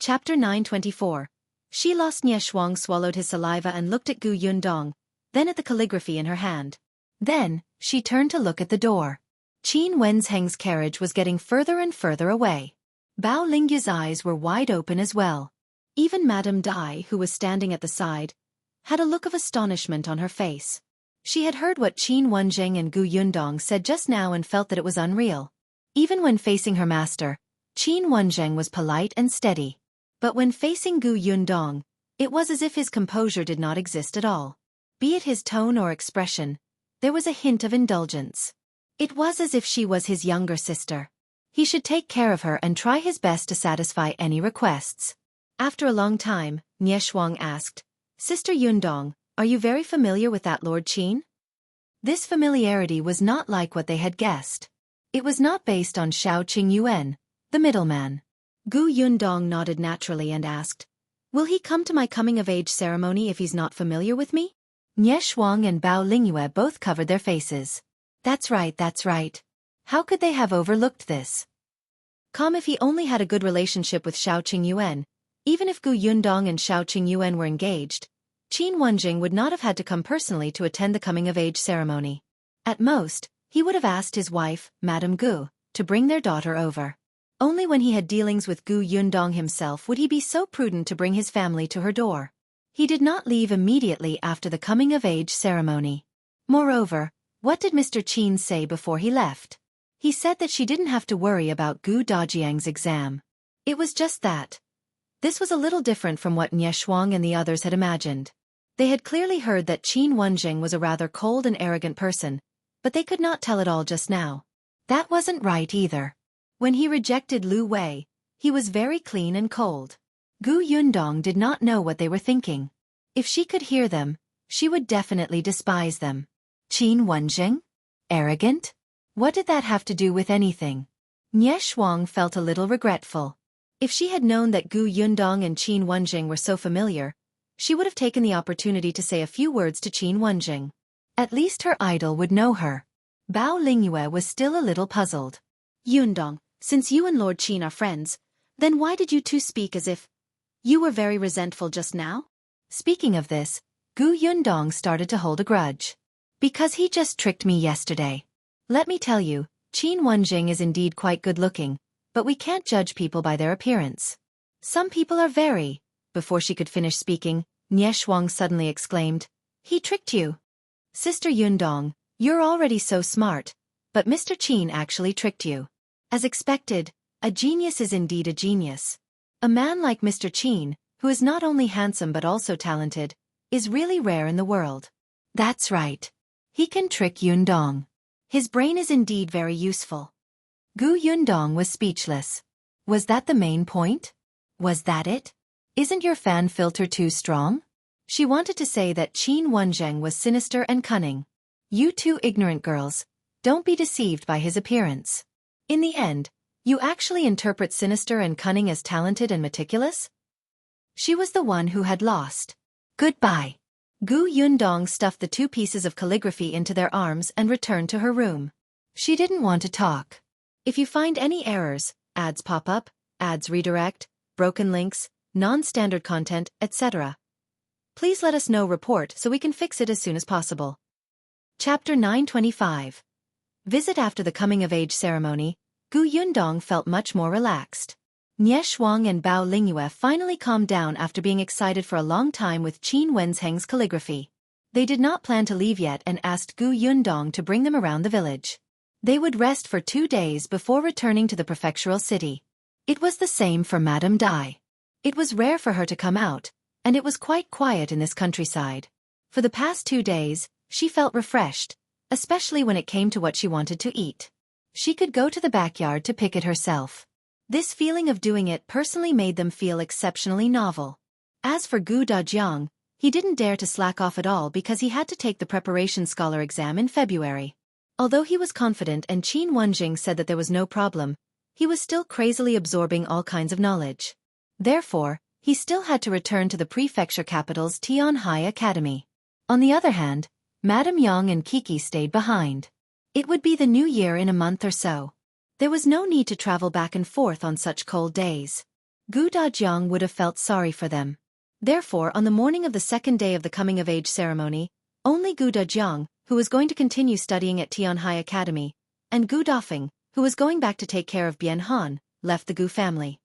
Chapter 924. She lost. Nie Shuang swallowed his saliva and looked at Gu Yundong, then at the calligraphy in her hand. Then, she turned to look at the door. Qin Wenzheng's carriage was getting further and further away. Bao Lingyu's eyes were wide open as well. Even Madame Dai, who was standing at the side, had a look of astonishment on her face. She had heard what Qin Wenzheng and Gu Yundong said just now and felt that it was unreal. Even when facing her master, Qin Wenzheng was polite and steady. But when facing Gu Yundong, it was as if his composure did not exist at all. Be it his tone or expression, there was a hint of indulgence. It was as if she was his younger sister. He should take care of her and try his best to satisfy any requests. After a long time, Nie Shuang asked, "Sister Yundong, are you very familiar with that Lord Qin?" This familiarity was not like what they had guessed. It was not based on Xiao Qingyuan, the middleman. Gu Yundong nodded naturally and asked, "Will he come to my coming-of-age ceremony if he's not familiar with me?" Nie Shuang and Bao Lingyue both covered their faces. That's right, that's right. How could they have overlooked this? If he only had a good relationship with Xiao Qingyuan, even if Gu Yundong and Xiao Qingyuan were engaged, Qin Wenzheng would not have had to come personally to attend the coming-of-age ceremony. At most, he would have asked his wife, Madame Gu, to bring their daughter over. Only when he had dealings with Gu Yundong himself would he be so prudent to bring his family to her door. He did not leave immediately after the coming-of-age ceremony. Moreover, what did Mr. Qin say before he left? He said that she didn't have to worry about Gu Dajiang's exam. It was just that. This was a little different from what Nie Shuang and the others had imagined. They had clearly heard that Qin Wenzheng was a rather cold and arrogant person, but they could not tell it all just now. That wasn't right either. When he rejected Lu Wei, he was very clean and cold. Gu Yundong did not know what they were thinking. If she could hear them, she would definitely despise them. Qin Wenzheng? Arrogant? What did that have to do with anything? Nie Shuang felt a little regretful. If she had known that Gu Yundong and Qin Wenzheng were so familiar, she would have taken the opportunity to say a few words to Qin Wenzheng. At least her idol would know her. Bao Lingyue was still a little puzzled. Yundong, since you and Lord Qin are friends, then why did you two speak as if you were very resentful just now? Speaking of this, Gu Yundong started to hold a grudge. Because he just tricked me yesterday. Let me tell you, Qin Wenzheng is indeed quite good-looking, but we can't judge people by their appearance. Some people are very... Before she could finish speaking, Nie Shuang suddenly exclaimed, "He tricked you. Sister Yundong, you're already so smart, but Mr. Qin actually tricked you." As expected, a genius is indeed a genius. A man like Mr. Qin, who is not only handsome but also talented, is really rare in the world. That's right. He can trick Yundong. His brain is indeed very useful. Gu Yundong was speechless. Was that the main point? Was that it? Isn't your fan filter too strong? She wanted to say that Qin Wenzheng was sinister and cunning. You two ignorant girls, don't be deceived by his appearance. In the end, you actually interpret sinister and cunning as talented and meticulous? She was the one who had lost. Goodbye. Gu Yundong stuffed the two pieces of calligraphy into their arms and returned to her room. She didn't want to talk. If you find any errors, ads pop up, ads redirect, broken links, non-standard content, etc., please let us know. Report so we can fix it as soon as possible. Chapter 925. Visit. After the coming-of-age ceremony, Gu Yundong felt much more relaxed. Nie Shuang and Bao Lingyue finally calmed down after being excited for a long time with Qin Wenzheng's calligraphy. They did not plan to leave yet and asked Gu Yundong to bring them around the village. They would rest for 2 days before returning to the prefectural city. It was the same for Madame Dai. It was rare for her to come out, and it was quite quiet in this countryside. For the past 2 days, she felt refreshed, especially when it came to what she wanted to eat. She could go to the backyard to pick it herself. This feeling of doing it personally made them feel exceptionally novel. As for Gu Dajiang, he didn't dare to slack off at all because he had to take the preparation scholar exam in February. Although he was confident and Qin Wenzheng said that there was no problem, he was still crazily absorbing all kinds of knowledge. Therefore, he still had to return to the prefecture capital's Tian High Academy. On the other hand, Madame Yang and Kiki stayed behind. It would be the new year in a month or so. There was no need to travel back and forth on such cold days. Gu Dajiang would have felt sorry for them. Therefore, on the morning of the second day of the coming-of-age ceremony, only Gu Dajiang, who was going to continue studying at Tianhai Academy, and Gu Dafeng, who was going back to take care of Bian Han, left the Gu family.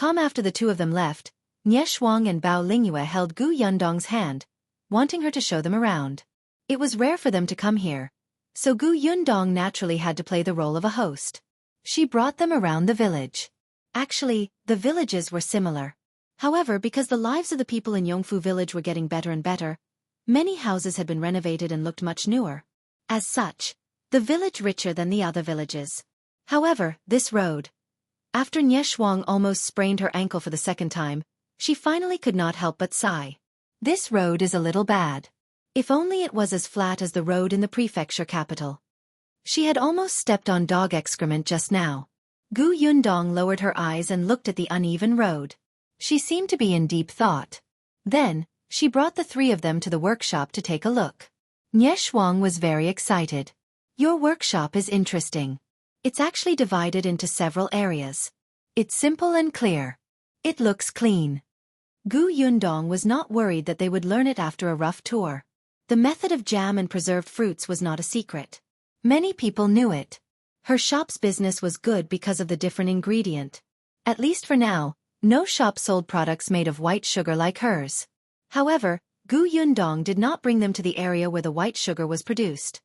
After the two of them left, Nie Shuang and Bao Lingyue held Gu Yundong's hand, wanting her to show them around. It was rare for them to come here, so Gu Yundong naturally had to play the role of a host. She brought them around the village. Actually, the villages were similar. However, because the lives of the people in Yongfu village were getting better and better, many houses had been renovated and looked much newer. As such, the village richer than the other villages. However, this road. After Nie Shuang almost sprained her ankle for the second time, she finally could not help but sigh. This road is a little bad. If only it was as flat as the road in the prefecture capital. She had almost stepped on dog excrement just now. Gu Yundong lowered her eyes and looked at the uneven road. She seemed to be in deep thought. Then, she brought the three of them to the workshop to take a look. Nie Shuang was very excited. Your workshop is interesting. It's actually divided into several areas. It's simple and clear. It looks clean. Gu Yundong was not worried that they would learn it after a rough tour. The method of jam and preserved fruits was not a secret. Many people knew it. Her shop's business was good because of the different ingredient. At least for now, no shop sold products made of white sugar like hers. However, Gu Yundong did not bring them to the area where the white sugar was produced.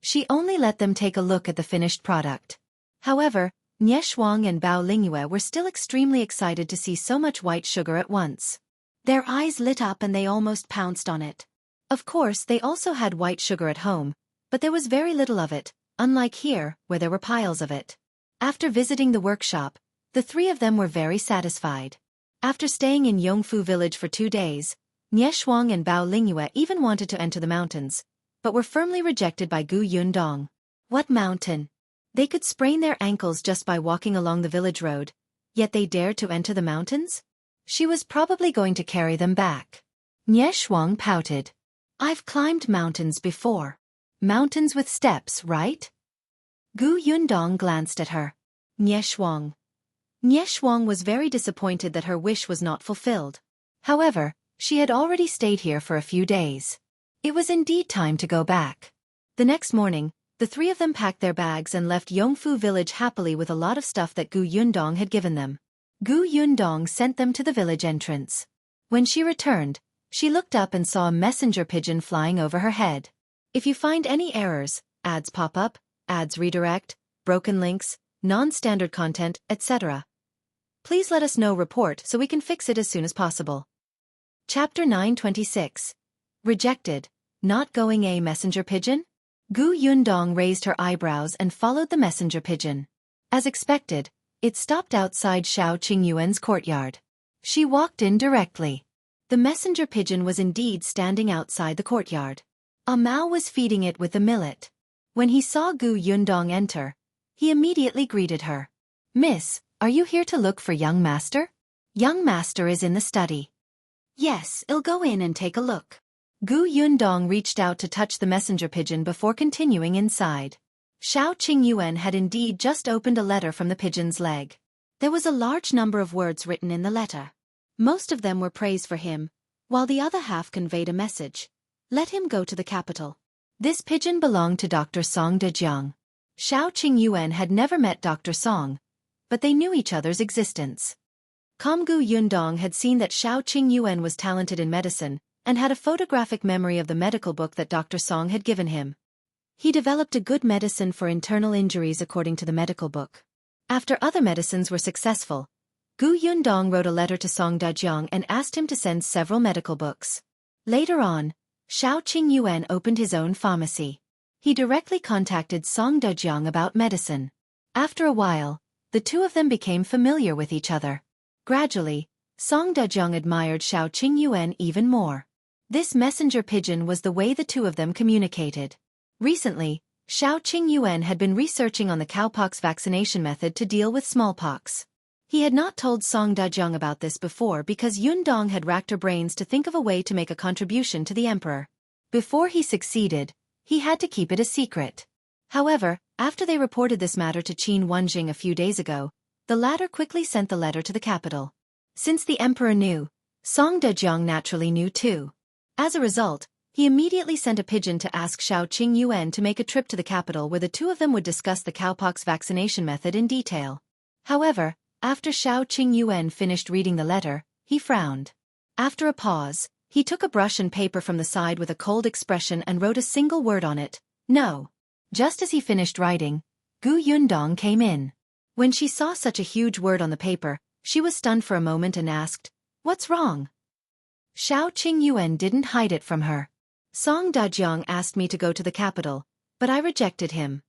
She only let them take a look at the finished product. However, Nie Shuang and Bao Lingyue were still extremely excited to see so much white sugar at once. Their eyes lit up and they almost pounced on it. Of course, they also had white sugar at home, but there was very little of it, unlike here, where there were piles of it. After visiting the workshop, the three of them were very satisfied. After staying in Yongfu village for 2 days, Nie Shuang and Bao Lingyue even wanted to enter the mountains, but were firmly rejected by Gu Yundong. What mountain? They could sprain their ankles just by walking along the village road, yet they dared to enter the mountains? She was probably going to carry them back. Nie Shuang pouted. I've climbed mountains before. Mountains with steps, right? Gu Yundong glanced at her. Nie Shuang. Nie Shuang was very disappointed that her wish was not fulfilled. However, she had already stayed here for a few days. It was indeed time to go back. The next morning, the three of them packed their bags and left Yongfu village happily with a lot of stuff that Gu Yundong had given them. Gu Yundong sent them to the village entrance. When she returned, she looked up and saw a messenger pigeon flying over her head. If you find any errors, ads pop up, ads redirect, broken links, non-standard content, etc., please let us know report so we can fix it as soon as possible. Chapter 926. Rejected. Not going a messenger pigeon? Gu Yundong raised her eyebrows and followed the messenger pigeon. As expected, it stopped outside Shao Qingyuan's courtyard. She walked in directly. The messenger pigeon was indeed standing outside the courtyard. A Mao was feeding it with the millet. When he saw Gu Yundong enter, he immediately greeted her. Miss, are you here to look for young master? Young master is in the study. Yes, I'll go in and take a look. Gu Yundong reached out to touch the messenger pigeon before continuing inside. Shao Qingyuan had indeed just opened a letter from the pigeon's leg. There was a large number of words written in the letter. Most of them were praise for him, while the other half conveyed a message. Let him go to the capital. This pigeon belonged to Dr. Song Dejiang. Shao Qingyuan had never met Dr. Song, but they knew each other's existence. Gu Yundong had seen that Shao Qingyuan was talented in medicine, and had a photographic memory of the medical book that Dr. Song had given him. He developed a good medicine for internal injuries according to the medical book. After other medicines were successful, Gu Yundong wrote a letter to Song Dejiang and asked him to send several medical books. Later on, Shao Qingyuan opened his own pharmacy. He directly contacted Song Dejiang about medicine. After a while, the two of them became familiar with each other. Gradually, Song Dejiang admired Shao Qingyuan even more. This messenger pigeon was the way the two of them communicated. Recently, Shao Qingyuan had been researching on the cowpox vaccination method to deal with smallpox. He had not told Song Dejiang about this before because Yundong had racked her brains to think of a way to make a contribution to the emperor. Before he succeeded, he had to keep it a secret. However, after they reported this matter to Qin Wenjing a few days ago, The latter quickly sent the letter to the capital. Since the emperor knew, Song Dejiang naturally knew too. As a result, he immediately sent a pigeon to ask Xiao Qingyuan to make a trip to the capital where the two of them would discuss the cowpox vaccination method in detail. However, after Xiao Qingyuan finished reading the letter, he frowned. After a pause, he took a brush and paper from the side with a cold expression and wrote a single word on it: no. Just as he finished writing, Gu Yundong came in. When she saw such a huge word on the paper, she was stunned for a moment and asked, "What's wrong?" Xiao Qingyuan didn't hide it from her. Song Dajiang asked me to go to the capital, but I rejected him.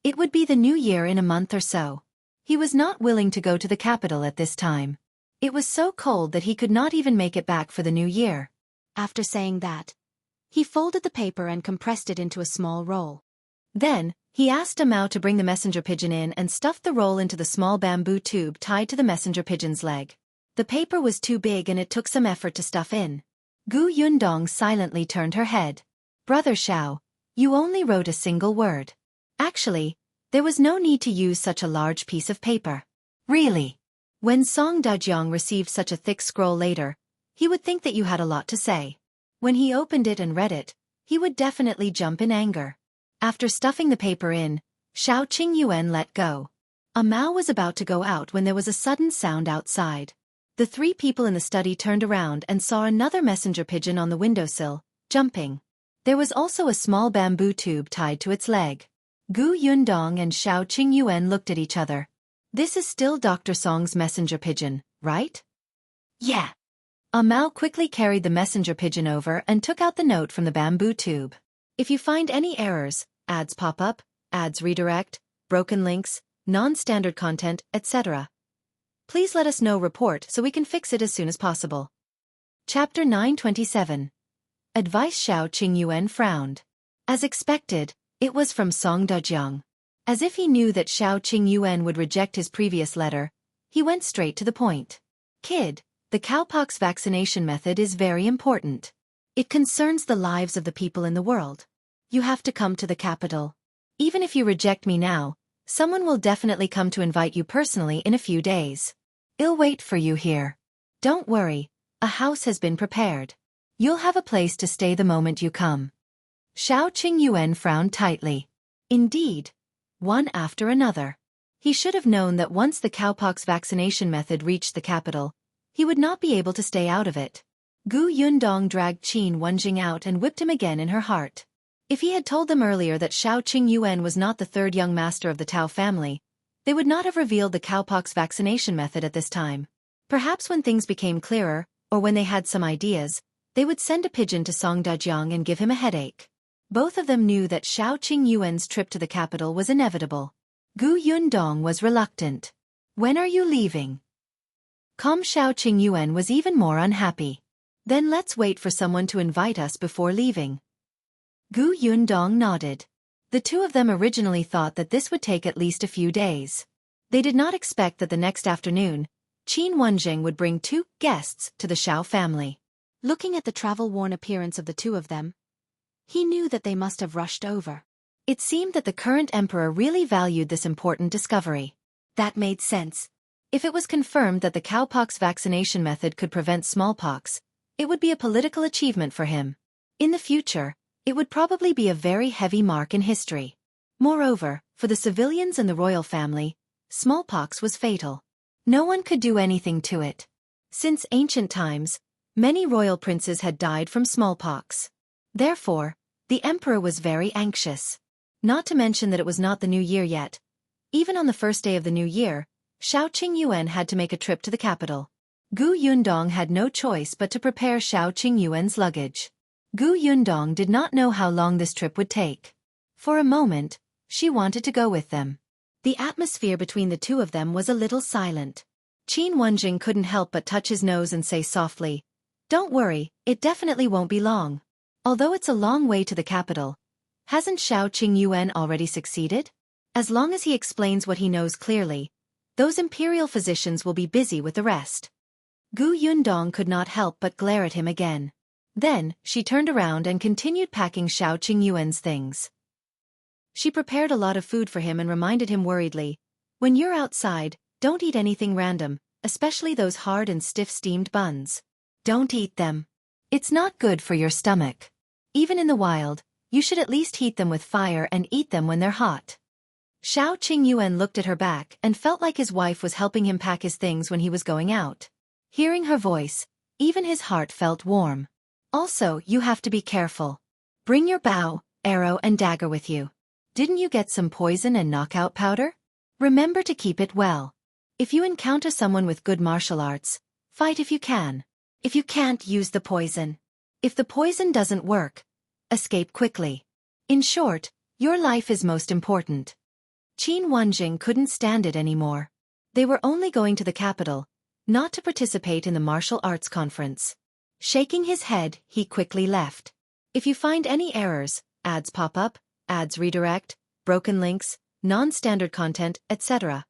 It would be the new year in a month or so. He was not willing to go to the capital at this time. It was so cold that he could not even make it back for the new year. After saying that, he folded the paper and compressed it into a small roll. Then, he asked Amao to bring the messenger pigeon in and stuffed the roll into the small bamboo tube tied to the messenger pigeon's leg. The paper was too big and it took some effort to stuff in. Gu Yundong silently turned her head. "Brother Xiao, you only wrote a single word. Actually, there was no need to use such a large piece of paper." "Really?" When Song Dajiang received such a thick scroll later, he would think that you had a lot to say. When he opened it and read it, he would definitely jump in anger. After stuffing the paper in, Xiao Qingyuan let go. Amao was about to go out when there was a sudden sound outside. The three people in the study turned around and saw another messenger pigeon on the windowsill, jumping. There was also a small bamboo tube tied to its leg. Gu Yundong and Xiao Qingyuan looked at each other. "This is still Dr. Song's messenger pigeon, right?" "Yeah." Amao quickly carried the messenger pigeon over and took out the note from the bamboo tube. "If you find any errors, ads pop up, ads redirect, broken links, non-standard content, etc., please let us know report so we can fix it as soon as possible." Chapter 927. Advice. Xiao Qingyuan frowned. As expected, it was from Song Dajiang. As if he knew that Xiao Qingyuan would reject his previous letter, he went straight to the point. "Kid, the cowpox vaccination method is very important. It concerns the lives of the people in the world. You have to come to the capital. Even if you reject me now, someone will definitely come to invite you personally in a few days. I'll wait for you here. Don't worry, a house has been prepared. You'll have a place to stay the moment you come." Xiao Qingyuan frowned tightly. Indeed, one after another. He should have known that once the cowpox vaccination method reached the capital, he would not be able to stay out of it. Gu Yundong dragged Qin Wenjing out and whipped him again in her heart. If he had told them earlier that Xiao Qingyuan was not the third young master of the Tao family, they would not have revealed the cowpox vaccination method at this time. Perhaps when things became clearer, or when they had some ideas, they would send a pigeon to Song Dajiang and give him a headache. Both of them knew that Xiao Qingyuan's trip to the capital was inevitable. Gu Yundong was reluctant. "When are you leaving?" Xiao Qingyuan was even more unhappy. "Then let's wait for someone to invite us before leaving." Gu Yundong nodded. The two of them originally thought that this would take at least a few days. They did not expect that the next afternoon, Qin Wenjing would bring two guests to the Xiao family. Looking at the travel-worn appearance of the two of them, he knew that they must have rushed over. It seemed that the current emperor really valued this important discovery. That made sense. If it was confirmed that the cowpox vaccination method could prevent smallpox, it would be a political achievement for him. In the future, it would probably be a very heavy mark in history. Moreover, for the civilians and the royal family, smallpox was fatal. No one could do anything to it. Since ancient times, many royal princes had died from smallpox. Therefore, the emperor was very anxious. Not to mention that it was not the new year yet. Even on the first day of the new year, Xiao Qingyuan had to make a trip to the capital. Gu Yundong had no choice but to prepare Xiao Qingyuan's luggage. Gu Yundong did not know how long this trip would take. For a moment, she wanted to go with them. The atmosphere between the two of them was a little silent. Qin Wenjing couldn't help but touch his nose and say softly, "Don't worry, it definitely won't be long. Although it's a long way to the capital, hasn't Xiao Qingyuan already succeeded? As long as he explains what he knows clearly, those imperial physicians will be busy with the rest." Gu Yundong could not help but glare at him again. Then, she turned around and continued packing Xiao Qingyuan's things. She prepared a lot of food for him and reminded him worriedly, "When you're outside, Don't eat anything random, especially those hard and stiff steamed buns. Don't eat them. It's not good for your stomach. Even in the wild, you should at least heat them with fire and eat them when they're hot. Xiao Qingyuan looked at her back and felt like his wife was helping him pack his things when he was going out. Hearing her voice, even his heart felt warm. Also, you have to be careful. Bring your bow, arrow and dagger with you. Didn't you get some poison and knockout powder? Remember to keep it well. If you encounter someone with good martial arts, fight if you can. If you can't, use the poison. If the poison doesn't work, escape quickly. In short, your life is most important. Qin Wenjing couldn't stand it anymore. They were only going to the capital, not to participate in the martial arts conference. Shaking his head, he quickly left. If you find any errors, ads pop up, ads redirect, broken links, non-standard content, etc.,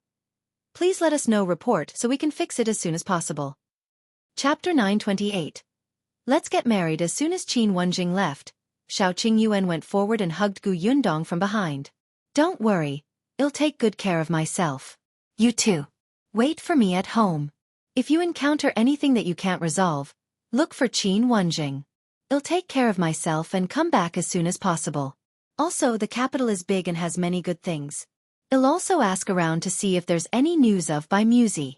please let us know report so we can fix it as soon as possible. Chapter 928. Let's get married. As soon as Qin Wenjing left, Xiao Qingyuan went forward and hugged Gu Yundong from behind. Don't worry, I'll take good care of myself. You too. Wait for me at home. If you encounter anything that you can't resolve, look for Qin Wenjing. I'll take care of myself and come back as soon as possible. Also, the capital is big and has many good things. I'll also ask around to see if there's any news of by Musi.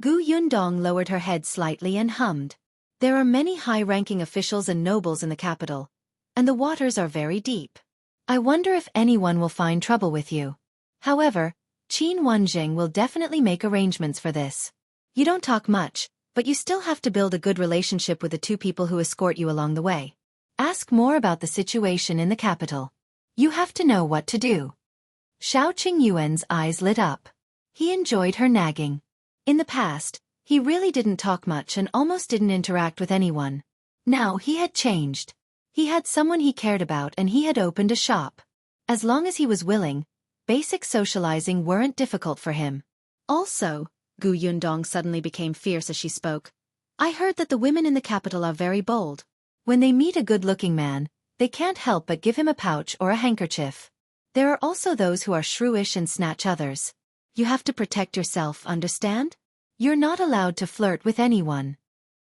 Gu Yundong lowered her head slightly and hummed. There are many high-ranking officials and nobles in the capital, and the waters are very deep. I wonder if anyone will find trouble with you. However, Qin Wenjing will definitely make arrangements for this. You don't talk much, but you still have to build a good relationship with the two people who escort you along the way. Ask more about the situation in the capital. You have to know what to do. Xiao Qingyuan's eyes lit up. He enjoyed her nagging. In the past, he really didn't talk much and almost didn't interact with anyone. Now he had changed. He had someone he cared about and he had opened a shop. As long as he was willing, basic socializing weren't difficult for him. Also, Gu Yundong suddenly became fierce as she spoke. I heard that the women in the capital are very bold. When they meet a good-looking man, they can't help but give him a pouch or a handkerchief. There are also those who are shrewish and snatch others. You have to protect yourself, understand? You're not allowed to flirt with anyone.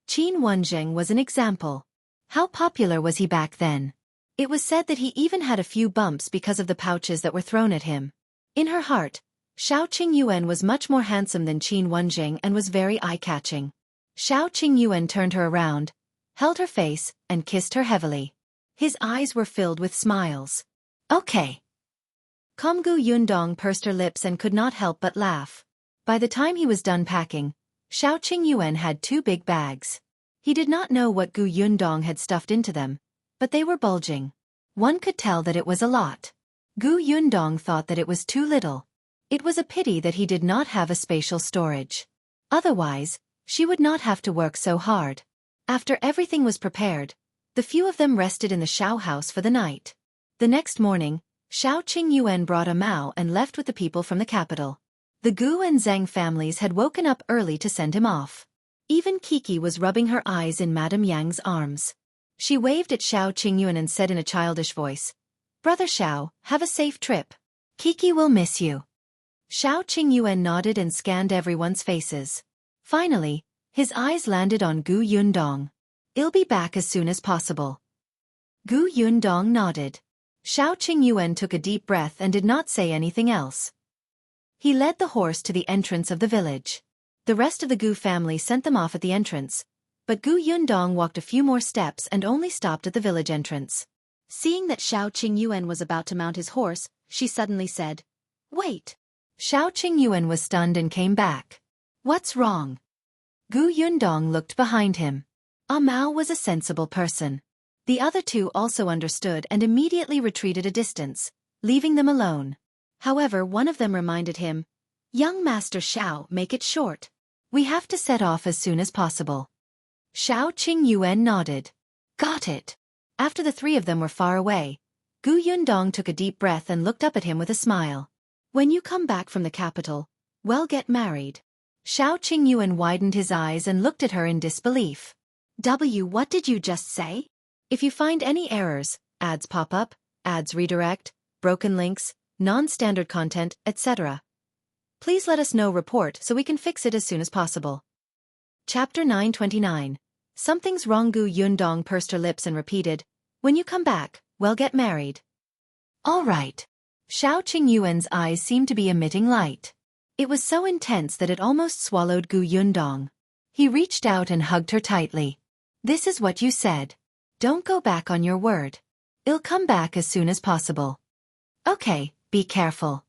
Qin Wenjing was an example. How popular was he back then? It was said that he even had a few bumps because of the pouches that were thrown at him. In her heart, Xiao Qingyuan was much more handsome than Qin Wenjing and was very eye-catching. Xiao Qingyuan turned her around, held her face, and kissed her heavily. His eyes were filled with smiles. Okay. Gu Yundong pursed her lips and could not help but laugh. By the time he was done packing, Xiao Qingyuan had 2 big bags. He did not know what Gu Yundong had stuffed into them, but they were bulging. One could tell that it was a lot. Gu Yundong thought that it was too little. It was a pity that he did not have a spatial storage. Otherwise, she would not have to work so hard. After everything was prepared, the few of them rested in the Xiao house for the night. The next morning, Xiao Qingyuan brought a Mao and left with the people from the capital. The Gu and Zheng families had woken up early to send him off. Even Kiki was rubbing her eyes in Madame Yang's arms. She waved at Xiao Qingyuan and said in a childish voice, Brother Xiao, have a safe trip. Kiki will miss you. Xiao Qingyuan nodded and scanned everyone's faces. Finally, his eyes landed on Gu Yundong. I'll be back as soon as possible. Gu Yundong nodded. Xiao Qingyuan took a deep breath and did not say anything else. He led the horse to the entrance of the village. The rest of the Gu family sent them off at the entrance, but Gu Yundong walked a few more steps and only stopped at the village entrance. Seeing that Xiao Qingyuan was about to mount his horse, she suddenly said, Wait. Xiao Qingyuan was stunned and came back. What's wrong? Gu Yundong looked behind him. Mao was a sensible person. The other two also understood and immediately retreated a distance, leaving them alone. However, one of them reminded him, Young Master Xiao, make it short. We have to set off as soon as possible. Xiao Qingyuan nodded. Got it. After the 3 of them were far away, Gu Yundong took a deep breath and looked up at him with a smile. When you come back from the capital, well, get married. Xiao Qingyuan widened his eyes and looked at her in disbelief. What did you just say? If you find any errors, ads pop up, ads redirect, broken links, non-standard content, etc., Please let us know report so we can fix it as soon as possible. Chapter 929. Something's wrong. Gu Yundong pursed her lips and repeated, when you come back, we'll get married. All right. Xiao Qingyuan's eyes seemed to be emitting light. It was so intense that it almost swallowed Gu Yundong. He reached out and hugged her tightly. This is what you said. Don't go back on your word. I'll come back as soon as possible. Okay, be careful.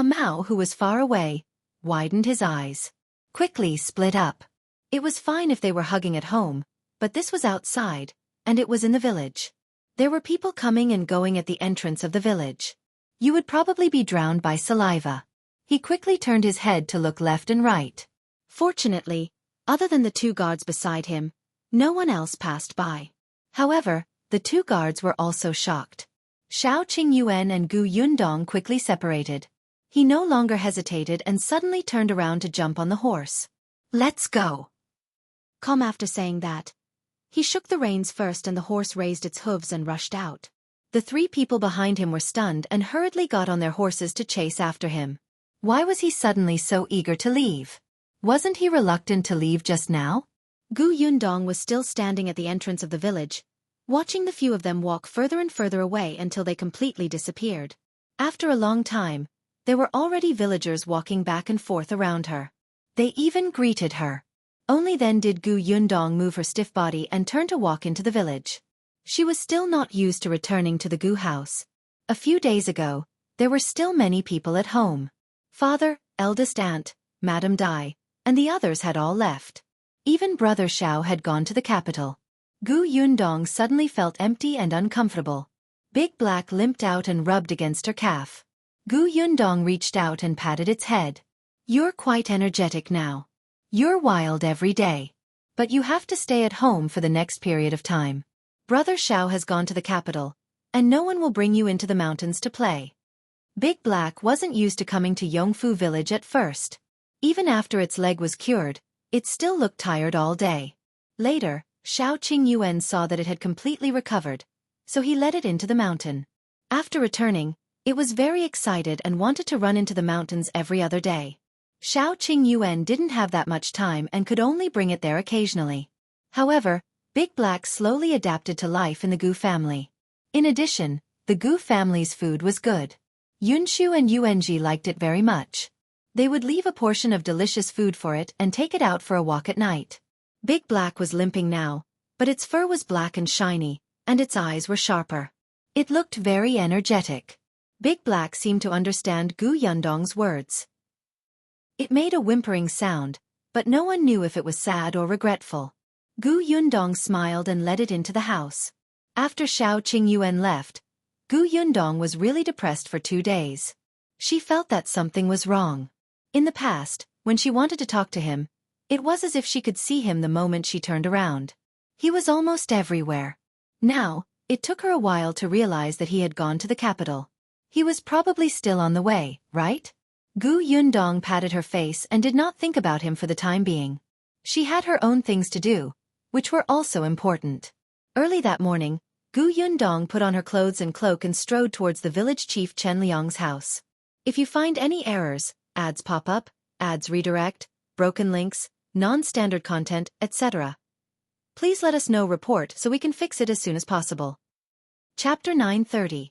Mao, who was far away, widened his eyes. Quickly split up. It was fine if they were hugging at home, but this was outside, and it was in the village. There were people coming and going at the entrance of the village. You would probably be drowned by saliva. He quickly turned his head to look left and right. Fortunately, other than the two guards beside him, no one else passed by. However, the two guards were also shocked. Xiao Qingyuan and Gu Yundong quickly separated. He no longer hesitated and suddenly turned around to jump on the horse. Let's go. Calm. After saying that, he shook the reins first and the horse raised its hooves and rushed out. The three people behind him were stunned and hurriedly got on their horses to chase after him. Why was he suddenly so eager to leave? Wasn't he reluctant to leave just now? Gu Yundong was still standing at the entrance of the village, watching the few of them walk further and further away until they completely disappeared. After a long time, there were already villagers walking back and forth around her. They even greeted her. Only then did Gu Yundong move her stiff body and turn to walk into the village. She was still not used to returning to the Gu house. A few days ago, there were still many people at home. Father, eldest aunt, Madame Dai, and the others had all left. Even Brother Xiao had gone to the capital. Gu Yundong suddenly felt empty and uncomfortable. Big Black limped out and rubbed against her calf. Gu Yundong reached out and patted its head. You're quite energetic now. You're wild every day. But you have to stay at home for the next period of time. Brother Xiao has gone to the capital, and no one will bring you into the mountains to play. Big Black wasn't used to coming to Yongfu village at first. Even after its leg was cured, it still looked tired all day. Later, Xiao Qingyuan saw that it had completely recovered, so he led it into the mountain. After returning, it was very excited and wanted to run into the mountains every other day. Xiao Qingyuan didn't have that much time and could only bring it there occasionally. However, Big Black slowly adapted to life in the Gu family. In addition, the Gu family's food was good. Yunshu and Yuanji liked it very much. They would leave a portion of delicious food for it and take it out for a walk at night. Big Black was limping now, but its fur was black and shiny, and its eyes were sharper. It looked very energetic. Big Black seemed to understand Gu Yundong's words. It made a whimpering sound, but no one knew if it was sad or regretful. Gu Yundong smiled and led it into the house. After Xiao Qingyuan left, Gu Yundong was really depressed for 2 days. She felt that something was wrong. In the past, when she wanted to talk to him, it was as if she could see him the moment she turned around. He was almost everywhere. Now, it took her a while to realize that he had gone to the capital. He was probably still on the way, right? Gu Yundong patted her face and did not think about him for the time being. She had her own things to do, which were also important. Early that morning, Gu Yundong put on her clothes and cloak and strode towards the village chief Chen Liang's house. If you find any errors, ads pop up, ads redirect, broken links, non-standard content, etc., please let us know report so we can fix it as soon as possible. Chapter 930.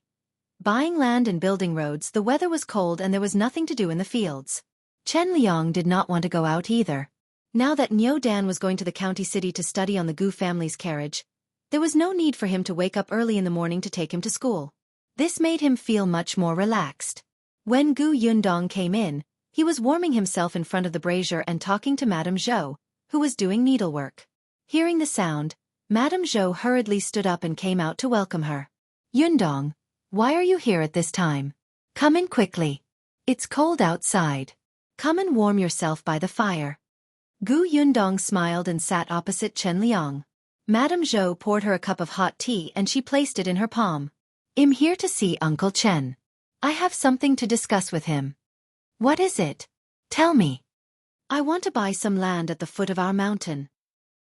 Buying land and building roads. The weather was cold and there was nothing to do in the fields. Chen Liang did not want to go out either. Now that Niu Dan was going to the county city to study on the Gu family's carriage, there was no need for him to wake up early in the morning to take him to school. This made him feel much more relaxed. When Gu Yundong came in, he was warming himself in front of the brazier and talking to Madame Zhou, who was doing needlework. Hearing the sound, Madame Zhou hurriedly stood up and came out to welcome her. Yundong, why are you here at this time? Come in quickly. It's cold outside. Come and warm yourself by the fire. Gu Yundong smiled and sat opposite Chen Liang. Madame Zhou poured her a cup of hot tea and she placed it in her palm. I'm here to see Uncle Chen. I have something to discuss with him. What is it? Tell me. I want to buy some land at the foot of our mountain.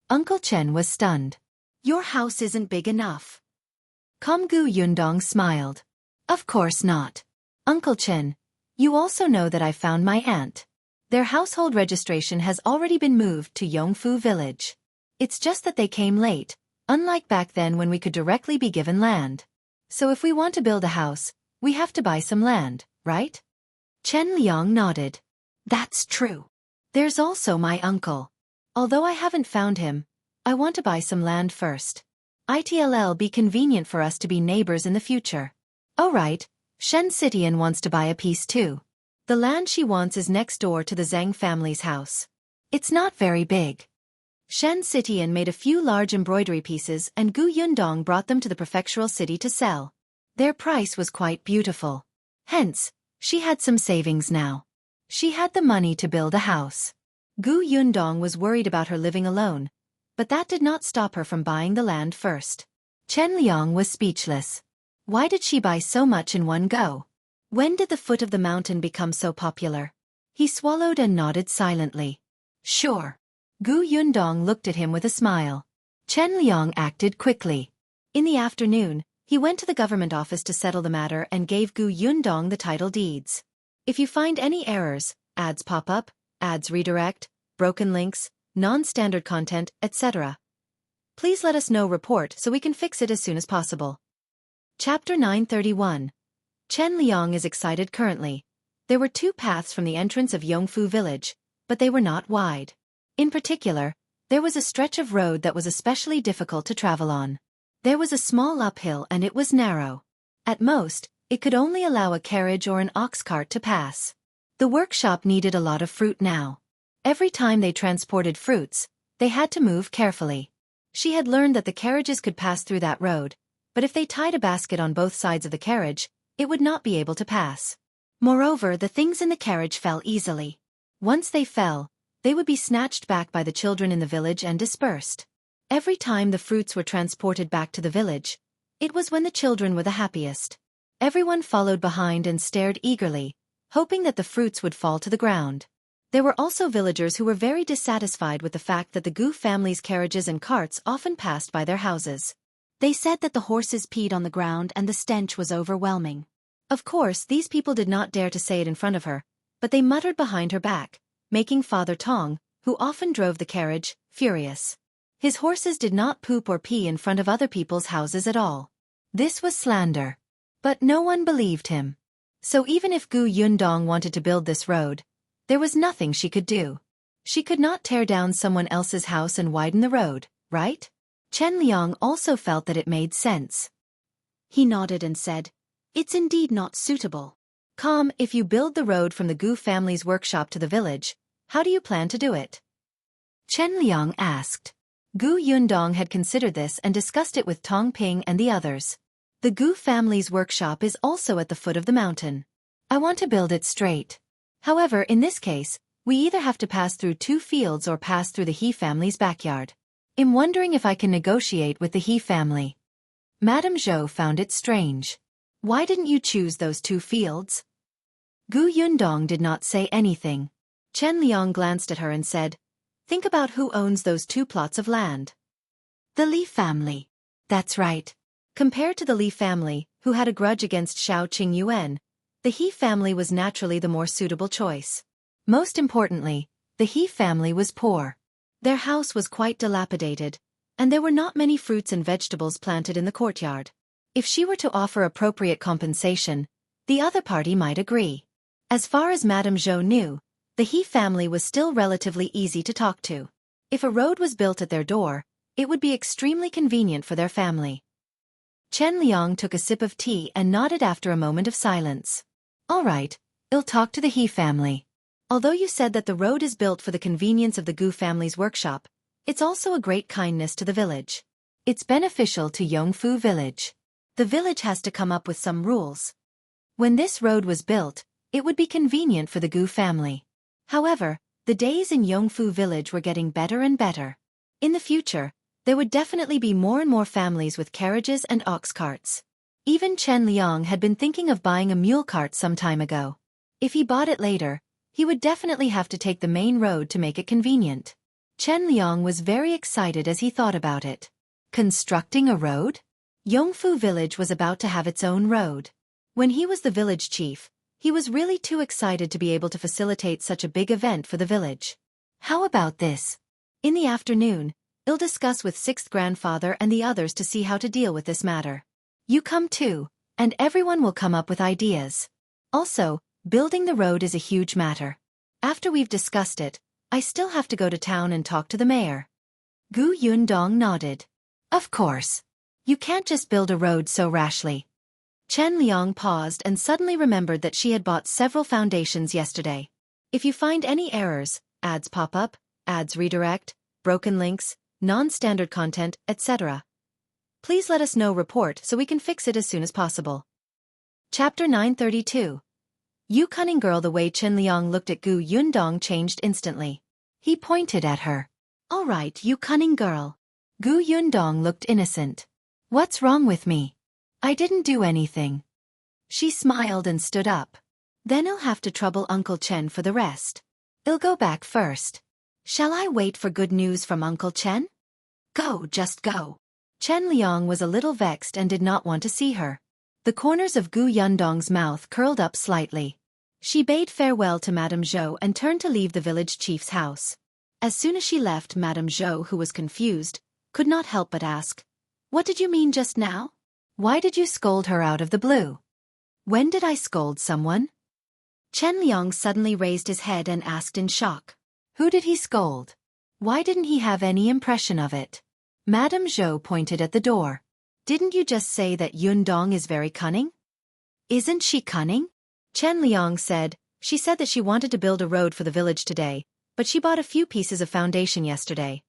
Uncle Chen was stunned. Your house isn't big enough. Gu Yundong smiled. Of course not. Uncle Chen, You also know that I found my aunt. Their household registration has already been moved to Yongfu Village. It's just that they came late, unlike back then when we could directly be given land. So if we want to build a house, we have to buy some land, right? Chen Liang nodded. That's true. There's also my uncle. Although I haven't found him, I want to buy some land first. It'll be convenient for us to be neighbors in the future. Oh right, Shen Sitian wants to buy a piece too. The land she wants is next door to the Zhang family's house. It's not very big. Shen Sitian made a few large embroidery pieces and Gu Yundong brought them to the prefectural city to sell. Their price was quite beautiful. Hence, she had some savings now. She had the money to build a house. Gu Yundong was worried about her living alone, but that did not stop her from buying the land first. Chen Liang was speechless. Why did she buy so much in one go? When did the foot of the mountain become so popular? He swallowed and nodded silently. Sure. Gu Yundong looked at him with a smile. Chen Liang acted quickly. In the afternoon, he went to the government office to settle the matter and gave Gu Yundong the title deeds. If you find any errors, ads pop up, ads redirect, broken links, non-standard content, etc., please let us know report so we can fix it as soon as possible. Chapter 931. Chen Liang is excited currently. There were two paths from the entrance of Yongfu Village, but they were not wide. In particular, there was a stretch of road that was especially difficult to travel on. There was a small uphill and it was narrow. At most, it could only allow a carriage or an ox cart to pass. The workshop needed a lot of fruit now. Every time they transported fruits, they had to move carefully. She had learned that the carriages could pass through that road, but if they tied a basket on both sides of the carriage, it would not be able to pass. Moreover, the things in the carriage fell easily. Once they fell, they would be snatched back by the children in the village and dispersed. Every time the fruits were transported back to the village, it was when the children were the happiest. Everyone followed behind and stared eagerly, hoping that the fruits would fall to the ground. There were also villagers who were very dissatisfied with the fact that the Gu family's carriages and carts often passed by their houses. They said that the horses peed on the ground and the stench was overwhelming. Of course, these people did not dare to say it in front of her, but they muttered behind her back, making Father Tong, who often drove the carriage, furious. His horses did not poop or pee in front of other people's houses at all. This was slander. But no one believed him. So even if Gu Yundong wanted to build this road, there was nothing she could do. She could not tear down someone else's house and widen the road, right? Chen Liang also felt that it made sense. He nodded and said, "It's indeed not suitable. If you build the road from the Gu family's workshop to the village, how do you plan to do it?" Chen Liang asked. Gu Yundong had considered this and discussed it with Tong Ping and the others. The Gu family's workshop is also at the foot of the mountain. I want to build it straight. However, in this case, we either have to pass through two fields or pass through the He family's backyard. I'm wondering if I can negotiate with the He family. Madame Zhou found it strange. Why didn't you choose those two fields? Gu Yundong did not say anything. Chen Liang glanced at her and said, "Think about who owns those two plots of land." The Li family. That's right. Compared to the Li family, who had a grudge against Xiao Qingyuan, the He family was naturally the more suitable choice. Most importantly, the He family was poor. Their house was quite dilapidated, and there were not many fruits and vegetables planted in the courtyard. If she were to offer appropriate compensation, the other party might agree. As far as Madame Zhou knew, the He family was still relatively easy to talk to. If a road was built at their door, it would be extremely convenient for their family. Chen Liang took a sip of tea and nodded after a moment of silence. All right, I'll talk to the He family. Although you said that the road is built for the convenience of the Gu family's workshop, it's also a great kindness to the village. It's beneficial to Yongfu Village. The village has to come up with some rules. When this road was built, it would be convenient for the Gu family. However, the days in Yongfu Village were getting better and better. In the future, there would definitely be more and more families with carriages and ox carts. Even Chen Liang had been thinking of buying a mule cart some time ago. If he bought it later, he would definitely have to take the main road to make it convenient. Chen Liang was very excited as he thought about it. Constructing a road? Yongfu Village was about to have its own road. When he was the village chief, He was really too excited to be able to facilitate such a big event for the village. How about this? In the afternoon, I'll discuss with 6th grandfather and the others to see how to deal with this matter. You come too, and everyone will come up with ideas. Also, building the road is a huge matter. After we've discussed it, I still have to go to town and talk to the mayor. Gu Yundong nodded. Of course. You can't just build a road so rashly. Chen Liang paused and suddenly remembered that she had bought several foundations yesterday. If you find any errors, ads pop up, ads redirect, broken links, non-standard content, etc., please let us know report so we can fix it as soon as possible. Chapter 932. You cunning girl. The way Chen Liang looked at Gu Yundong changed instantly. He pointed at her. All right, you cunning girl. Gu Yundong looked innocent. What's wrong with me? I didn't do anything. She smiled and stood up. Then I'll have to trouble Uncle Chen for the rest. I'll go back first. Shall I wait for good news from Uncle Chen? Go, just go. Chen Liang was a little vexed and did not want to see her. The corners of Gu Yundong's mouth curled up slightly. She bade farewell to Madame Zhou and turned to leave the village chief's house. As soon as she left, Madame Zhou, who was confused, could not help but ask, "What did you mean just now? Why did you scold her out of the blue?" When did I scold someone? Chen Liang suddenly raised his head and asked in shock. Who did he scold? Why didn't he have any impression of it? Madame Zhou pointed at the door. Didn't you just say that Yundong is very cunning? Isn't she cunning? Chen Liang said. She said that she wanted to build a road for the village today, but she bought a few pieces of foundation yesterday.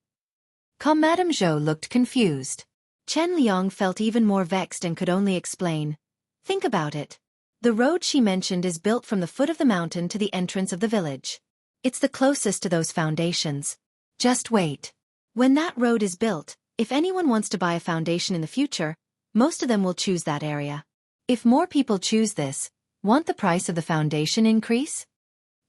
Madame Zhou looked confused. Chen Liang felt even more vexed and could only explain. Think about it. The road she mentioned is built from the foot of the mountain to the entrance of the village. It's the closest to those foundations. Just wait. When that road is built, if anyone wants to buy a foundation in the future, most of them will choose that area. If more people choose this, won't the price of the foundation increase?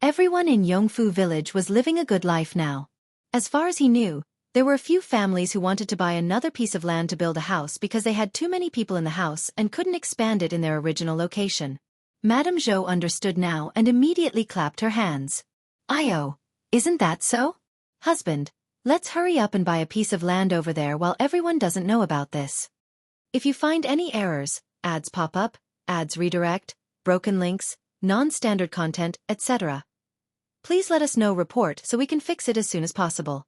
Everyone in Yongfu village was living a good life now. As far as he knew, there were a few families who wanted to buy another piece of land to build a house because they had too many people in the house and couldn't expand it in their original location. Madame Zhou understood now and immediately clapped her hands. Io, isn't that so? Husband, let's hurry up and buy a piece of land over there while everyone doesn't know about this. If you find any errors, ads pop up, ads redirect, broken links, non-standard content, etc., please let us know report so we can fix it as soon as possible.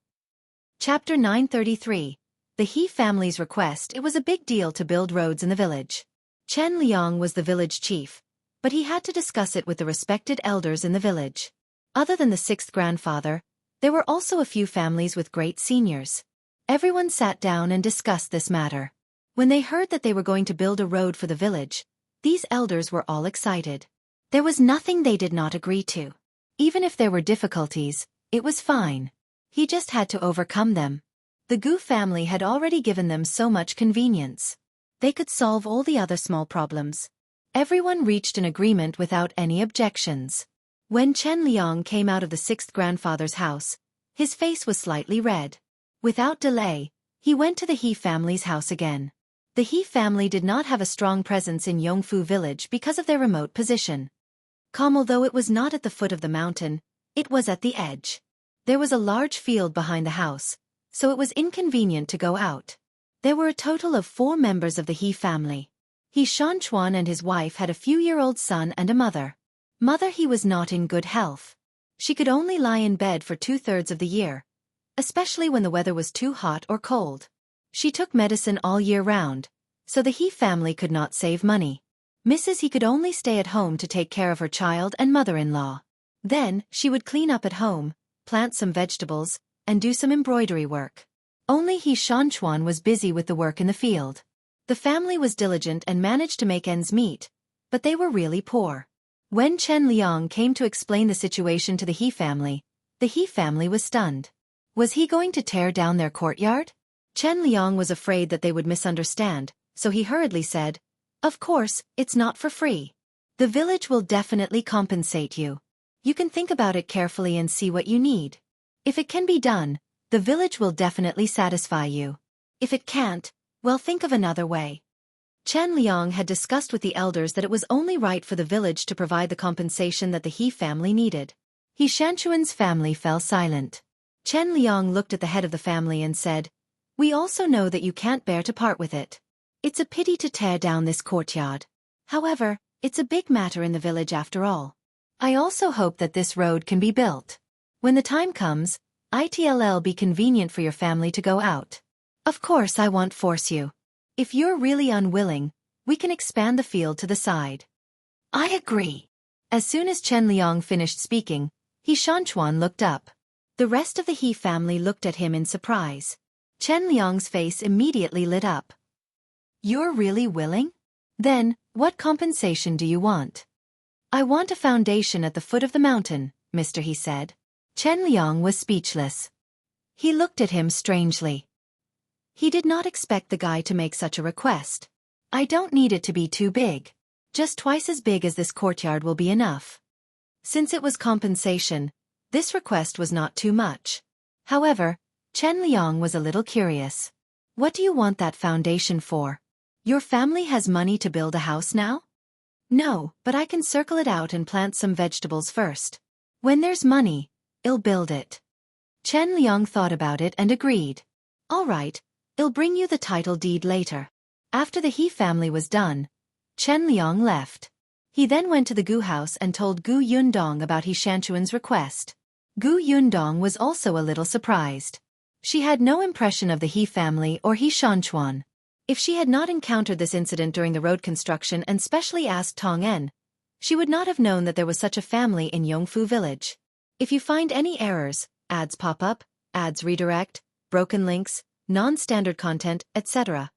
Chapter 933. The He family's request. It was a big deal to build roads in the village. Chen Liang was the village chief, but he had to discuss it with the respected elders in the village. Other than the 6th grandfather, there were also a few families with great seniors. Everyone sat down and discussed this matter. When they heard that they were going to build a road for the village, these elders were all excited. There was nothing they did not agree to. Even if there were difficulties, it was fine. He just had to overcome them. The Gu family had already given them so much convenience. They could solve all the other small problems. Everyone reached an agreement without any objections. When Chen Liang came out of the 6th grandfather's house, his face was slightly red. Without delay, he went to the He family's house again. The He family did not have a strong presence in Yongfu village because of their remote position. Although it was not at the foot of the mountain, it was at the edge. There was a large field behind the house, so it was inconvenient to go out. There were a total of 4 members of the He family. He Shanchuan and his wife had a few-year-old son and a mother. He was not in good health. She could only lie in bed for 2/3 of the year, especially when the weather was too hot or cold. She took medicine all year round, so the He family could not save money. He could only stay at home to take care of her child and mother-in-law. Then, she would clean up at home, plant some vegetables, and do some embroidery work. Only He Shanchuan was busy with the work in the field. The family was diligent and managed to make ends meet, but they were really poor. When Chen Liang came to explain the situation to the He family was stunned. Was he going to tear down their courtyard? Chen Liang was afraid that they would misunderstand, so he hurriedly said, "Of course, it's not for free. The village will definitely compensate you. You can think about it carefully and see what you need. If it can be done, the village will definitely satisfy you. If it can't, well, think of another way." Chen Liang had discussed with the elders that it was only right for the village to provide the compensation that the He family needed. He Shanchuan's family fell silent. Chen Liang looked at the head of the family and said, "We also know that you can't bear to part with it. It's a pity to tear down this courtyard. However, it's a big matter in the village after all. I also hope that this road can be built. When the time comes, it'll be convenient for your family to go out. Of course I won't force you. If you're really unwilling, we can expand the field to the side." "I agree." As soon as Chen Liang finished speaking, He Shanchuan looked up. The rest of the He family looked at him in surprise. Chen Liang's face immediately lit up. "You're really willing? Then, what compensation do you want?" "I want a foundation at the foot of the mountain, mister," he said. Chen Liang was speechless. He looked at him strangely. He did not expect the guy to make such a request. "I don't need it to be too big. Just twice as big as this courtyard will be enough." Since it was compensation, this request was not too much. However, Chen Liang was a little curious. "What do you want that foundation for? Your family has money to build a house now?" "No, but I can circle it out and plant some vegetables first. When there's money, I'll build it." Chen Liang thought about it and agreed. "All right, I'll bring you the title deed later." After the He family was done, Chen Liang left. He then went to the Gu house and told Gu Yundong about He Shanchuan's request. Gu Yundong was also a little surprised. She had no impression of the He family or He Shanchuan. If she had not encountered this incident during the road construction and specially asked Tong En, she would not have known that there was such a family in Yongfu village. If you find any errors, ads pop up, ads redirect, broken links, non-standard content, etc.,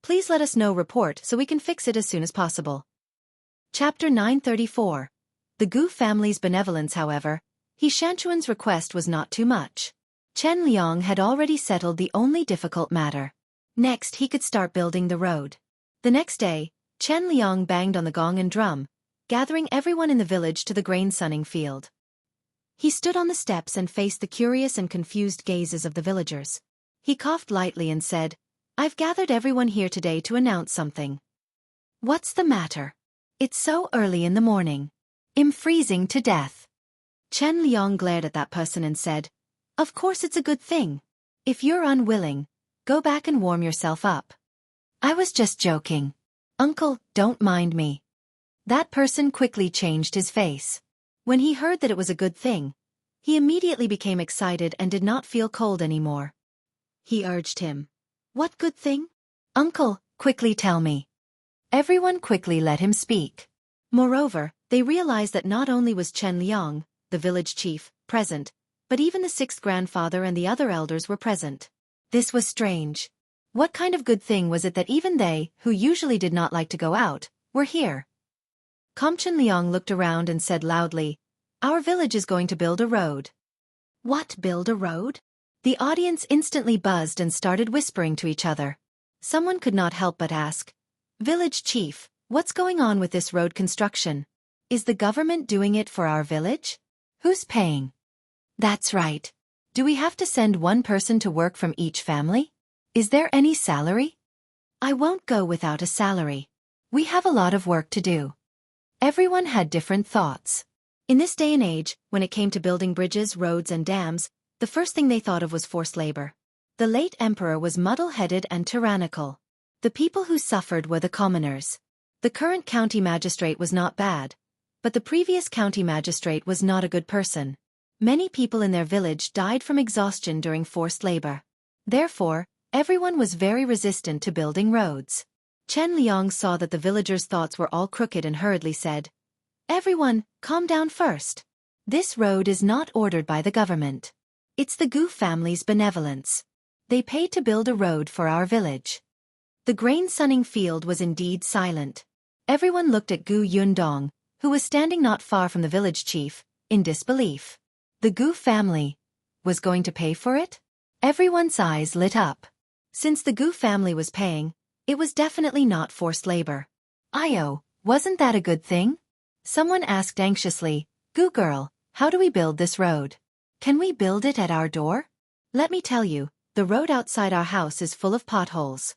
please let us know report so we can fix it as soon as possible. Chapter 934. The Gu family's benevolence. However, He Shanchuan's request was not too much. Chen Liang had already settled the only difficult matter. Next he could start building the road. The next day, Chen Liang banged on the gong and drum, gathering everyone in the village to the grain sunning field. He stood on the steps and faced the curious and confused gazes of the villagers. He coughed lightly and said, "I've gathered everyone here today to announce something." "What's the matter? It's so early in the morning. I'm freezing to death." Chen Liang glared at that person and said, "Of course it's a good thing. If you're unwilling, go back and warm yourself up." "I was just joking. Uncle, don't mind me." That person quickly changed his face. When he heard that it was a good thing, he immediately became excited and did not feel cold anymore. He urged him, "What good thing? Uncle, quickly tell me." Everyone quickly let him speak. Moreover, they realized that not only was Chen Liang, the village chief, present, but even the sixth grandfather and the other elders were present. This was strange. What kind of good thing was it that even they, who usually did not like to go out, were here? Chen Liang looked around and said loudly, "Our village is going to build a road." "What, build a road?" The audience instantly buzzed and started whispering to each other. Someone could not help but ask, "Village chief, what's going on with this road construction? Is the government doing it for our village? Who's paying?" "That's right. Do we have to send one person to work from each family? Is there any salary?" "I won't go without a salary. We have a lot of work to do." Everyone had different thoughts. In this day and age, when it came to building bridges, roads and dams, the first thing they thought of was forced labor. The late emperor was muddle-headed and tyrannical. The people who suffered were the commoners. The current county magistrate was not bad, but the previous county magistrate was not a good person. Many people in their village died from exhaustion during forced labor. Therefore, everyone was very resistant to building roads. Chen Liang saw that the villagers' thoughts were all crooked and hurriedly said, "Everyone, calm down first. This road is not ordered by the government. It's the Gu family's benevolence. They paid to build a road for our village." The grain sunning field was indeed silent. Everyone looked at Gu Yundong, who was standing not far from the village chief, in disbelief. The Gu family was going to pay for it? Everyone's eyes lit up. Since the Gu family was paying, it was definitely not forced labor. "Io, wasn't that a good thing?" Someone asked anxiously, "Gu girl, how do we build this road? Can we build it at our door? Let me tell you, the road outside our house is full of potholes."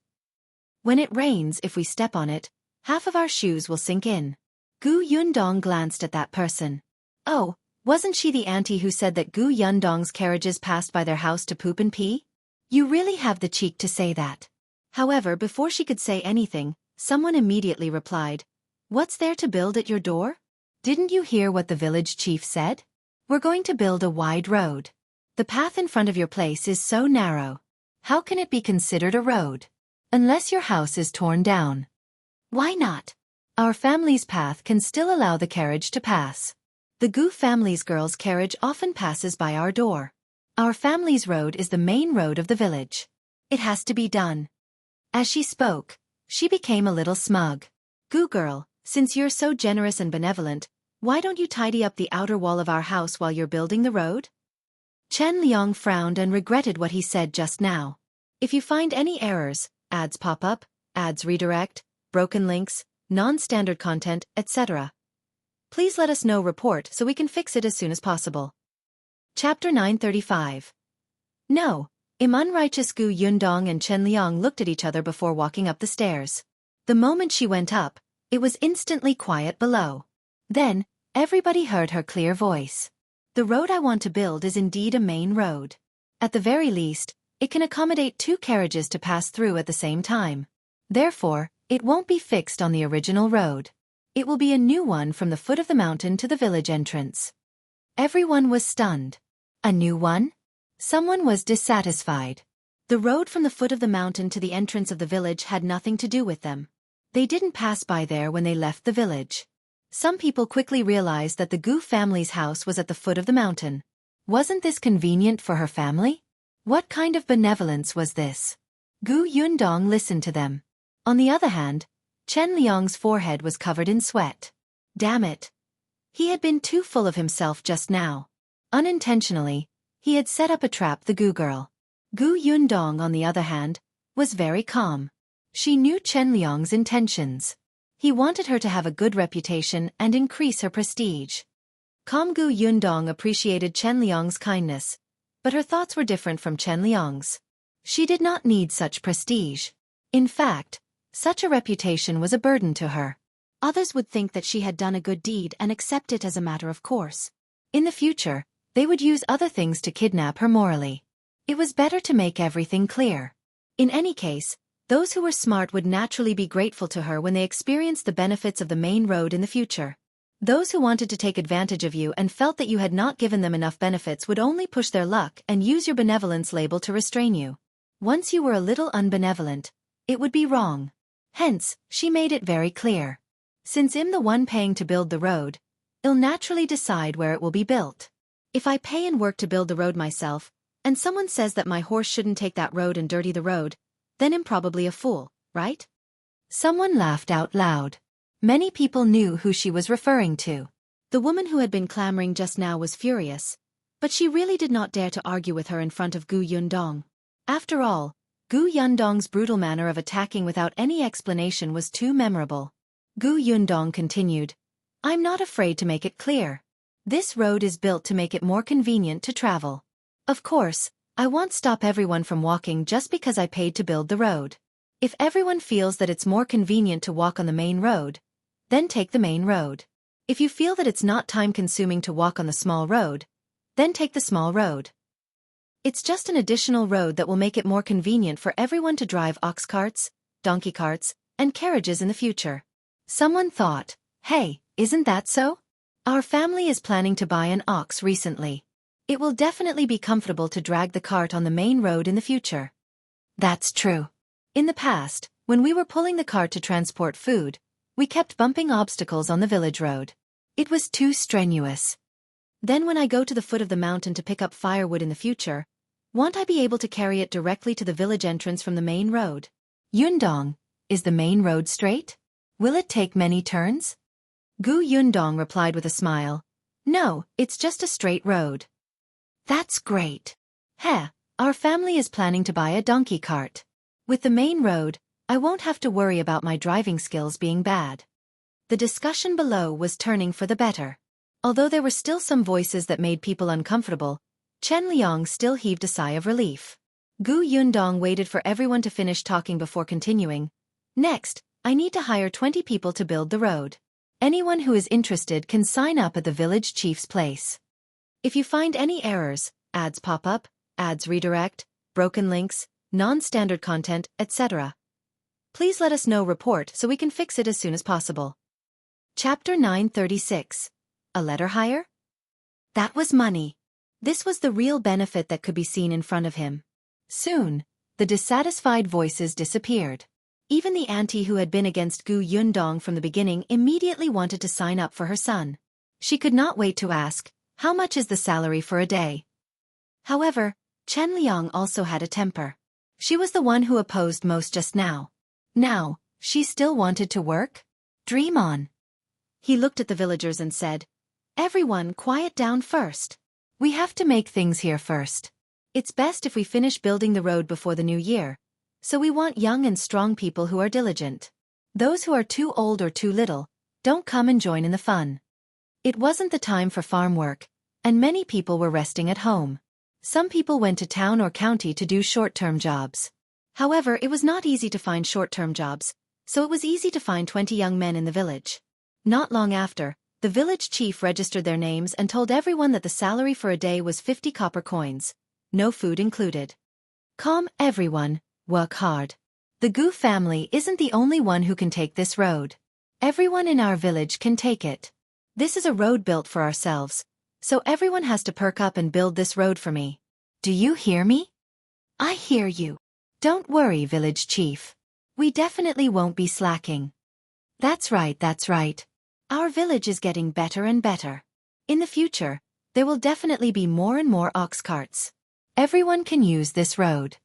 When it rains, if we step on it, half of our shoes will sink in. Gu Yundong glanced at that person. Oh, wasn't she the auntie who said that Gu Yundong's carriages passed by their house to poop and pee? You really have the cheek to say that. However, before she could say anything, someone immediately replied, "What's there to build at your door? Didn't you hear what the village chief said? We're going to build a wide road. The path in front of your place is so narrow. How can it be considered a road? Unless your house is torn down." Why not? Our family's path can still allow the carriage to pass. The Gu family's girl's carriage often passes by our door. Our family's road is the main road of the village. It has to be done. As she spoke, she became a little smug. Gu girl, since you're so generous and benevolent, why don't you tidy up the outer wall of our house while you're building the road? Chen Liang frowned and regretted what he said just now. If you find any errors, ads pop up, ads redirect, broken links, non-standard content, etc., please let us know report so we can fix it as soon as possible. Chapter 935. No. Unrighteous Gu Yundong and Chen Liang looked at each other before walking up the stairs. The moment she went up, it was instantly quiet below. Then, everybody heard her clear voice. The road I want to build is indeed a main road. At the very least, it can accommodate 2 carriages to pass through at the same time. Therefore, it won't be fixed on the original road. It will be a new one from the foot of the mountain to the village entrance. Everyone was stunned. A new one? Someone was dissatisfied. The road from the foot of the mountain to the entrance of the village had nothing to do with them. They didn't pass by there when they left the village. Some people quickly realized that the Gu family's house was at the foot of the mountain. Wasn't this convenient for her family? What kind of benevolence was this? Gu Yundong listened to them. On the other hand, Chen Liang's forehead was covered in sweat. Damn it. He had been too full of himself just now. Unintentionally, he had set up a trap the Gu girl. Gu Yundong, on the other hand, was very calm. She knew Chen Liang's intentions. He wanted her to have a good reputation and increase her prestige. Calm Gu Yundong appreciated Chen Liang's kindness, but her thoughts were different from Chen Liang's. She did not need such prestige. In fact, such a reputation was a burden to her. Others would think that she had done a good deed and accept it as a matter of course. In the future, they would use other things to kidnap her morally. It was better to make everything clear. In any case, those who were smart would naturally be grateful to her when they experienced the benefits of the main road in the future. Those who wanted to take advantage of you and felt that you had not given them enough benefits would only push their luck and use your benevolence label to restrain you. Once you were a little unbenevolent, it would be wrong. Hence, she made it very clear. Since I'm the one paying to build the road, I'll naturally decide where it will be built. If I pay and work to build the road myself, and someone says that my horse shouldn't take that road and dirty the road, then I'm probably a fool, right? Someone laughed out loud. Many people knew who she was referring to. The woman who had been clamoring just now was furious, but she really did not dare to argue with her in front of Gu Yundong. After all, Gu Yundong's brutal manner of attacking without any explanation was too memorable. Gu Yundong continued, I'm not afraid to make it clear. This road is built to make it more convenient to travel. Of course, I won't stop everyone from walking just because I paid to build the road. If everyone feels that it's more convenient to walk on the main road, then take the main road. If you feel that it's not time-consuming to walk on the small road, then take the small road. It's just an additional road that will make it more convenient for everyone to drive ox carts, donkey carts, and carriages in the future. Someone thought, hey, isn't that so? Our family is planning to buy an ox recently. It will definitely be comfortable to drag the cart on the main road in the future. That's true. In the past, when we were pulling the cart to transport food, we kept bumping obstacles on the village road. It was too strenuous. Then when I go to the foot of the mountain to pick up firewood in the future, won't I be able to carry it directly to the village entrance from the main road? Yundong, is the main road straight? Will it take many turns? Gu Yundong replied with a smile. No, it's just a straight road. That's great. Heh, our family is planning to buy a donkey cart. With the main road, I won't have to worry about my driving skills being bad. The discussion below was turning for the better. Although there were still some voices that made people uncomfortable, Chen Liang still heaved a sigh of relief. Gu Yundong waited for everyone to finish talking before continuing. Next, I need to hire 20 people to build the road. Anyone who is interested can sign up at the village chief's place. If you find any errors, ads pop up, ads redirect, broken links, non-standard content, etc., please let us know report so we can fix it as soon as possible. Chapter 936. A letter hire? That was money. This was the real benefit that could be seen in front of him. Soon, the dissatisfied voices disappeared. Even the auntie who had been against Gu Yundong from the beginning immediately wanted to sign up for her son. She could not wait to ask, how much is the salary for a day? However, Chen Liang also had a temper. She was the one who opposed most just now. Now, she still wanted to work? Dream on. He looked at the villagers and said, "Everyone quiet down first. We have to make things here first. It's best if we finish building the road before the new year, so we want young and strong people who are diligent. Those who are too old or too little, don't come and join in the fun." It wasn't the time for farm work, and many people were resting at home. Some people went to town or county to do short-term jobs. However, it was not easy to find short-term jobs, so it was easy to find 20 young men in the village. Not long after, the village chief registered their names and told everyone that the salary for a day was 50 copper coins, no food included. Calm, everyone, work hard. The Gu family isn't the only one who can take this road. Everyone in our village can take it. This is a road built for ourselves, so everyone has to perk up and build this road for me. Do you hear me? I hear you. Don't worry, village chief. We definitely won't be slacking. That's right, that's right. Our village is getting better and better. In the future, there will definitely be more and more ox carts. Everyone can use this road.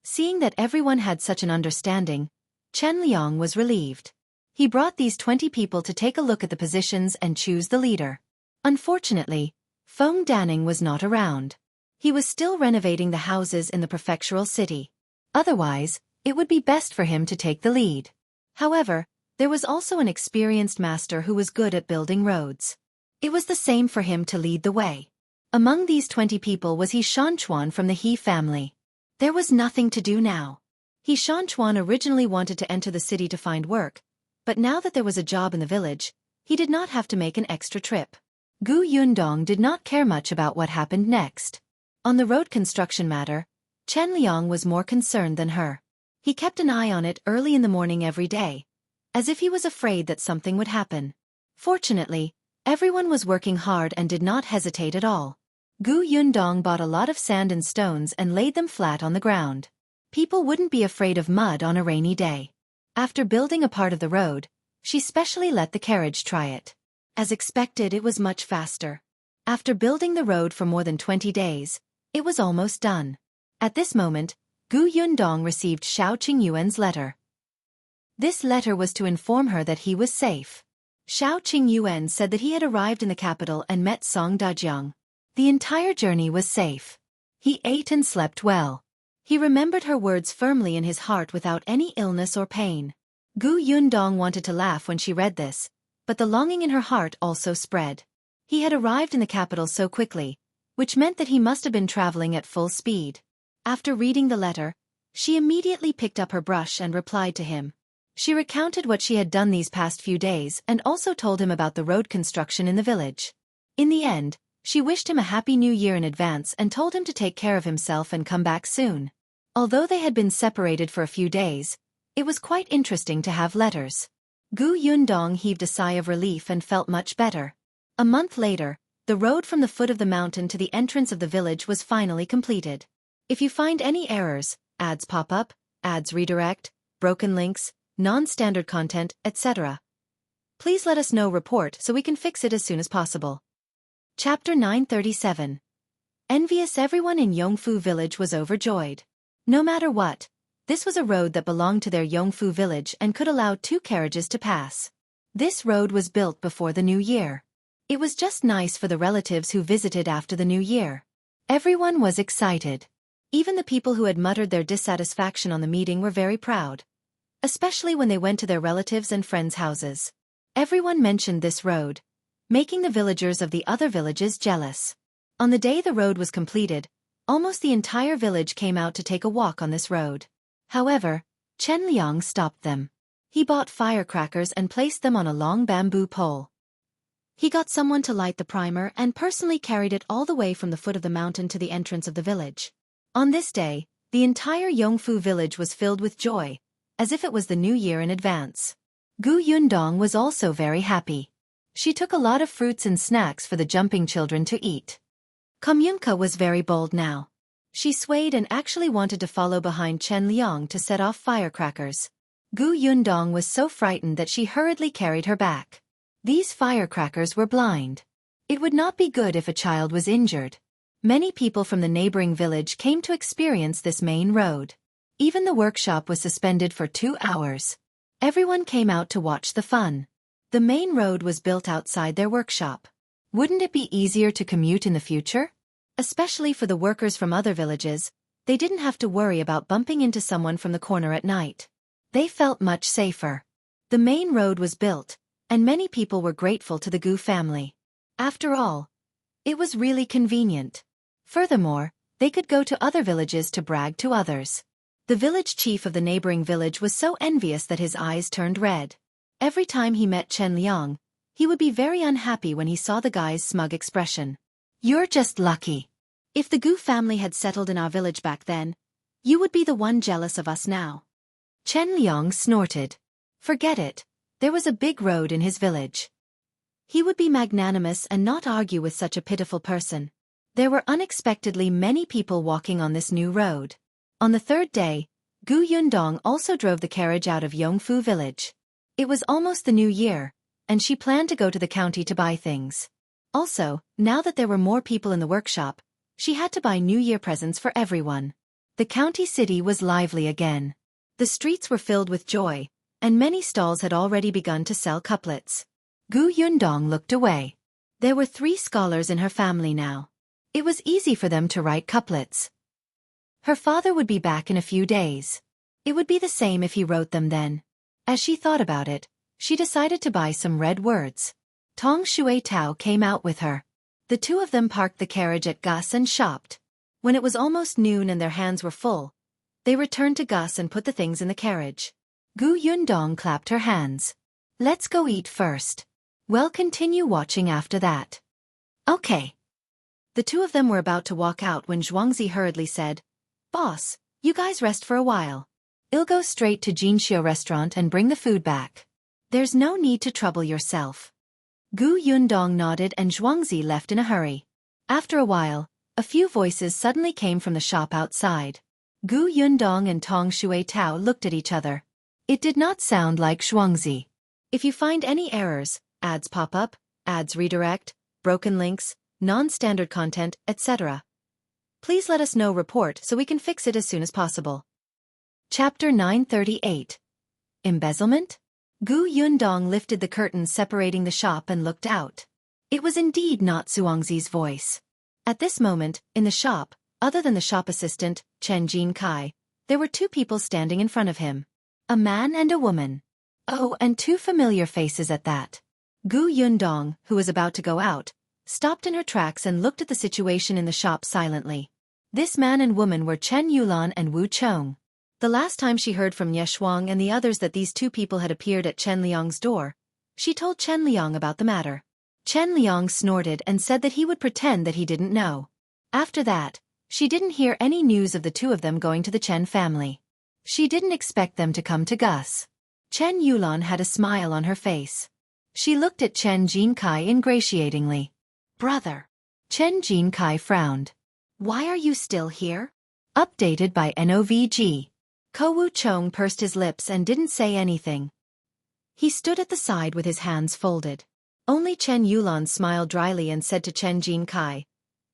Seeing that everyone had such an understanding, Chen Liang was relieved. He brought these 20 people to take a look at the positions and choose the leader. Unfortunately, Feng Danning was not around. He was still renovating the houses in the prefectural city. Otherwise, it would be best for him to take the lead. However, there was also an experienced master who was good at building roads. It was the same for him to lead the way. Among these 20 people was He Shanchuan from the He family. There was nothing to do now. He Shanchuan originally wanted to enter the city to find work, but now that there was a job in the village, he did not have to make an extra trip. Gu Yundong did not care much about what happened next. On the road construction matter, Chen Liang was more concerned than her. He kept an eye on it early in the morning every day, as if he was afraid that something would happen. Fortunately, everyone was working hard and did not hesitate at all. Gu Yundong bought a lot of sand and stones and laid them flat on the ground. People wouldn't be afraid of mud on a rainy day. After building a part of the road, she specially let the carriage try it. As expected, it was much faster. After building the road for more than 20 days, it was almost done. At this moment, Gu Yundong received Xiao Qingyuan's letter. This letter was to inform her that he was safe. Xiao Qingyuan said that he had arrived in the capital and met Song Dajiang. The entire journey was safe. He ate and slept well. He remembered her words firmly in his heart without any illness or pain. Gu Yundong wanted to laugh when she read this, but the longing in her heart also spread. He had arrived in the capital so quickly, which meant that he must have been traveling at full speed. After reading the letter, she immediately picked up her brush and replied to him. She recounted what she had done these past few days and also told him about the road construction in the village. In the end, she wished him a happy new year in advance and told him to take care of himself and come back soon. Although they had been separated for a few days, it was quite interesting to have letters. Gu Yundong heaved a sigh of relief and felt much better. A month later, the road from the foot of the mountain to the entrance of the village was finally completed. If you find any errors, ads pop up, ads redirect, broken links, non-standard content, etc., please let us know report so we can fix it as soon as possible. Chapter 937. Envious. Everyone in Yongfu village was overjoyed. No matter what, this was a road that belonged to their Yongfu village and could allow 2 carriages to pass. This road was built before the new year. It was just nice for the relatives who visited after the new year. Everyone was excited. Even the people who had muttered their dissatisfaction on the meeting were very proud, especially when they went to their relatives and friends' houses. Everyone mentioned this road, making the villagers of the other villages jealous. On the day the road was completed, almost the entire village came out to take a walk on this road. However, Chen Liang stopped them. He bought firecrackers and placed them on a long bamboo pole. He got someone to light the primer and personally carried it all the way from the foot of the mountain to the entrance of the village. On this day, the entire Yongfu village was filled with joy, as if it was the new year in advance. Gu Yundong was also very happy. She took a lot of fruits and snacks for the jumping children to eat. Komyunka was very bold now. She swayed and actually wanted to follow behind Chen Liang to set off firecrackers. Gu Yundong was so frightened that she hurriedly carried her back. These firecrackers were blind. It would not be good if a child was injured. Many people from the neighboring village came to experience this main road. Even the workshop was suspended for 2 hours. Everyone came out to watch the fun. The main road was built outside their workshop. Wouldn't it be easier to commute in the future? Especially for the workers from other villages, they didn't have to worry about bumping into someone from the corner at night. They felt much safer. The main road was built, and many people were grateful to the Gu family. After all, it was really convenient. Furthermore, they could go to other villages to brag to others. The village chief of the neighboring village was so envious that his eyes turned red. Every time he met Chen Liang, he would be very unhappy when he saw the guy's smug expression. "You're just lucky. If the Gu family had settled in our village back then, you would be the one jealous of us now." Chen Liang snorted. Forget it, there was a big road in his village. He would be magnanimous and not argue with such a pitiful person. There were unexpectedly many people walking on this new road. On the third day, Gu Yundong also drove the carriage out of Yongfu village. It was almost the new year, and she planned to go to the county to buy things. Also, now that there were more people in the workshop, she had to buy New Year presents for everyone. The county city was lively again. The streets were filled with joy, and many stalls had already begun to sell couplets. Gu Yundong looked away. There were 3 scholars in her family now. It was easy for them to write couplets. Her father would be back in a few days. It would be the same if he wrote them then. As she thought about it, she decided to buy some red words. Tong Shui Tao came out with her. The two of them parked the carriage at Gus and shopped. When it was almost noon and their hands were full, they returned to Gus and put the things in the carriage. Gu Yundong clapped her hands. "Let's go eat first. We'll continue watching after that." "Okay." The two of them were about to walk out when Zhuangzi hurriedly said, "Boss, you guys rest for a while. I'll go straight to Jinxiu restaurant and bring the food back. There's no need to trouble yourself." Gu Yundong nodded and Zhuangzi left in a hurry. After a while, a few voices suddenly came from the shop outside. Gu Yundong and Tong Shui Tao looked at each other. It did not sound like Zhuangzi. If you find any errors, ads pop up, ads redirect, broken links, non-standard content, etc., please let us know report so we can fix it as soon as possible. Chapter 938. Embezzlement? Gu Yundong lifted the curtains separating the shop and looked out. It was indeed not Zhuangzi's voice. At this moment, in the shop, other than the shop assistant, Chen Jinkai, there were 2 people standing in front of him. A man and a woman. Oh, and 2 familiar faces at that. Gu Yundong, who was about to go out, stopped in her tracks and looked at the situation in the shop silently. This man and woman were Chen Yulan and Wu Chong. The last time she heard from Ye Shuang and the others that these 2 people had appeared at Chen Liang's door, she told Chen Liang about the matter. Chen Liang snorted and said that he would pretend that he didn't know. After that, she didn't hear any news of the 2 of them going to the Chen family. She didn't expect them to come to Gus. Chen Yulan had a smile on her face. She looked at Chen Jinkai ingratiatingly. "Brother." Chen Jinkai frowned. "Why are you still here?" Updated by NOVG. Ko Wu Chong pursed his lips and didn't say anything. He stood at the side with his hands folded. Only Chen Yulan smiled dryly and said to Chen Jinkai,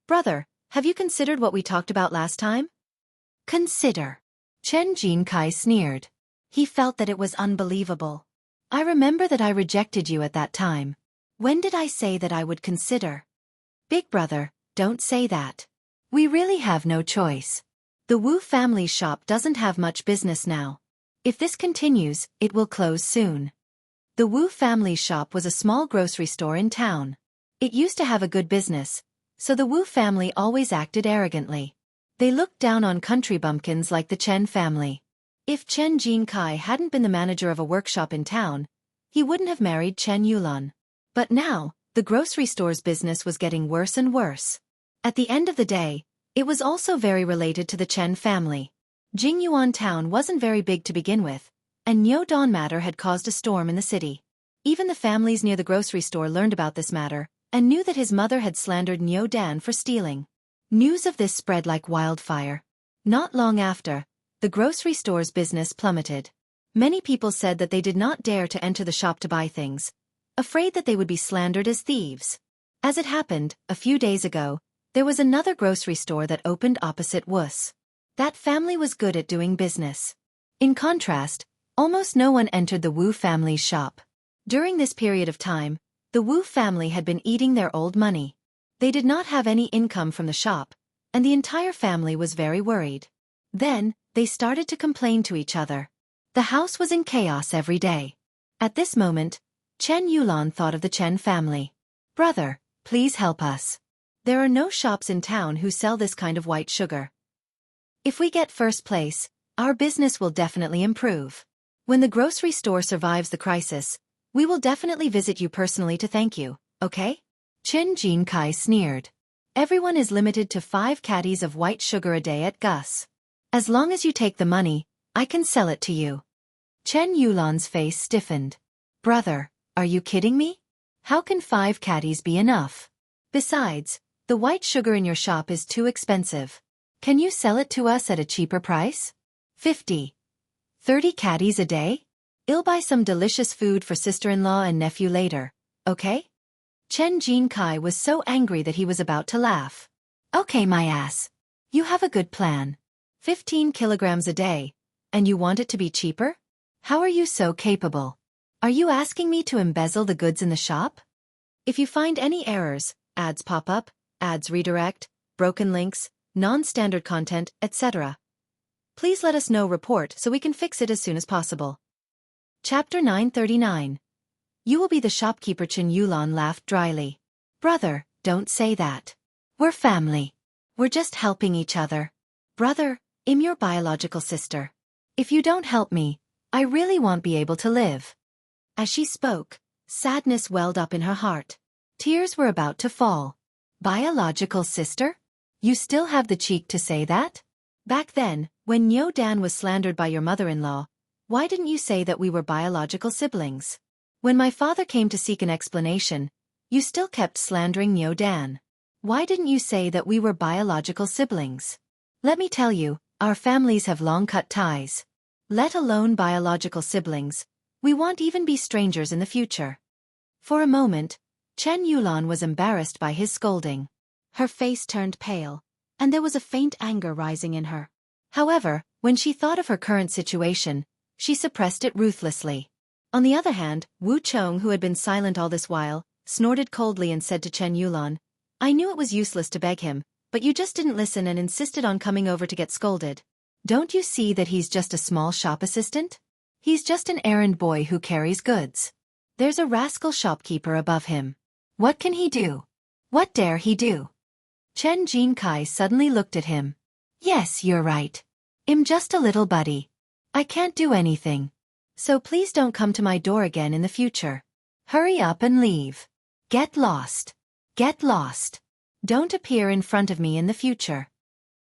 "Brother, have you considered what we talked about last time?" "Consider." Chen Jinkai sneered. He felt that it was unbelievable. "I remember that I rejected you at that time. When did I say that I would consider?" "Big brother, don't say that. We really have no choice. The Wu family shop doesn't have much business now. If this continues, it will close soon." The Wu family shop was a small grocery store in town. It used to have a good business, so the Wu family always acted arrogantly. They looked down on country bumpkins like the Chen family. If Chen Jinkai hadn't been the manager of a workshop in town, he wouldn't have married Chen Yulan. But now, the grocery store's business was getting worse and worse. At the end of the day, it was also very related to the Chen family. Jingyuan town wasn't very big to begin with, and Niu Dan matter had caused a storm in the city. Even the families near the grocery store learned about this matter, and knew that his mother had slandered Niu Dan for stealing. News of this spread like wildfire. Not long after, the grocery store's business plummeted. Many people said that they did not dare to enter the shop to buy things, afraid that they would be slandered as thieves. As it happened, a few days ago, there was another grocery store that opened opposite Wu's. That family was good at doing business. In contrast, almost no one entered the Wu family's shop. During this period of time, the Wu family had been eating their old money. They did not have any income from the shop, and the entire family was very worried. Then, they started to complain to each other. The house was in chaos every day. At this moment, Chen Yulan thought of the Chen family. "Brother, please help us. There are no shops in town who sell this kind of white sugar. If we get first place, our business will definitely improve. When the grocery store survives the crisis, we will definitely visit you personally to thank you, okay?" Chen Jinkai sneered. "Everyone is limited to 5 caddies of white sugar a day at Gus. As long as you take the money, I can sell it to you." Chen Yulan's face stiffened. "Brother, are you kidding me? How can 5 caddies be enough? Besides, the white sugar in your shop is too expensive. Can you sell it to us at a cheaper price? 50, 30 caddies a day? I'll buy some delicious food for sister-in-law and nephew later, okay?" Chen Jinkai was so angry that he was about to laugh. "Okay, my ass. You have a good plan. 15 kilograms a day, and you want it to be cheaper? How are you so capable? Are you asking me to embezzle the goods in the shop? If you find any errors, ads pop up, ads redirect, broken links, non-standard content, etc., please let us know report so we can fix it as soon as possible." Chapter 939. "You will be the shopkeeper." Chen Yulan laughed dryly. "Brother, don't say that. We're family. We're just helping each other. Brother, I'm your biological sister. If you don't help me, I really won't be able to live." As she spoke, sadness welled up in her heart. Tears were about to fall. "Biological sister? You still have the cheek to say that? Back then, when Niu Dan was slandered by your mother-in-law, why didn't you say that we were biological siblings? When my father came to seek an explanation, you still kept slandering Niu Dan. Why didn't you say that we were biological siblings? Let me tell you, our families have long cut ties. Let alone biological siblings, we won't even be strangers in the future." For a moment, Chen Yulan was embarrassed by his scolding. Her face turned pale, and there was a faint anger rising in her. However, when she thought of her current situation, she suppressed it ruthlessly. On the other hand, Wu Chong, who had been silent all this while, snorted coldly and said to Chen Yulan, "I knew it was useless to beg him, but you just didn't listen and insisted on coming over to get scolded. Don't you see that he's just a small shop assistant? He's just an errand boy who carries goods. There's a rascal shopkeeper above him. What can he do? What dare he do?" Chen Jinkai suddenly looked at him. "Yes, you're right. I'm just a little buddy. I can't do anything. So please don't come to my door again in the future. Hurry up and leave. Get lost. Get lost. Don't appear in front of me in the future."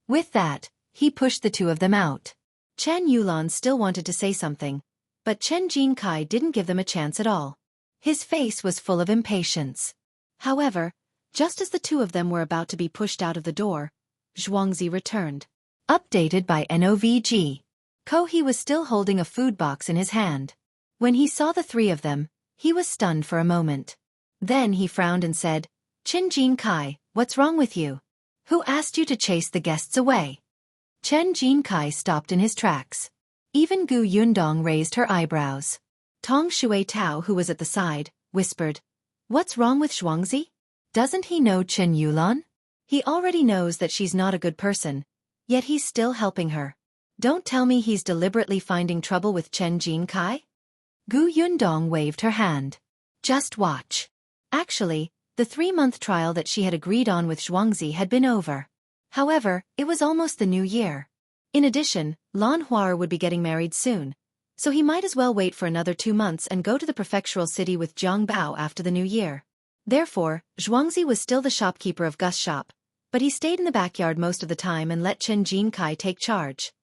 With that, he pushed the two of them out. Chen Yulan still wanted to say something, but Chen Jinkai didn't give them a chance at all. His face was full of impatience. However, just as the two of them were about to be pushed out of the door, Zhuangzi returned. Updated by NOVG. Kohi was still holding a food box in his hand. When he saw the three of them, he was stunned for a moment. Then he frowned and said, "Chen Jinkai, what's wrong with you? Who asked you to chase the guests away?" Chen Jinkai stopped in his tracks. Even Gu Yundong raised her eyebrows. Tong Shui Tao, who was at the side, whispered, "What's wrong with Zhuangzi? Doesn't he know Chen Yulan? He already knows that she's not a good person, yet he's still helping her. Don't tell me he's deliberately finding trouble with Chen Jinkai?" Gu Yundong waved her hand. "Just watch." Actually, the 3-month trial that she had agreed on with Zhuangzi had been over. However, it was almost the new year. In addition, Lan Huar would be getting married soon, so he might as well wait for another 2 months and go to the prefectural city with Jiang Bao after the new year. Therefore, Zhuangzi was still the shopkeeper of Gus' shop, but he stayed in the backyard most of the time and let Chen Jinkai take charge.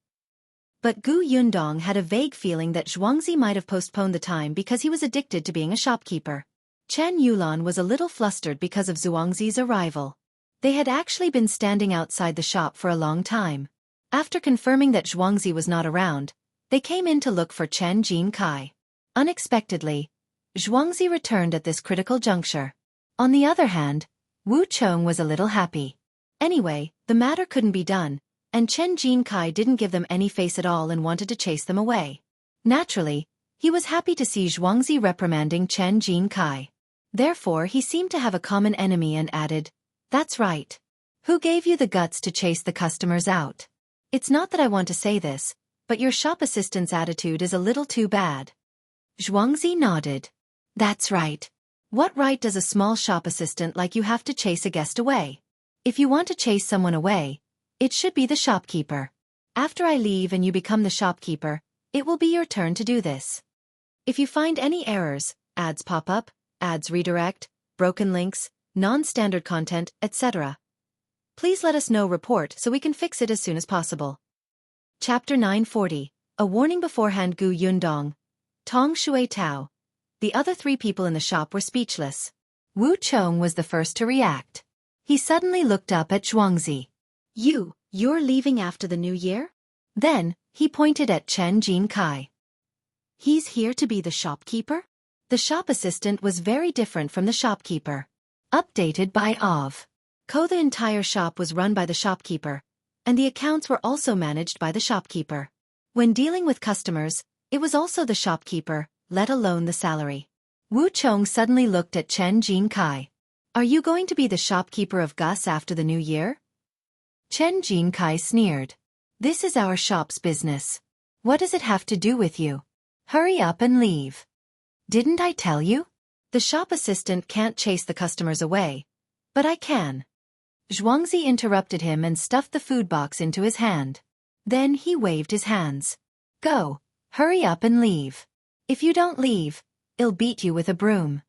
But Gu Yundong had a vague feeling that Zhuangzi might have postponed the time because he was addicted to being a shopkeeper. Chen Yulan was a little flustered because of Zhuangzi's arrival. They had actually been standing outside the shop for a long time. After confirming that Zhuangzi was not around, they came in to look for Chen Jinkai. Unexpectedly, Zhuangzi returned at this critical juncture. On the other hand, Wu Chong was a little happy. Anyway, the matter couldn't be done, and Chen Jinkai didn't give them any face at all and wanted to chase them away. Naturally, he was happy to see Zhuangzi reprimanding Chen Jinkai. Therefore, he seemed to have a common enemy and added, "That's right. Who gave you the guts to chase the customers out? It's not that I want to say this, but your shop assistant's attitude is a little too bad." Zhuangzi nodded. "That's right. What right does a small shop assistant like you have to chase a guest away? If you want to chase someone away, it should be the shopkeeper. After I leave and you become the shopkeeper, it will be your turn to do this. If you find any errors, ads pop up, ads redirect, broken links, non-standard content, etc., please let us know report so we can fix it as soon as possible." Chapter 940, A Warning Beforehand. Gu Yundong, Tong Shui Tao. The other 3 people in the shop were speechless. Wu Chong was the first to react. He suddenly looked up at Zhuangzi. You're leaving after the new year?" Then, he pointed at Chen Jinkai. "He's here to be the shopkeeper?" The shop assistant was very different from the shopkeeper. Updated by Ov. Ko. The entire shop was run by the shopkeeper, and the accounts were also managed by the shopkeeper. When dealing with customers, it was also the shopkeeper, let alone the salary. Wu Chong suddenly looked at Chen Jinkai. "Are you going to be the shopkeeper of Gus after the new year?" Chen Jinkai sneered. "This is our shop's business. What does it have to do with you? Hurry up and leave." "Didn't I tell you? The shop assistant can't chase the customers away, but I can." Zhuangzi interrupted him and stuffed the food box into his hand. Then he waved his hands. "Go, hurry up and leave. If you don't leave, I'll beat you with a broom."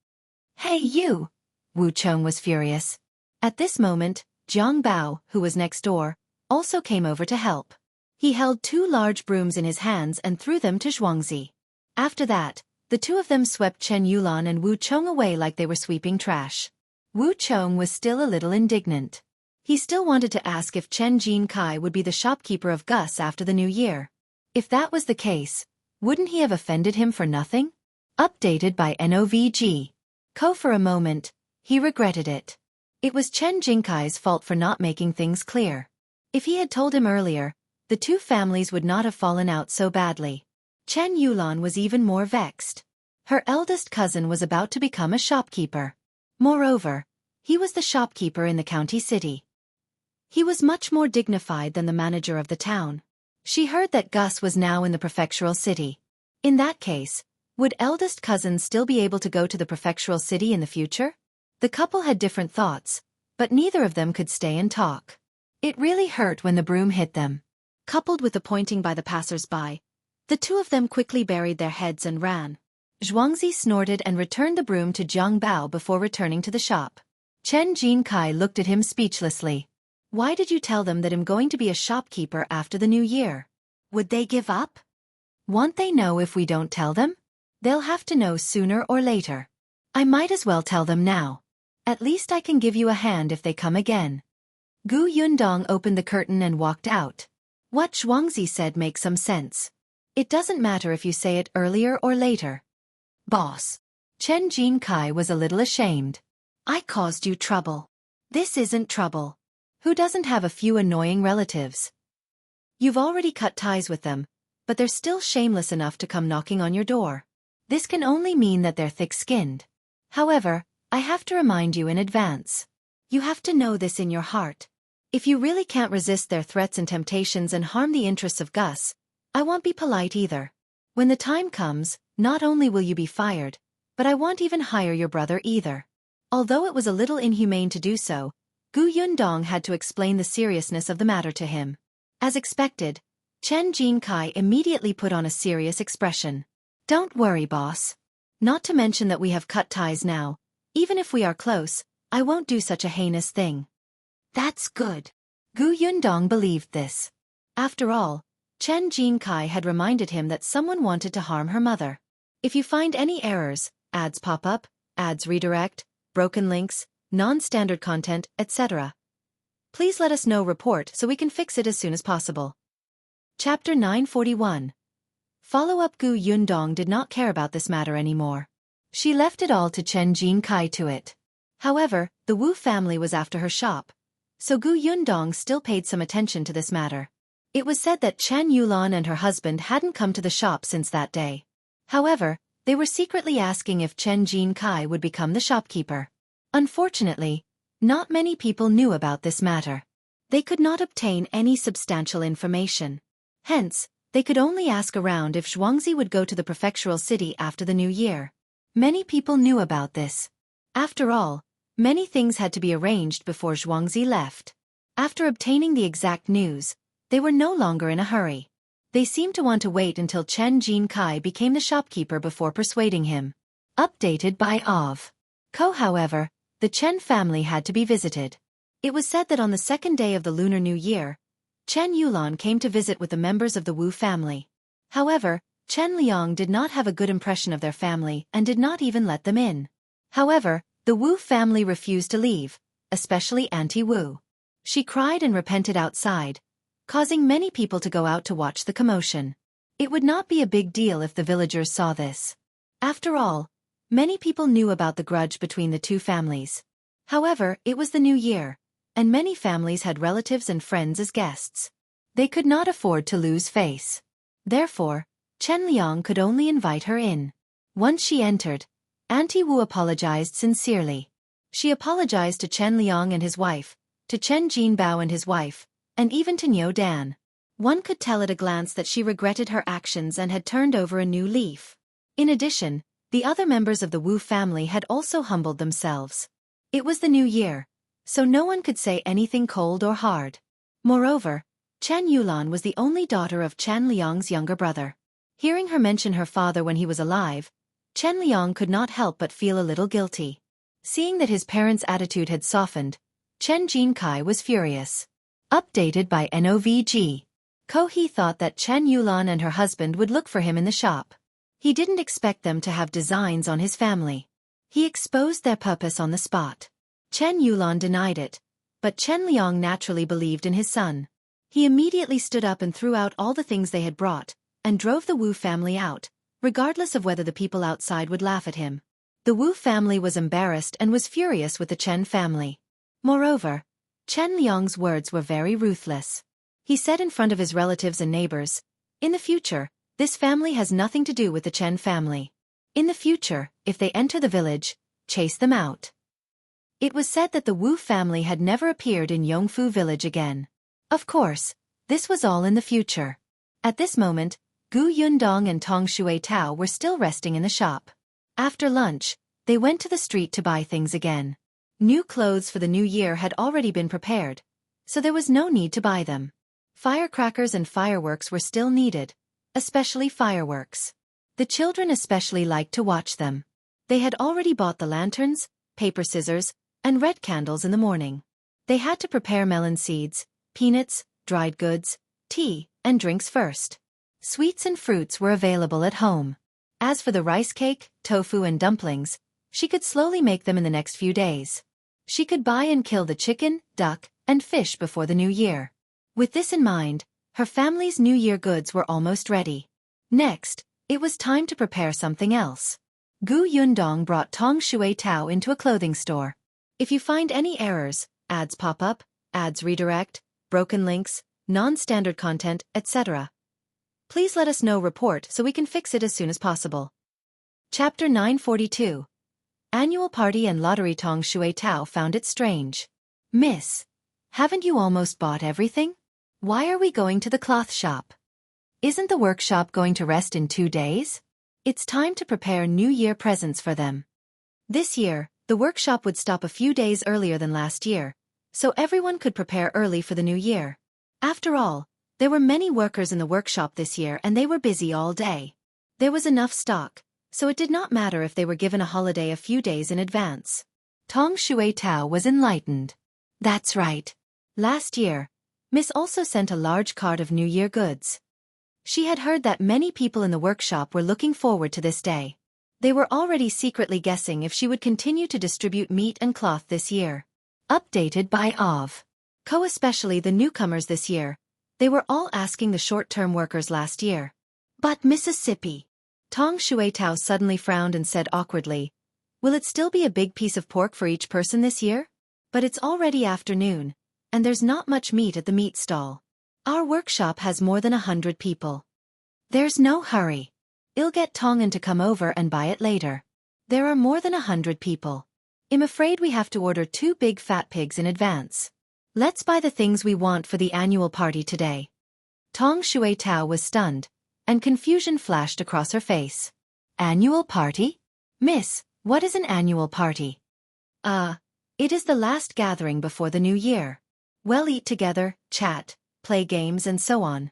"Hey you!" Wu Chong was furious. At this moment, Jiang Bao, who was next door, also came over to help. He held 2 large brooms in his hands and threw them to Zhuangzi. After that, the 2 of them swept Chen Yulan and Wu Chong away like they were sweeping trash. Wu Chong was still a little indignant. He still wanted to ask if Chen Jinkai would be the shopkeeper of Gus after the new year. If that was the case, wouldn't he have offended him for nothing? Updated by NOVG. Ko. For a moment, he regretted it. It was Chen Jinkai's fault for not making things clear. If he had told him earlier, the 2 families would not have fallen out so badly. Chen Yulan was even more vexed. Her eldest cousin was about to become a shopkeeper. Moreover, he was the shopkeeper in the county city. He was much more dignified than the manager of the town. She heard that Gus was now in the prefectural city. In that case, would eldest cousin still be able to go to the prefectural city in the future? The couple had different thoughts, but neither of them could stay and talk. It really hurt when the broom hit them. Coupled with the pointing by the passers-by, the 2 of them quickly buried their heads and ran. Zhuangzi snorted and returned the broom to Jiang Bao before returning to the shop. Chen Jinkai looked at him speechlessly. "Why did you tell them that I'm going to be a shopkeeper after the new year? Would they give up? Won't they know if we don't tell them? They'll have to know sooner or later. I might as well tell them now. At least I can give you a hand if they come again." Gu Yundong opened the curtain and walked out. What Zhuangzi said makes some sense. It doesn't matter if you say it earlier or later. "Boss." Chen Jinkai was a little ashamed. "I caused you trouble. This isn't trouble. Who doesn't have a few annoying relatives? You've already cut ties with them, but they're still shameless enough to come knocking on your door. This can only mean that they're thick-skinned. However, I have to remind you in advance. You have to know this in your heart. If you really can't resist their threats and temptations and harm the interests of Gus, I won't be polite either. When the time comes, not only will you be fired, but I won't even hire your brother either." Although it was a little inhumane to do so, Gu Yundong had to explain the seriousness of the matter to him. As expected, Chen Jinkai immediately put on a serious expression. Don't worry, boss. Not to mention that we have cut ties now. Even if we are close, I won't do such a heinous thing. That's good. Gu Yundong believed this. After all, Chen Jinkai had reminded him that someone wanted to harm her mother. If you find any errors, ads pop up, ads redirect, broken links, non-standard content, etc., please let us know report so we can fix it as soon as possible. Chapter 941. Follow-up. Gu Yundong did not care about this matter anymore. She left it all to Chen Jinkai to it. However, the Wu family was after her shop, so Gu Yundong still paid some attention to this matter. It was said that Chen Yulan and her husband hadn't come to the shop since that day. However, they were secretly asking if Chen Jinkai would become the shopkeeper. Unfortunately, not many people knew about this matter. They could not obtain any substantial information. Hence, they could only ask around if Zhuangzi would go to the prefectural city after the new year. Many people knew about this. After all, many things had to be arranged before Zhuangzi left. After obtaining the exact news, they were no longer in a hurry. They seemed to want to wait until Chen Jinkai became the shopkeeper before persuading him. Updated by Ov. Ko. However, the Chen family had to be visited. It was said that on the second day of the Lunar New Year, Chen Yulan came to visit with the members of the Wu family. However, Chen Liang did not have a good impression of their family and did not even let them in. However, the Wu family refused to leave, especially Auntie Wu. She cried and repented outside, causing many people to go out to watch the commotion. It would not be a big deal if the villagers saw this. After all, many people knew about the grudge between the two families. However, it was the new year, and many families had relatives and friends as guests. They could not afford to lose face. Therefore, Chen Liang could only invite her in. Once she entered, Auntie Wu apologized sincerely. She apologized to Chen Liang and his wife, to Chen Jinbao and his wife, and even to Niu Dan. One could tell at a glance that she regretted her actions and had turned over a new leaf. In addition, the other members of the Wu family had also humbled themselves. It was the new year, so no one could say anything cold or hard. Moreover, Chen Yulan was the only daughter of Chen Liang's younger brother. Hearing her mention her father when he was alive, Chen Liang could not help but feel a little guilty. Seeing that his parents' attitude had softened, Chen Jinkai was furious. Updated by NOVG. Ko. He thought that Chen Yulan and her husband would look for him in the shop. He didn't expect them to have designs on his family. He exposed their purpose on the spot. Chen Yulan denied it, but Chen Liang naturally believed in his son. He immediately stood up and threw out all the things they had brought, and drove the Wu family out, regardless of whether the people outside would laugh at him. The Wu family was embarrassed and was furious with the Chen family. Moreover, Chen Liang's words were very ruthless. He said in front of his relatives and neighbors, "In the future, this family has nothing to do with the Chen family. In the future, if they enter the village, chase them out." It was said that the Wu family had never appeared in Yongfu village again. Of course, this was all in the future. At this moment, Gu Yundong and Tong Shui Tao were still resting in the shop. After lunch, they went to the street to buy things again. New clothes for the new year had already been prepared, so there was no need to buy them. Firecrackers and fireworks were still needed, especially fireworks. The children especially liked to watch them. They had already bought the lanterns, paper scissors, and red candles in the morning. They had to prepare melon seeds, peanuts, dried goods, tea, and drinks first. Sweets and fruits were available at home. As for the rice cake, tofu and dumplings, she could slowly make them in the next few days. She could buy and kill the chicken, duck, and fish before the new year. With this in mind, her family's New Year goods were almost ready. Next, it was time to prepare something else. Gu Yundong brought Tong Shui Tao into a clothing store. If you find any errors, ads pop up, ads redirect, broken links, non-standard content, etc., please let us know report so we can fix it as soon as possible. Chapter 942. Annual Party and Lottery. Tong Shui Tao found it strange. "Miss, haven't you almost bought everything? Why are we going to the cloth shop? Isn't the workshop going to rest in 2 days? It's time to prepare New Year presents for them." This year, the workshop would stop a few days earlier than last year, so everyone could prepare early for the new year. After all, There were many workers in the workshop this year and they were busy all day. There was enough stock, so it did not matter if they were given a holiday a few days in advance. Tong Shuai-Tao was enlightened. That's right. Last year, Miss also sent a large cart of New Year goods. She had heard that many people in the workshop were looking forward to this day. They were already secretly guessing if she would continue to distribute meat and cloth this year. Updated by OV. Especially the newcomers this year. They were all asking the short-term workers last year. But Mississippi. Tong Shuai-Tao suddenly frowned and said awkwardly, will it still be a big piece of pork for each person this year? But it's already afternoon, and there's not much meat at the meat stall. Our workshop has more than 100 people. There's no hurry. I'll get Tongan to come over and buy it later. There are more than 100 people. I'm afraid we have to order 2 big fat pigs in advance. Let's buy the things we want for the annual party today. Tong Shuai-Tao was stunned, and confusion flashed across her face. Annual party? Miss, what is an annual party? It is the last gathering before the new year. We'll eat together, chat, play games and so on.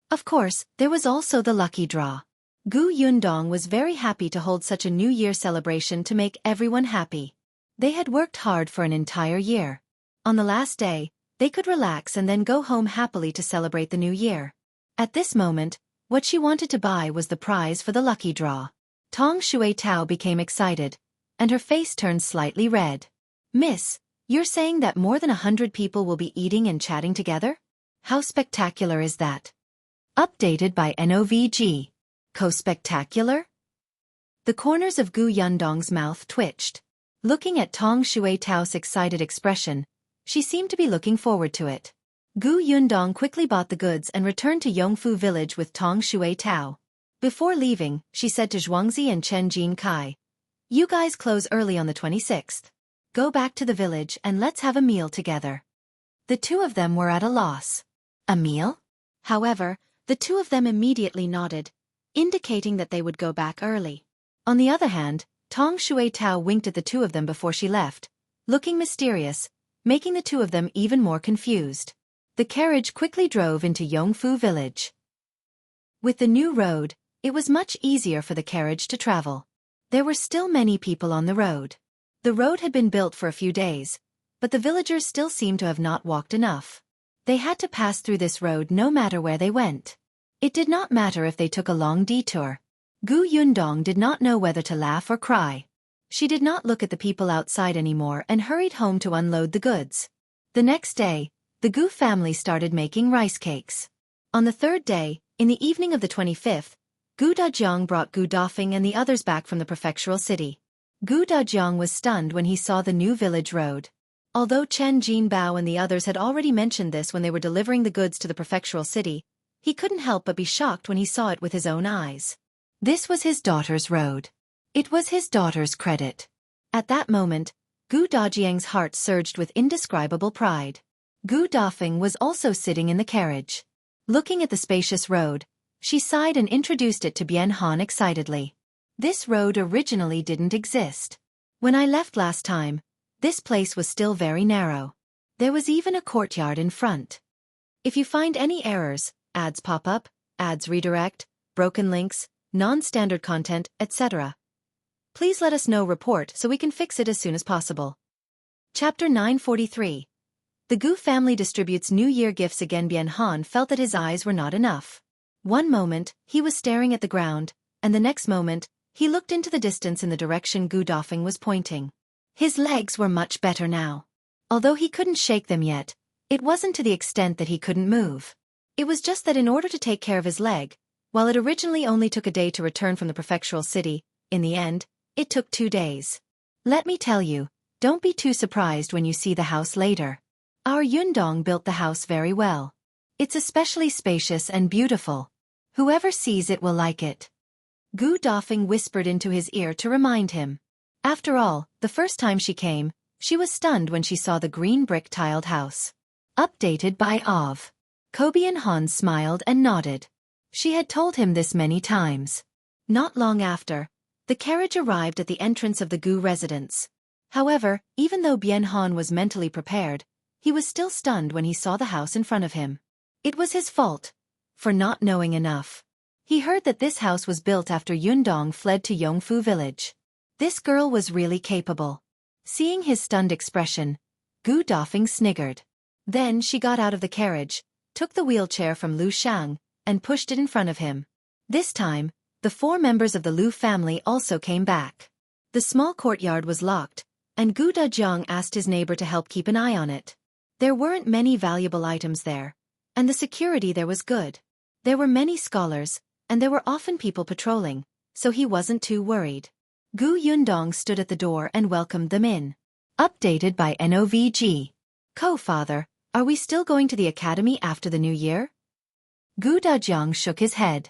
Of course, there was also the lucky draw. Gu Yundong was very happy to hold such a New Year celebration to make everyone happy. They had worked hard for an entire year. On the last day, they could relax and then go home happily to celebrate the new year. At this moment, what she wanted to buy was the prize for the lucky draw. Tong Shuai-Tao became excited, and her face turned slightly red. Miss, you're saying that more than 100 people will be eating and chatting together? How spectacular is that? Updated by NOVG. Co-spectacular? The corners of Gu Yundong's mouth twitched. Looking at Tong Shuai-Tao's excited expression, she seemed to be looking forward to it. Gu Yundong quickly bought the goods and returned to Yongfu village with Tong Shuai-Tao. Before leaving, she said to Zhuangzi and Chen Jin-Kai, you guys close early on the 26th. Go back to the village and let's have a meal together. The two of them were at a loss. A meal? However, the two of them immediately nodded, indicating that they would go back early. On the other hand, Tong Shuai-Tao winked at the two of them before she left, looking mysterious, making the two of them even more confused. The carriage quickly drove into Yongfu village. With the new road, it was much easier for the carriage to travel. There were still many people on the road. The road had been built for a few days, but the villagers still seemed to have not walked enough. They had to pass through this road no matter where they went. It did not matter if they took a long detour. Gu Yundong did not know whether to laugh or cry. She did not look at the people outside anymore and hurried home to unload the goods. The next day, the Gu family started making rice cakes. On the third day, in the evening of the 25th, Gu Dajiang brought Gu Dafeng and the others back from the prefectural city. Gu Dajiang was stunned when he saw the new village road. Although Chen Jinbao and the others had already mentioned this when they were delivering the goods to the prefectural city, he couldn't help but be shocked when he saw it with his own eyes. This was his daughter's road. It was his daughter's credit. At that moment, Gu Dajiang's heart surged with indescribable pride. Gu Dafeng was also sitting in the carriage. Looking at the spacious road, she sighed and introduced it to Bian Han excitedly. This road originally didn't exist. When I left last time, this place was still very narrow. There was even a courtyard in front. If you find any errors, ads pop up, ads redirect, broken links, non-standard content, etc., please let us know report so we can fix it as soon as possible. Chapter 943. The Gu family distributes New Year gifts again. Bian Han felt that his eyes were not enough. One moment, he was staring at the ground, and the next moment, he looked into the distance in the direction Gu Dafeng was pointing. His legs were much better now. Although he couldn't shake them yet, it wasn't to the extent that he couldn't move. It was just that in order to take care of his leg, while it originally only took a day to return from the prefectural city, in the end, it took 2 days. Let me tell you, don't be too surprised when you see the house later. Our Yundong built the house very well. It's especially spacious and beautiful. Whoever sees it will like it. Gu Dafeng whispered into his ear to remind him. After all, the first time she came, she was stunned when she saw the green brick-tiled house. Updated by OV. Bian Han smiled and nodded. She had told him this many times. Not long after, the carriage arrived at the entrance of the Gu residence. However, even though Bian Han was mentally prepared, he was still stunned when he saw the house in front of him. It was his fault. For not knowing enough. He heard that this house was built after Yundong fled to Yongfu village. This girl was really capable. Seeing his stunned expression, Gu Dafeng sniggered. Then she got out of the carriage, took the wheelchair from Lu Shang, and pushed it in front of him. This time, the 4 members of the Lu family also came back. The small courtyard was locked, and Gu Dajiang asked his neighbor to help keep an eye on it. There weren't many valuable items there, and the security there was good. There were many scholars, and there were often people patrolling, so he wasn't too worried. Gu Yundong stood at the door and welcomed them in. Updated by NOVG. Co-father, are we still going to the academy after the new year? Gu Dajiang shook his head.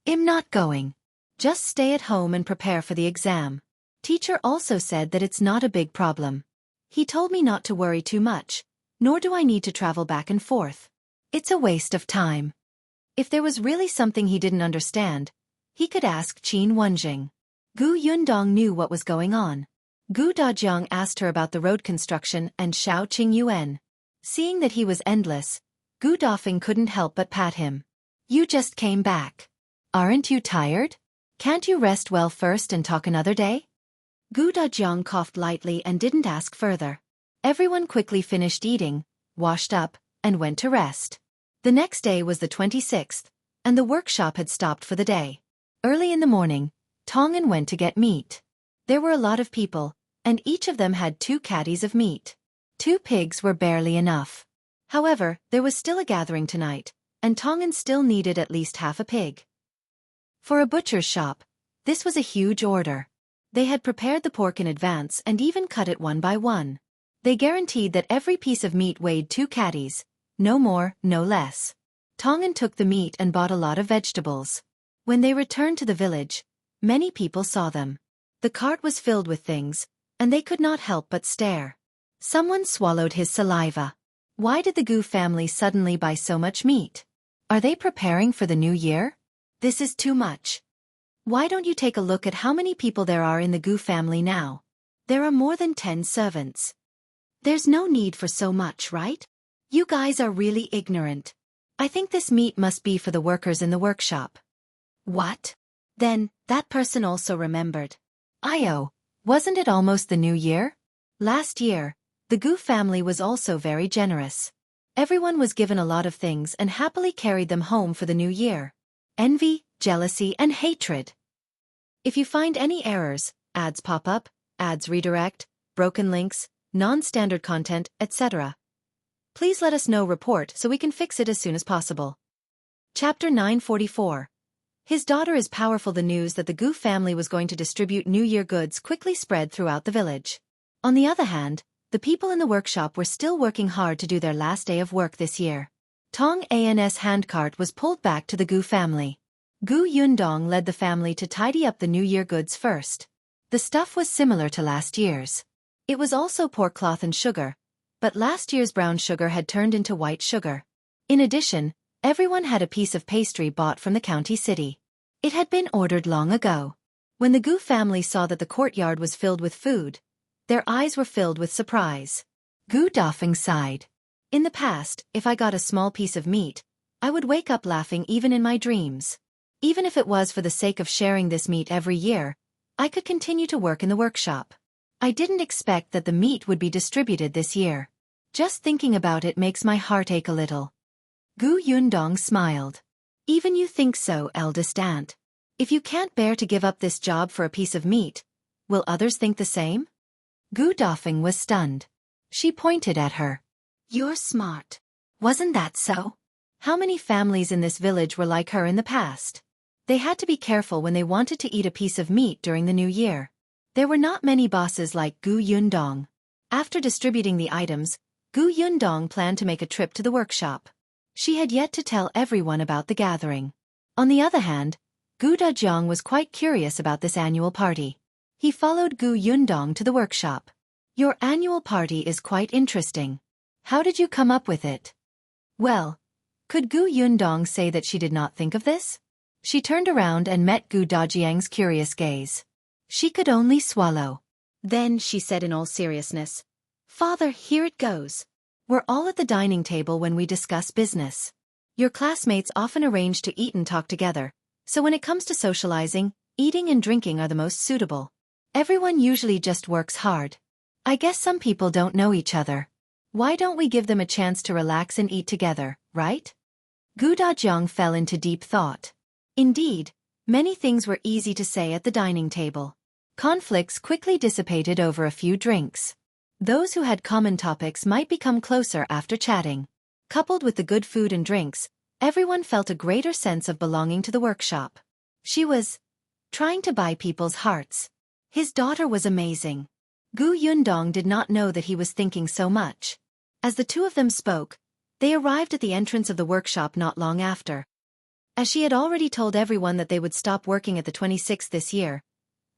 I'm not going. Just stay at home and prepare for the exam. Teacher also said that it's not a big problem. He told me not to worry too much, nor do I need to travel back and forth. It's a waste of time. If there was really something he didn't understand, he could ask Qin Wenjing. Gu Yundong knew what was going on. Gu Dajiang asked her about the road construction and Xiao Qingyuan. Seeing that he was endless, Gu Dafeng couldn't help but pat him. You just came back. Aren't you tired? Can't you rest well first and talk another day? Gu Dajiang coughed lightly and didn't ask further. Everyone quickly finished eating, washed up, and went to rest. The next day was the 26th, and the workshop had stopped for the day. Early in the morning, Tongan went to get meat. There were a lot of people, and each of them had 2 caddies of meat. 2 pigs were barely enough. However, there was still a gathering tonight, and Tongan still needed at least half a pig. For a butcher's shop, this was a huge order. They had prepared the pork in advance and even cut it one by one. They guaranteed that every piece of meat weighed 2 caddies, no more, no less. Tongan took the meat and bought a lot of vegetables. When they returned to the village, many people saw them. The cart was filled with things, and they could not help but stare. Someone swallowed his saliva. Why did the Gu family suddenly buy so much meat? Are they preparing for the new year? This is too much. Why don't you take a look at how many people there are in the Gu family now? There are more than 10 servants. There's no need for so much, right? You guys are really ignorant. I think this meat must be for the workers in the workshop. What? Then, that person also remembered. Io, wasn't it almost the new year? Last year, the Gu family was also very generous. Everyone was given a lot of things and happily carried them home for the new year. Envy, jealousy, and hatred. If you find any errors, ads pop up, ads redirect, broken links, non-standard content, etc., please let us know report so we can fix it as soon as possible. Chapter 944. His daughter is powerful. The news that the Gu family was going to distribute New Year goods quickly spread throughout the village. On the other hand, the people in the workshop were still working hard to do their last day of work this year. Tong An's handcart was pulled back to the Gu family. Gu Yundong led the family to tidy up the New Year goods first. The stuff was similar to last year's. It was also pork cloth and sugar, but last year's brown sugar had turned into white sugar. In addition, everyone had a piece of pastry bought from the county city. It had been ordered long ago. When the Gu family saw that the courtyard was filled with food, their eyes were filled with surprise. Gu Dafeng sighed. In the past, if I got a small piece of meat, I would wake up laughing even in my dreams. Even if it was for the sake of sharing this meat every year, I could continue to work in the workshop. I didn't expect that the meat would be distributed this year. Just thinking about it makes my heart ache a little. Gu Yundong smiled. Even you think so, eldest aunt? If you can't bear to give up this job for a piece of meat, will others think the same? Gu Dafeng was stunned. She pointed at her. You're smart. Wasn't that so? How many families in this village were like her in the past? They had to be careful when they wanted to eat a piece of meat during the new year. There were not many bosses like Gu Yundong. After distributing the items, Gu Yundong planned to make a trip to the workshop. She had yet to tell everyone about the gathering. On the other hand, Gu Dajiang was quite curious about this annual party. He followed Gu Yundong to the workshop. Your annual party is quite interesting. How did you come up with it? Well, could Gu Yundong say that she did not think of this? She turned around and met Gu Dajiang's curious gaze. She could only swallow. Then she said in all seriousness, Father, here it goes. We're all at the dining table when we discuss business. Your classmates often arrange to eat and talk together, so when it comes to socializing, eating and drinking are the most suitable. Everyone usually just works hard. I guess some people don't know each other. Why don't we give them a chance to relax and eat together, right? Gu Dajiang fell into deep thought. Indeed, many things were easy to say at the dining table. Conflicts quickly dissipated over a few drinks. Those who had common topics might become closer after chatting. Coupled with the good food and drinks, everyone felt a greater sense of belonging to the workshop. She was trying to buy people's hearts. His daughter was amazing. Gu Yundong did not know that he was thinking so much. As the two of them spoke, they arrived at the entrance of the workshop not long after. As she had already told everyone that they would stop working at the 26th this year,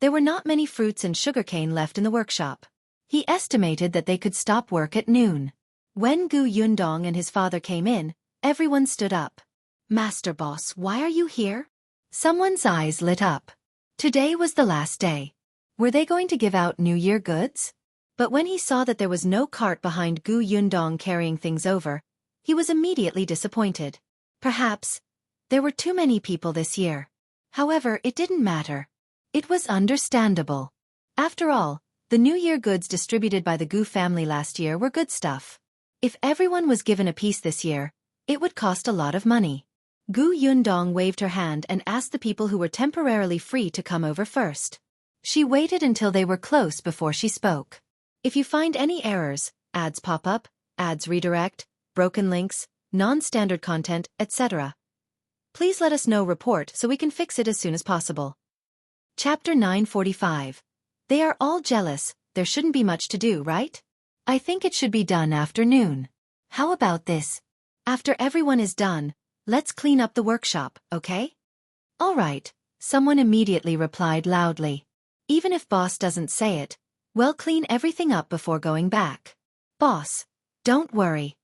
there were not many fruits and sugarcane left in the workshop. He estimated that they could stop work at noon. When Gu Yundong and his father came in, everyone stood up. "Master Boss, why are you here?" Someone's eyes lit up. Today was the last day. Were they going to give out New Year goods? But when he saw that there was no cart behind Gu Yundong carrying things over, he was immediately disappointed. Perhaps there were too many people this year. However, it didn't matter. It was understandable. After all, the New Year goods distributed by the Gu family last year were good stuff. If everyone was given a piece this year, it would cost a lot of money. Gu Yundong waved her hand and asked the people who were temporarily free to come over first. She waited until they were close before she spoke. If you find any errors, ads pop up, ads redirect, broken links, non-standard content, etc., please let us know report so we can fix it as soon as possible. Chapter 945. They are all jealous, there shouldn't be much to do, right? I think it should be done after noon. How about this? After everyone is done, let's clean up the workshop, okay? All right, someone immediately replied loudly. Even if boss doesn't say it, we'll clean everything up before going back. Boss, don't worry.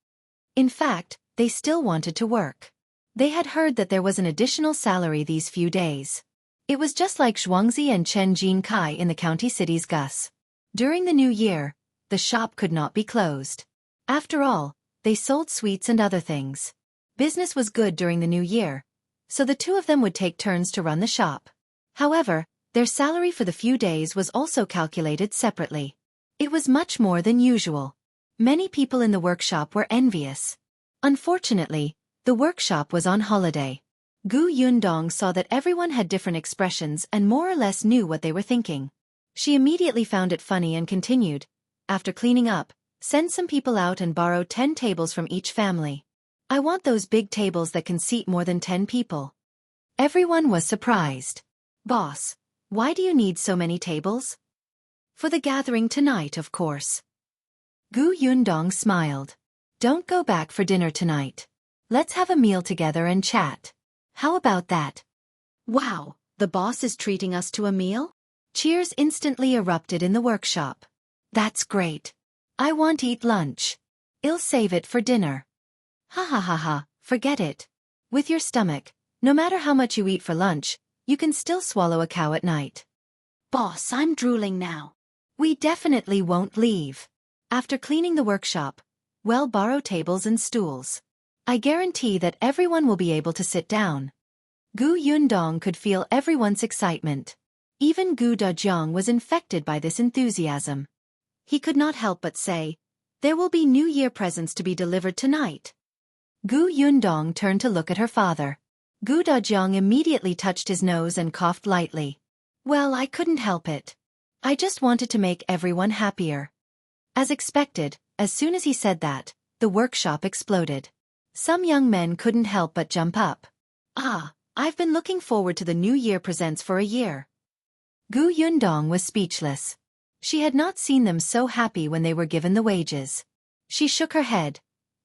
In fact, they still wanted to work. They had heard that there was an additional salary these few days. It was just like Zhuangzi and Chen Jinkai in the county cities Gus. During the new year, the shop could not be closed. After all, they sold sweets and other things. Business was good during the new year, so the two of them would take turns to run the shop. However, their salary for the few days was also calculated separately. It was much more than usual. Many people in the workshop were envious. Unfortunately, the workshop was on holiday. Gu Yundong saw that everyone had different expressions and more or less knew what they were thinking. She immediately found it funny and continued, "After cleaning up, send some people out and borrow 10 tables from each family. I want those big tables that can seat more than 10 people." Everyone was surprised. "Boss, why do you need so many tables?" "For the gathering tonight, of course." Gu Yundong smiled. "Don't go back for dinner tonight. Let's have a meal together and chat. How about that?" "Wow, the boss is treating us to a meal?" Cheers instantly erupted in the workshop. "That's great. I want to eat lunch. I'll save it for dinner." "Ha ha ha ha, forget it. With your stomach, no matter how much you eat for lunch, you can still swallow a cow at night." "Boss, I'm drooling now." "We definitely won't leave. After cleaning the workshop, we'll borrow tables and stools. I guarantee that everyone will be able to sit down." Gu Yundong could feel everyone's excitement. Even Gu Dajiang was infected by this enthusiasm. He could not help but say, "There will be New Year presents to be delivered tonight." Gu Yundong turned to look at her father. Gu Dajiang immediately touched his nose and coughed lightly. "Well, I couldn't help it. I just wanted to make everyone happier." As expected, as soon as he said that, the workshop exploded. Some young men couldn't help but jump up. "Ah, I've been looking forward to the New Year presents for a year." Gu Yundong was speechless. She had not seen them so happy when they were given the wages. She shook her head,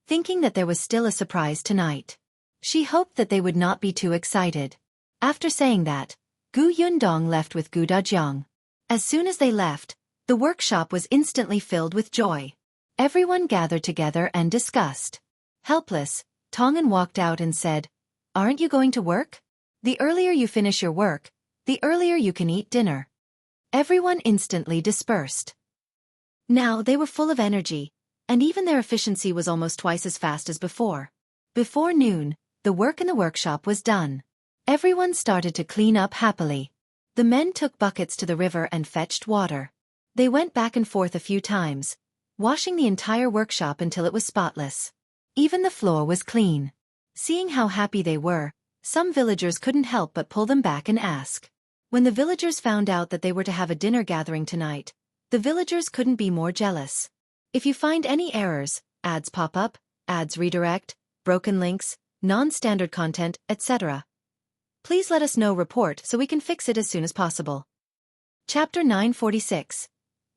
thinking that there was still a surprise tonight. She hoped that they would not be too excited. After saying that, Gu Yundong left with Gu Dajiang. As soon as they left, the workshop was instantly filled with joy. Everyone gathered together and discussed. Helpless, Tongan walked out and said, "Aren't you going to work? The earlier you finish your work, the earlier you can eat dinner." Everyone instantly dispersed. Now they were full of energy, and even their efficiency was almost twice as fast as before. Before noon, the work in the workshop was done. Everyone started to clean up happily. The men took buckets to the river and fetched water. They went back and forth a few times, washing the entire workshop until it was spotless. Even the floor was clean. Seeing how happy they were, some villagers couldn't help but pull them back and ask. When the villagers found out that they were to have a dinner gathering tonight, the villagers couldn't be more jealous. If you find any errors, ads pop up, ads redirect, broken links, non-standard content, etc., please let us know report so we can fix it as soon as possible. Chapter 946.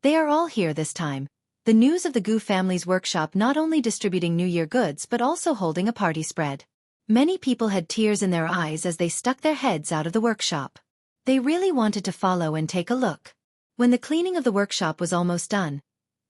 They are all here this time. The news of the Gu family's workshop not only distributing New Year goods but also holding a party spread. Many people had tears in their eyes as they stuck their heads out of the workshop. They really wanted to follow and take a look. When the cleaning of the workshop was almost done,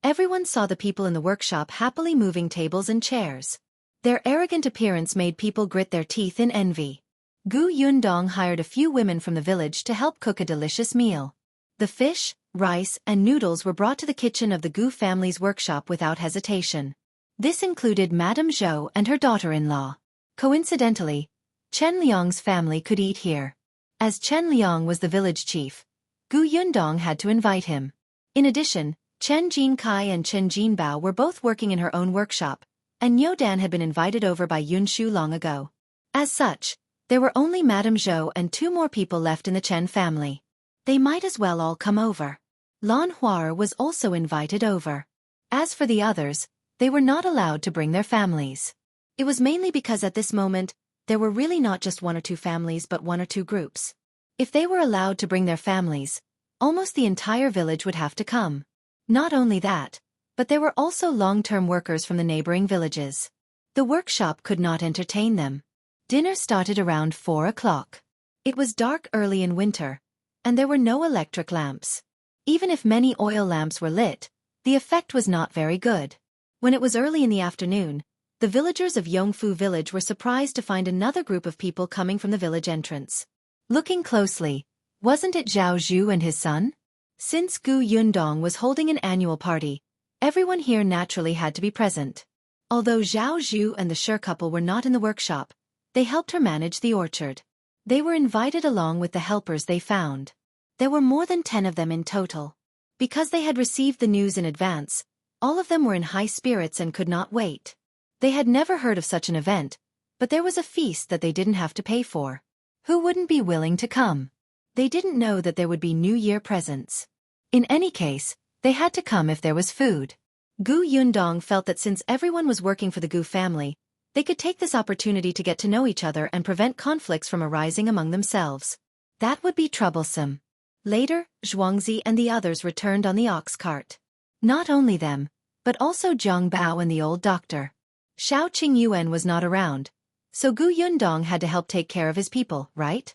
everyone saw the people in the workshop happily moving tables and chairs. Their arrogant appearance made people grit their teeth in envy. Gu Yundong hired a few women from the village to help cook a delicious meal. The fish, rice, and noodles were brought to the kitchen of the Gu family's workshop without hesitation. This included Madame Zhou and her daughter-in-law. Coincidentally, Chen Liang's family could eat here. As Chen Liang was the village chief, Gu Yundong had to invite him. In addition, Chen Jinkai and Chen Jinbao were both working in her own workshop, and Niu Dan had been invited over by Yun Shu long ago. As such, there were only Madame Zhou and 2 more people left in the Chen family. They might as well all come over. Lan Huar was also invited over. As for the others, they were not allowed to bring their families. It was mainly because at this moment, there were really not just 1 or 2 families but 1 or 2 groups. If they were allowed to bring their families, almost the entire village would have to come. Not only that, but there were also long-term workers from the neighboring villages. The workshop could not entertain them. Dinner started around 4 o'clock. It was dark early in winter, and there were no electric lamps. Even if many oil lamps were lit, the effect was not very good. When it was early in the afternoon, the villagers of Yongfu village were surprised to find another group of people coming from the village entrance. Looking closely, wasn't it Zhao Zhu and his son? Since Gu Yundong was holding an annual party, everyone here naturally had to be present. Although Zhao Zhu and the Shi couple were not in the workshop, they helped her manage the orchard. They were invited along with the helpers they found. There were more than 10 of them in total. Because they had received the news in advance, all of them were in high spirits and could not wait. They had never heard of such an event, but there was a feast that they didn't have to pay for. Who wouldn't be willing to come? They didn't know that there would be New Year presents. In any case, they had to come if there was food. Gu Yundong felt that since everyone was working for the Gu family, they could take this opportunity to get to know each other and prevent conflicts from arising among themselves. That would be troublesome. Later, Zhuangzi and the others returned on the ox cart. Not only them, but also Zhang Bao and the old doctor. Xiao Qingyuan was not around, so Gu Yundong had to help take care of his people, right?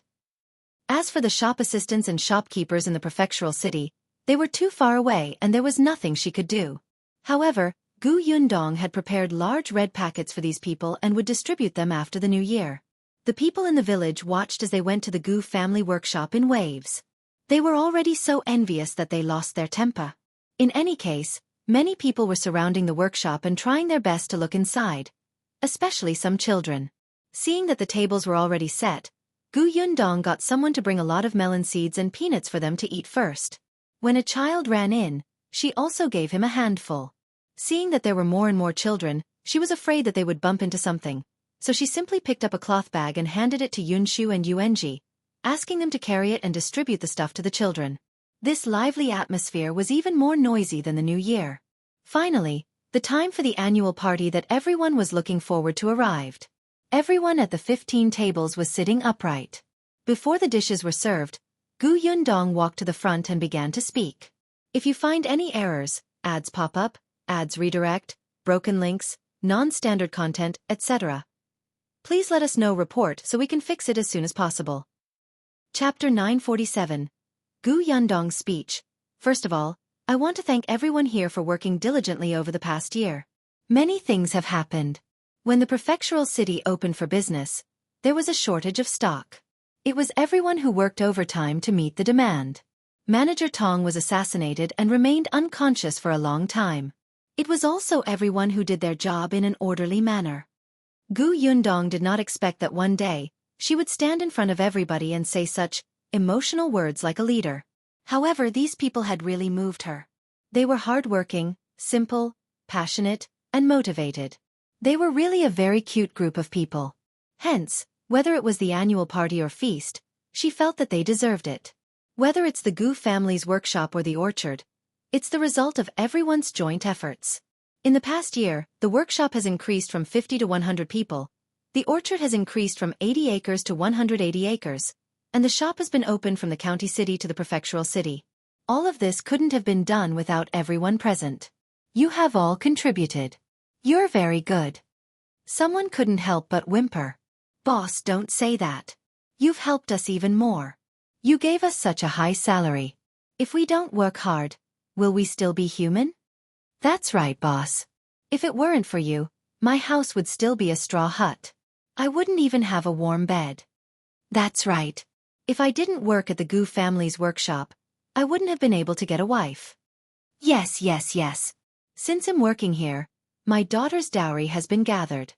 As for the shop assistants and shopkeepers in the prefectural city, they were too far away and there was nothing she could do. However, Gu Yundong had prepared large red packets for these people and would distribute them after the new year. The people in the village watched as they went to the Gu family workshop in waves. They were already so envious that they lost their temper. In any case, many people were surrounding the workshop and trying their best to look inside, especially some children. Seeing that the tables were already set, Gu Yundong got someone to bring a lot of melon seeds and peanuts for them to eat first. When a child ran in, she also gave him a handful. Seeing that there were more and more children, she was afraid that they would bump into something, so she simply picked up a cloth bag and handed it to Yunshu and Yuanji, asking them to carry it and distribute the stuff to the children. This lively atmosphere was even more noisy than the new year. Finally, the time for the annual party that everyone was looking forward to arrived. Everyone at the 15 tables was sitting upright. Before the dishes were served, Gu Yundong walked to the front and began to speak. If you find any errors, ads pop up, ads redirect, broken links, non-standard content, etc., please let us know report so we can fix it as soon as possible. Chapter 947. Gu Yundong's speech. First of all, I want to thank everyone here for working diligently over the past year. Many things have happened. When the prefectural city opened for business, there was a shortage of stock. It was everyone who worked overtime to meet the demand. Manager Tong was assassinated and remained unconscious for a long time. It was also everyone who did their job in an orderly manner. Gu Yundong did not expect that one day, she would stand in front of everybody and say such emotional words like a leader. However, these people had really moved her. They were hardworking, simple, passionate, and motivated. They were really a very cute group of people. Hence, whether it was the annual party or feast, she felt that they deserved it. Whether it's the Gu family's workshop or the orchard, it's the result of everyone's joint efforts. In the past year, the workshop has increased from 50 to 100 people, the orchard has increased from 80 acres to 180 acres, and the shop has been opened from the county city to the prefectural city. All of this couldn't have been done without everyone present. You have all contributed. You're very good. Someone couldn't help but whimper. Boss, don't say that. You've helped us even more. You gave us such a high salary. If we don't work hard, will we still be human? That's right, boss. If it weren't for you, my house would still be a straw hut. I wouldn't even have a warm bed. That's right. If I didn't work at the Gu family's workshop, I wouldn't have been able to get a wife. Yes. Since I'm working here, my daughter's dowry has been gathered.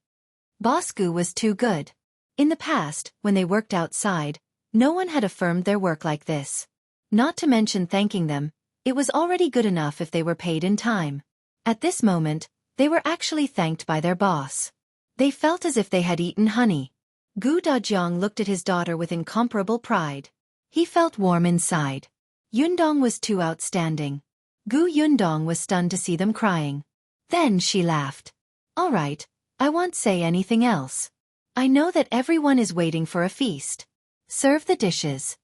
Boss Gu was too good. In the past, when they worked outside, no one had affirmed their work like this. Not to mention thanking them, it was already good enough if they were paid in time. At this moment, they were actually thanked by their boss. They felt as if they had eaten honey. Gu Dajiang looked at his daughter with incomparable pride. He felt warm inside. Yundong was too outstanding. Gu Yundong was stunned to see them crying. Then she laughed. All right, I won't say anything else. I know that everyone is waiting for a feast. Serve the dishes.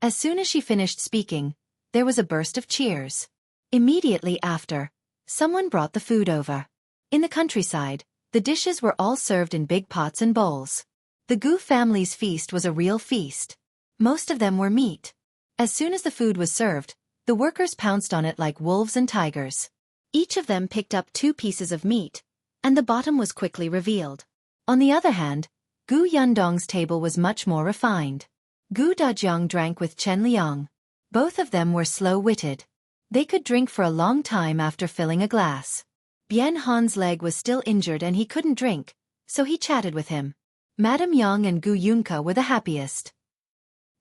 As soon as she finished speaking, there was a burst of cheers. Immediately after, someone brought the food over. In the countryside, the dishes were all served in big pots and bowls. The Gu family's feast was a real feast. Most of them were meat. As soon as the food was served, the workers pounced on it like wolves and tigers. Each of them picked up 2 pieces of meat, and the bottom was quickly revealed. On the other hand, Gu Yundong's table was much more refined. Gu Dajiang drank with Chen Liang. Both of them were slow-witted. They could drink for a long time after filling a glass. Bian Han's leg was still injured and he couldn't drink, so he chatted with him. Madame Yang and Gu Yunka were the happiest.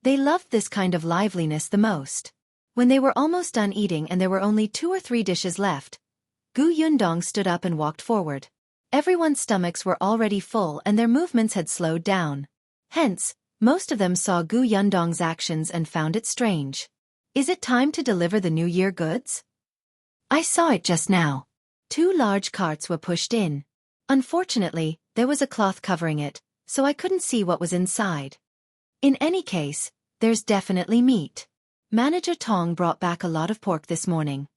They loved this kind of liveliness the most. When they were almost done eating and there were only 2 or 3 dishes left, Gu Yundong stood up and walked forward. Everyone's stomachs were already full and their movements had slowed down. Hence, most of them saw Gu Yundong's actions and found it strange. Is it time to deliver the New Year goods? I saw it just now. 2 large carts were pushed in. Unfortunately, there was a cloth covering it, so I couldn't see what was inside. In any case, there's definitely meat. Manager Tong brought back a lot of pork this morning.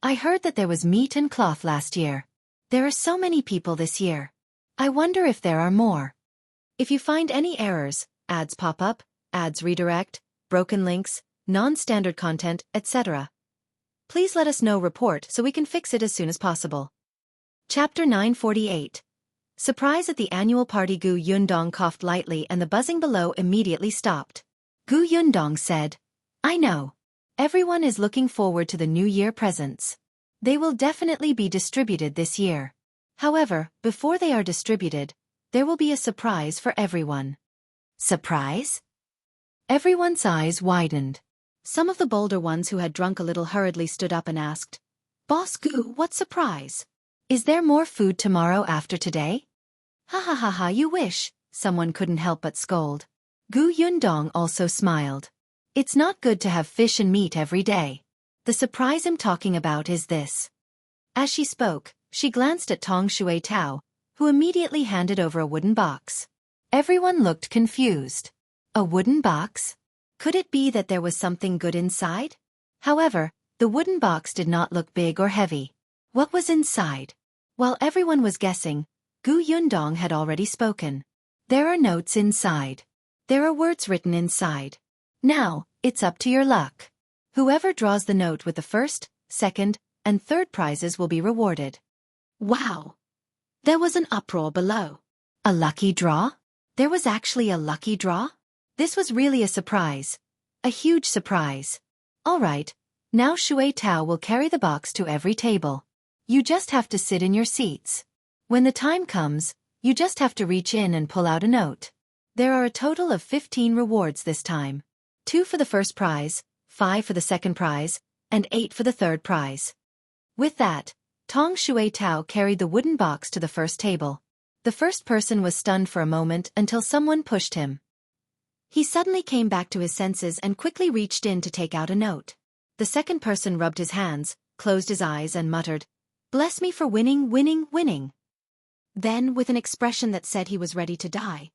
I heard that there was meat and cloth last year. There are so many people this year. I wonder if there are more. If you find any errors, ads pop up, ads redirect, broken links, non-standard content, etc., please let us know report so we can fix it as soon as possible. Chapter 948. Surprise at the annual party. Gu Yundong coughed lightly and the buzzing below immediately stopped. Gu Yundong said, I know. Everyone is looking forward to the New Year presents. They will definitely be distributed this year. However, before they are distributed, there will be a surprise for everyone. Surprise? Everyone's eyes widened. Some of the bolder ones who had drunk a little hurriedly stood up and asked, Boss Gu, what surprise? Is there more food tomorrow after today? Ha, you wish, someone couldn't help but scold. Gu Yundong also smiled. It's not good to have fish and meat every day. The surprise I'm talking about is this. As she spoke, she glanced at Tong Shui Tao, who immediately handed over a wooden box. Everyone looked confused. A wooden box? Could it be that there was something good inside? However, the wooden box did not look big or heavy. What was inside? While everyone was guessing, Gu Yundong had already spoken. There are notes inside. There are words written inside. Now, it's up to your luck. Whoever draws the note with the first, second, and third prizes will be rewarded. Wow! There was an uproar below. A lucky draw? There was actually a lucky draw? This was really a surprise. A huge surprise. All right, now Shui Tao will carry the box to every table. You just have to sit in your seats. When the time comes, You just have to reach in and pull out a note. There are a total of 15 rewards this time. 2 for the first prize, 5 for the second prize, and 8 for the third prize. With that, Tong Shui Tao carried the wooden box to the first table. The first person was stunned for a moment until someone pushed him. He suddenly came back to his senses and quickly reached in to take out a note. The second person rubbed his hands, closed his eyes and muttered, "Bless me for winning, winning, winning." Then, with an expression that said he was ready to die,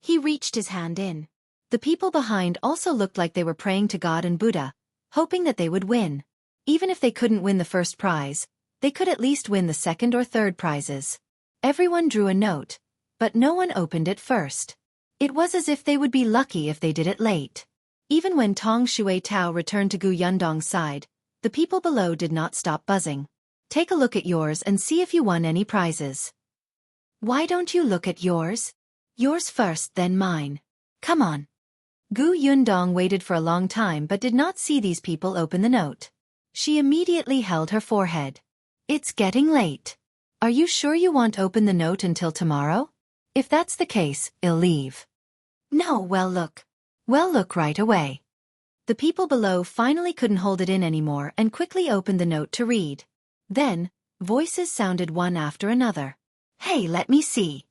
he reached his hand in. The people behind also looked like they were praying to God and Buddha, hoping that they would win. Even if they couldn't win the first prize, they could at least win the second or third prizes. Everyone drew a note, but no one opened it first. It was as if they would be lucky if they did it late. Even when Tong Shui Tao returned to Gu Yundong's side, the people below did not stop buzzing. "Take a look at yours and see if you won any prizes." "Why don't you look at yours? Yours first, then mine. Come on." Gu Yundong waited for a long time but did not see these people open the note. She immediately held her forehead. "It's getting late. Are you sure you won't open the note until tomorrow? If that's the case, I'll leave." "No, well look right away." The people below finally couldn't hold it in anymore and quickly opened the note to read. Then, voices sounded one after another. "Hey, let me see.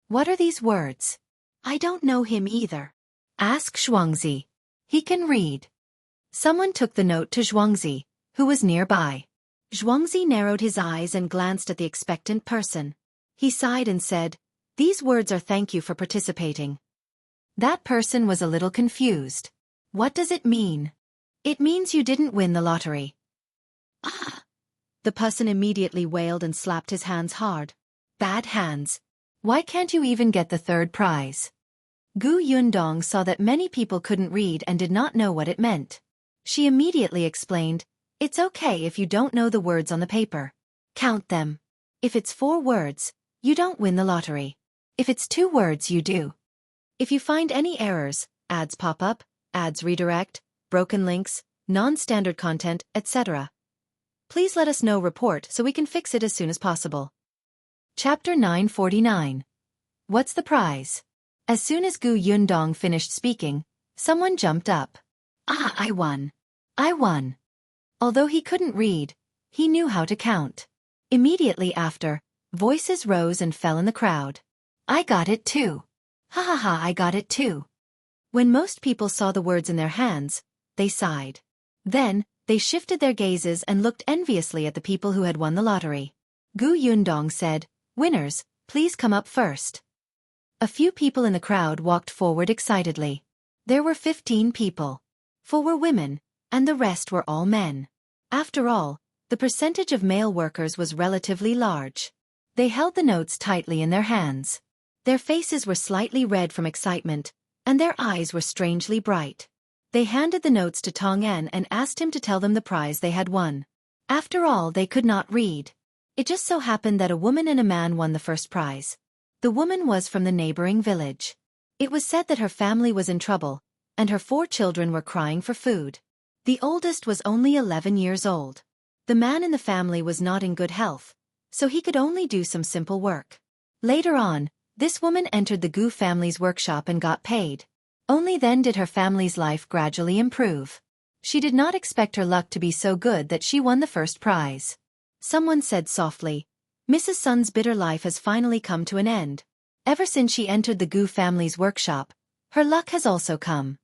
What are these words? I don't know him either. Ask Zhuangzi. He can read." Someone took the note to Zhuangzi, who was nearby. Zhuangzi narrowed his eyes and glanced at the expectant person. He sighed and said, "These words are thank you for participating." That person was a little confused. "What does it mean?" "It means you didn't win the lottery." "Ah!" The person immediately wailed and slapped his hands hard. "Bad hands. Why can't you even get the third prize?" Gu Yundong saw that many people couldn't read and did not know what it meant. She immediately explained, "It's okay if you don't know the words on the paper. Count them. If it's 4 words, you don't win the lottery. If it's 2 words, you do. If you find any errors, ads pop up, ads redirect, broken links, non-standard content, etc., please let us know report so we can fix it as soon as possible." Chapter 949. What's the prize? As soon as Gu Yundong finished speaking, someone jumped up. "Ah, I won. I won." Although he couldn't read, he knew how to count. Immediately after, voices rose and fell in the crowd. "I got it too. Ha ha ha, I got it too." When most people saw the words in their hands, they sighed. Then, they shifted their gazes and looked enviously at the people who had won the lottery. Gu Yundong said, "Winners, please come up first." A few people in the crowd walked forward excitedly. There were 15 people. 4 were women, and the rest were all men. After all, the percentage of male workers was relatively large. They held the notes tightly in their hands. Their faces were slightly red from excitement, and their eyes were strangely bright. They handed the notes to Tong En and asked him to tell them the prize they had won. After all, they could not read. It just so happened that a woman and a man won the first prize. The woman was from the neighboring village. It was said that her family was in trouble, and her 4 children were crying for food. The oldest was only 11 years old. The man in the family was not in good health, so he could only do some simple work. Later on, this woman entered the Gu family's workshop and got paid. Only then did her family's life gradually improve. She did not expect her luck to be so good that she won the first prize. Someone said softly, "Mrs. Sun's bitter life has finally come to an end. Ever since she entered the Gu family's workshop, her luck has also come."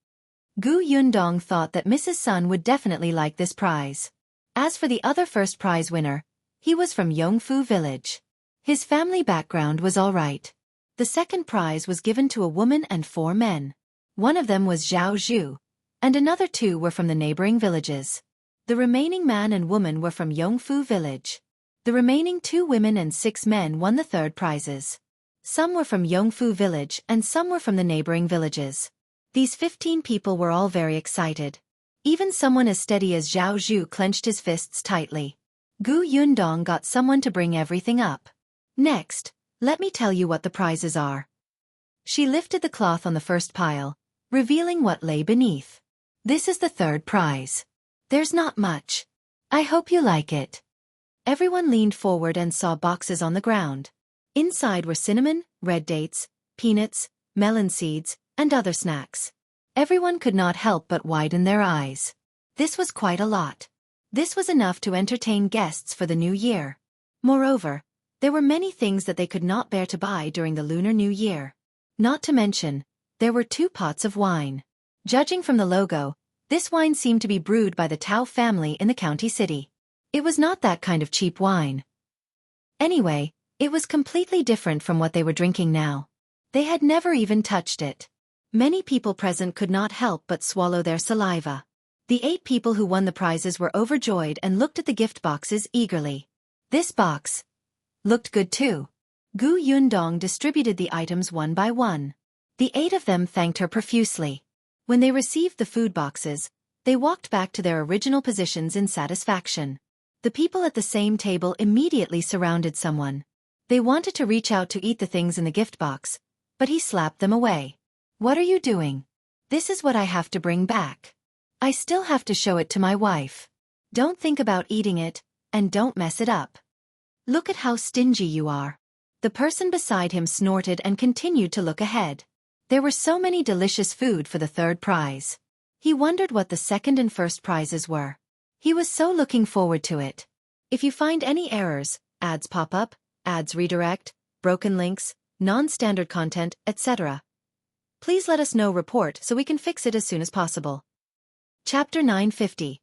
Gu Yundong thought that Mrs. Sun would definitely like this prize. As for the other first prize winner, he was from Yongfu village. His family background was all right. The second prize was given to a woman and 4 men. One of them was Zhao Zhu, and another 2 were from the neighboring villages. The remaining man and woman were from Yongfu village. The remaining 2 women and 6 men won the third prizes. Some were from Yongfu village and some were from the neighboring villages. These 15 people were all very excited. Even someone as steady as Zhao Zhu clenched his fists tightly. Gu Yundong got someone to bring everything up. "Next, let me tell you what the prizes are." She lifted the cloth on the first pile, revealing what lay beneath. "This is the third prize. There's not much. I hope you like it." Everyone leaned forward and saw boxes on the ground. Inside were cinnamon, red dates, peanuts, melon seeds, and other snacks. Everyone could not help but widen their eyes. This was quite a lot. This was enough to entertain guests for the new year. Moreover, there were many things that they could not bear to buy during the Lunar New Year. Not to mention, there were 2 pots of wine. Judging from the logo, this wine seemed to be brewed by the Tao family in the county city. It was not that kind of cheap wine. Anyway, it was completely different from what they were drinking now. They had never even touched it. Many people present could not help but swallow their saliva. The 8 people who won the prizes were overjoyed and looked at the gift boxes eagerly. This box looked good too. Gu Yundong distributed the items one by one. The 8 of them thanked her profusely. When they received the food boxes, they walked back to their original positions in satisfaction. The people at the same table immediately surrounded someone. They wanted to reach out to eat the things in the gift box, but he slapped them away. "What are you doing? This is what I have to bring back. I still have to show it to my wife. Don't think about eating it, and don't mess it up. Look at how stingy you are." The person beside him snorted and continued to look ahead. There were so many delicious food for the 3rd prize. He wondered what the 2nd and 1st prizes were. He was so looking forward to it. If you find any errors, ads pop up, ads redirect, broken links, non-standard content, etc., please let us know report so we can fix it as soon as possible. Chapter 950.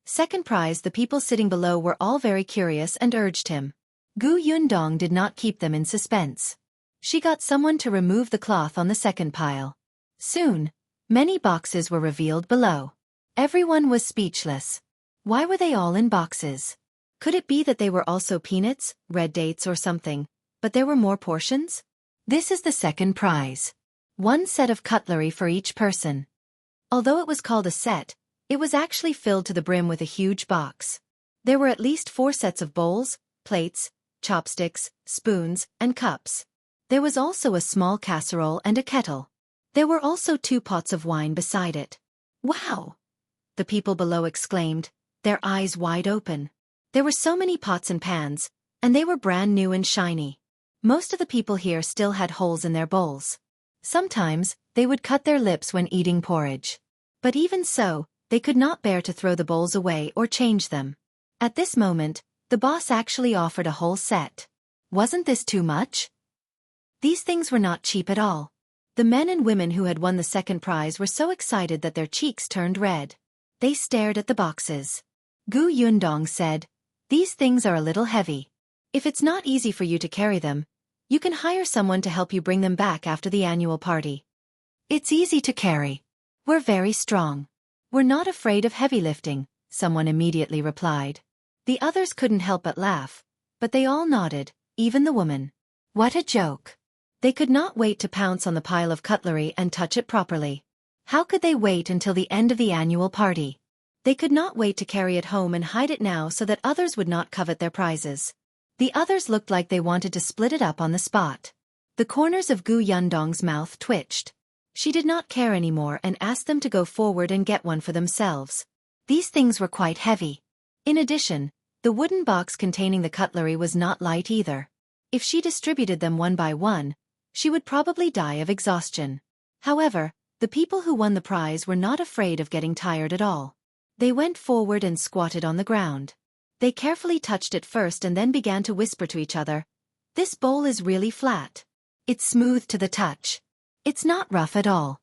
2nd prize. The people sitting below were all very curious and urged him. Gu Yundong did not keep them in suspense. She got someone to remove the cloth on the 2nd pile. Soon, many boxes were revealed below. Everyone was speechless. Why were they all in boxes? Could it be that they were also peanuts, red dates or something, but there were more portions? This is the 2nd prize. 1 set of cutlery for each person. Although it was called a set, it was actually filled to the brim with a huge box. There were at least 4 sets of bowls, plates, chopsticks, spoons, and cups. There was also a small casserole and a kettle. There were also 2 pots of wine beside it. "Wow!" the people below exclaimed, their eyes wide open. There were so many pots and pans, and they were brand new and shiny. Most of the people here still had holes in their bowls. Sometimes, they would cut their lips when eating porridge. But even so, they could not bear to throw the bowls away or change them. At this moment, the boss actually offered a whole set. Wasn't this too much? These things were not cheap at all. The men and women who had won the 2nd prize were so excited that their cheeks turned red. They stared at the boxes. Gu Yundong said, "These things are a little heavy. If it's not easy for you to carry them, you can hire someone to help you bring them back after the annual party." "It's easy to carry. We're very strong. We're not afraid of heavy lifting," someone immediately replied. The others couldn't help but laugh, but they all nodded, even the woman. What a joke. They could not wait to pounce on the pile of cutlery and touch it properly. How could they wait until the end of the annual party? They could not wait to carry it home and hide it now so that others would not covet their prizes. The others looked like they wanted to split it up on the spot. The corners of Gu Yundong's mouth twitched. She did not care anymore and asked them to go forward and get one for themselves. These things were quite heavy. In addition, the wooden box containing the cutlery was not light either. If she distributed them one by one, she would probably die of exhaustion. However, the people who won the prize were not afraid of getting tired at all. They went forward and squatted on the ground. They carefully touched it first and then began to whisper to each other. "This bowl is really flat. It's smooth to the touch. It's not rough at all.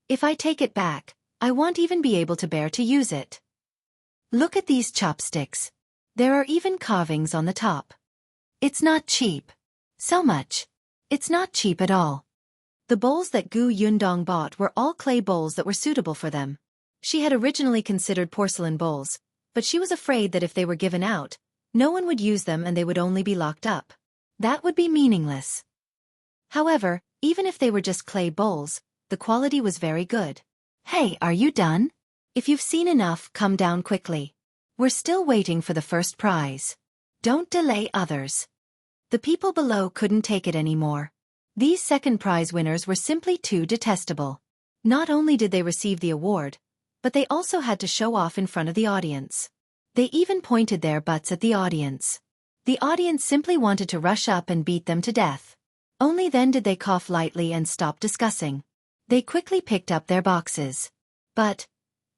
If I take it back, I won't even be able to bear to use it. Look at these chopsticks. There are even carvings on the top. It's not cheap. So much. It's not cheap at all." The bowls that Gu Yundong bought were all clay bowls that were suitable for them. She had originally considered porcelain bowls, but she was afraid that if they were given out, no one would use them and they would only be locked up. That would be meaningless. However, even if they were just clay bowls, the quality was very good. "Hey, are you done? If you've seen enough, come down quickly. We're still waiting for the 1st prize. Don't delay others." The people below couldn't take it anymore. These 2nd prize winners were simply too detestable. Not only did they receive the award, but they also had to show off in front of the audience. They even pointed their butts at the audience. The audience simply wanted to rush up and beat them to death. Only then did they cough lightly and stop discussing. They quickly picked up their boxes. But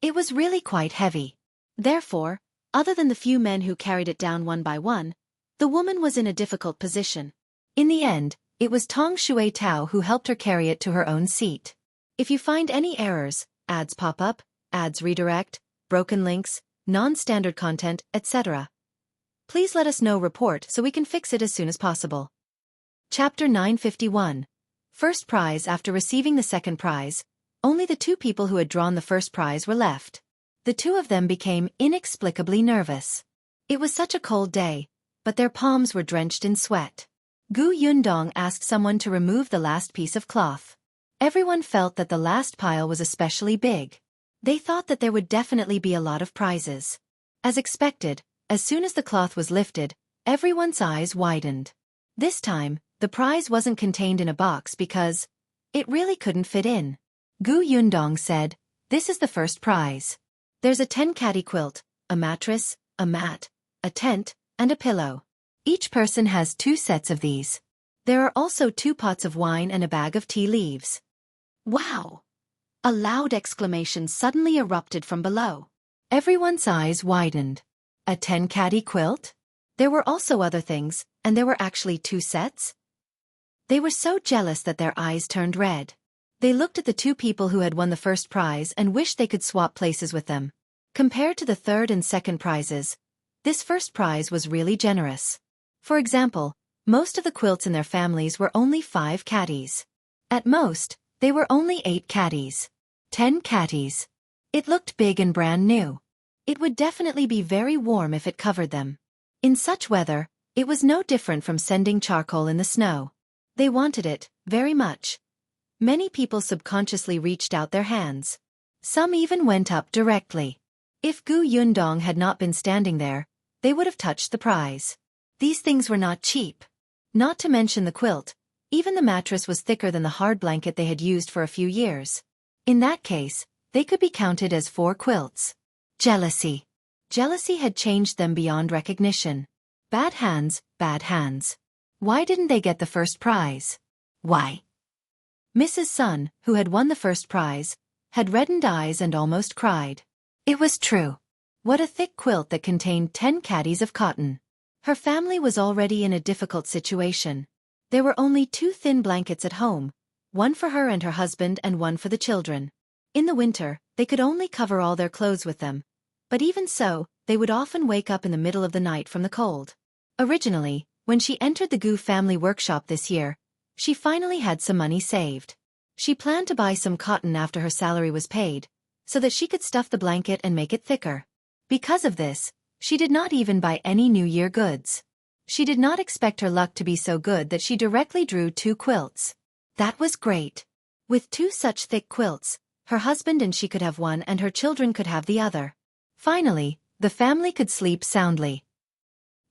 it was really quite heavy. Therefore, other than the few men who carried it down one by one, the woman was in a difficult position. In the end, it was Tong Shui Tao who helped her carry it to her own seat. If you find any errors, ads pop up, ads redirect, broken links, non-standard content, etc., please let us know report so we can fix it as soon as possible. Chapter 951. First prize. After receiving the second prize, only the two people who had drawn the first prize were left. The two of them became inexplicably nervous. It was such a cold day, but their palms were drenched in sweat. Gu Yundong asked someone to remove the last piece of cloth. Everyone felt that the last pile was especially big. They thought that there would definitely be a lot of prizes. As expected, as soon as the cloth was lifted, everyone's eyes widened. This time, the prize wasn't contained in a box because it really couldn't fit in. Gu Yundong said, "This is the first prize. There's a 10-caddy quilt, a mattress, a mat, a tent, and a pillow. Each person has 2 sets of these. There are also 2 pots of wine and a bag of tea leaves." Wow! A loud exclamation suddenly erupted from below. Everyone's eyes widened. A 10-caddy quilt? There were also other things, and there were actually 2 sets? They were so jealous that their eyes turned red. They looked at the 2 people who had won the first prize and wished they could swap places with them. Compared to the third and second prizes, this first prize was really generous. For example, most of the quilts in their families were only 5 caddies. At most, they were only 8 caddies. 10 caddies. It looked big and brand new. It would definitely be very warm if it covered them. In such weather, it was no different from sending charcoal in the snow. They wanted it, very much. Many people subconsciously reached out their hands. Some even went up directly. If Gu Yundong had not been standing there, they would have touched the prize. These things were not cheap. Not to mention the quilt, even the mattress was thicker than the hard blanket they had used for a few years. In that case, they could be counted as 4 quilts. Jealousy. Jealousy had changed them beyond recognition. Bad hands, bad hands. Why didn't they get the first prize? Why? Mrs. Sun, who had won the first prize, had reddened eyes and almost cried. It was true. What a thick quilt that contained 10 caddies of cotton. Her family was already in a difficult situation. There were only 2 thin blankets at home, one for her and her husband and one for the children. In the winter, they could only cover all their clothes with them. But even so, they would often wake up in the middle of the night from the cold. Originally, when she entered the Gu family workshop this year, she finally had some money saved. She planned to buy some cotton after her salary was paid, so that she could stuff the blanket and make it thicker. Because of this, she did not even buy any New Year goods. She did not expect her luck to be so good that she directly drew 2 quilts. That was great. With 2 such thick quilts, her husband and she could have one and her children could have the other. Finally, the family could sleep soundly.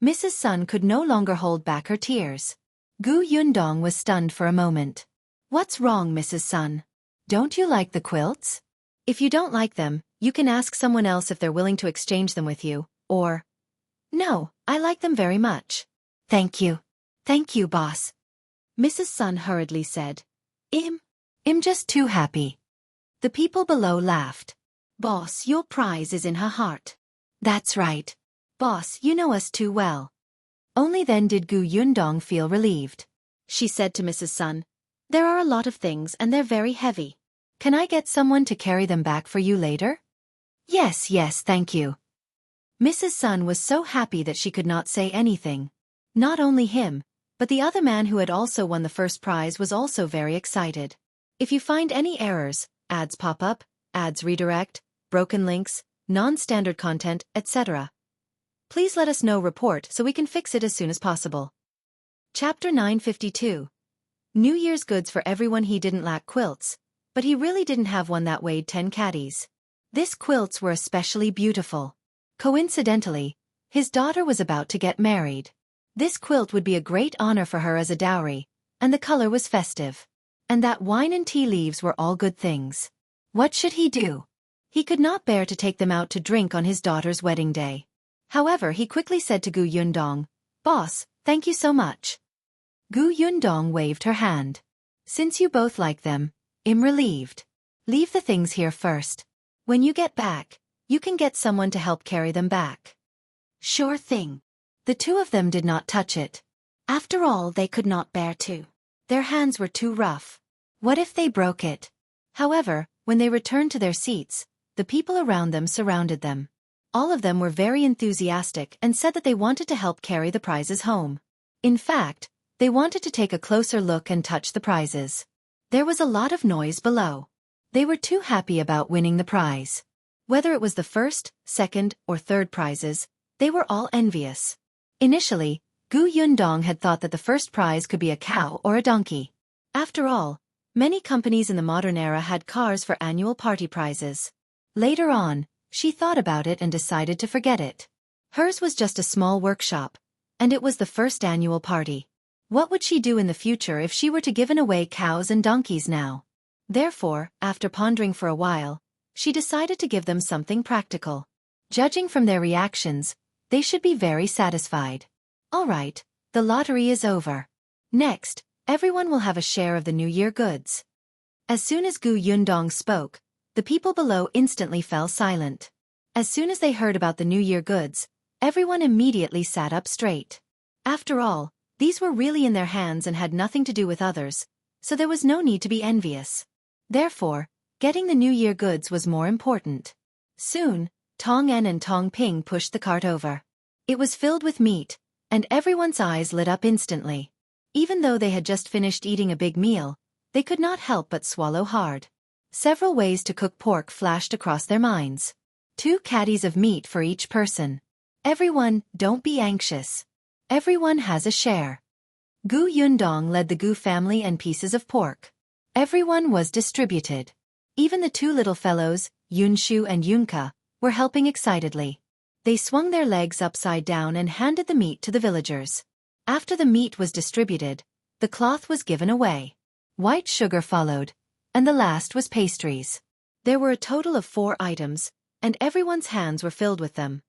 Mrs. Sun could no longer hold back her tears. Gu Yundong was stunned for a moment. What's wrong, Mrs. Sun? Don't you like the quilts? If you don't like them, you can ask someone else if they're willing to exchange them with you, or... No, I like them very much. Thank you. Thank you, boss. Mrs. Sun hurriedly said. I'm just too happy. The people below laughed. Boss, your prize is in her heart. That's right. Boss, you know us too well. Only then did Gu Yundong feel relieved. She said to Mrs. Sun, there are a lot of things and they're very heavy. Can I get someone to carry them back for you later? Yes, thank you. Mrs. Sun was so happy that she could not say anything. Not only him, but the other man who had also won the first prize was also very excited. If you find any errors, ads pop up, ads redirect, broken links, non-standard content, etc., please let us know report so we can fix it as soon as possible. Chapter 952. New Year's goods for everyone. He didn't lack quilts, but he really didn't have one that weighed 10 caddies. These quilts were especially beautiful. Coincidentally, his daughter was about to get married. This quilt would be a great honor for her as a dowry, and the color was festive. And that wine and tea leaves were all good things. What should he do? He could not bear to take them out to drink on his daughter's wedding day. However, he quickly said to Gu Yundong, Boss, thank you so much. Gu Yundong waved her hand. Since you both like them, I'm relieved. Leave the things here first. When you get back, you can get someone to help carry them back. Sure thing. The two of them did not touch it. After all, they could not bear to. Their hands were too rough. What if they broke it? However, when they returned to their seats, the people around them surrounded them. All of them were very enthusiastic and said that they wanted to help carry the prizes home. In fact, they wanted to take a closer look and touch the prizes. There was a lot of noise below. They were too happy about winning the prize. Whether it was the first, second, or third prizes, they were all envious. Initially, Gu Yundong had thought that the first prize could be a cow or a donkey. After all, many companies in the modern era had cars for annual party prizes. Later on, she thought about it and decided to forget it. Hers was just a small workshop, and it was the first annual party. What would she do in the future if she were to give away cows and donkeys now? Therefore, after pondering for a while, she decided to give them something practical. Judging from their reactions, they should be very satisfied. All right, the lottery is over. Next, everyone will have a share of the New Year goods. As soon as Gu Yundong spoke, the people below instantly fell silent. As soon as they heard about the New Year goods, everyone immediately sat up straight. After all, these were really in their hands and had nothing to do with others, so there was no need to be envious. Therefore, getting the New Year goods was more important. Soon, Tong En and Tong Ping pushed the cart over. It was filled with meat, and everyone's eyes lit up instantly. Even though they had just finished eating a big meal, they could not help but swallow hard. Several ways to cook pork flashed across their minds. 2 caddies of meat for each person. Everyone, don't be anxious. Everyone has a share. Gu Yundong led the Gu family and pieces of pork. Everyone was distributed. Even the 2 little fellows, Yunshu and Yunka, were helping excitedly. They swung their legs upside down and handed the meat to the villagers. After the meat was distributed, the cloth was given away. White sugar followed, and the last was pastries. There were a total of 4 items, and everyone's hands were filled with them.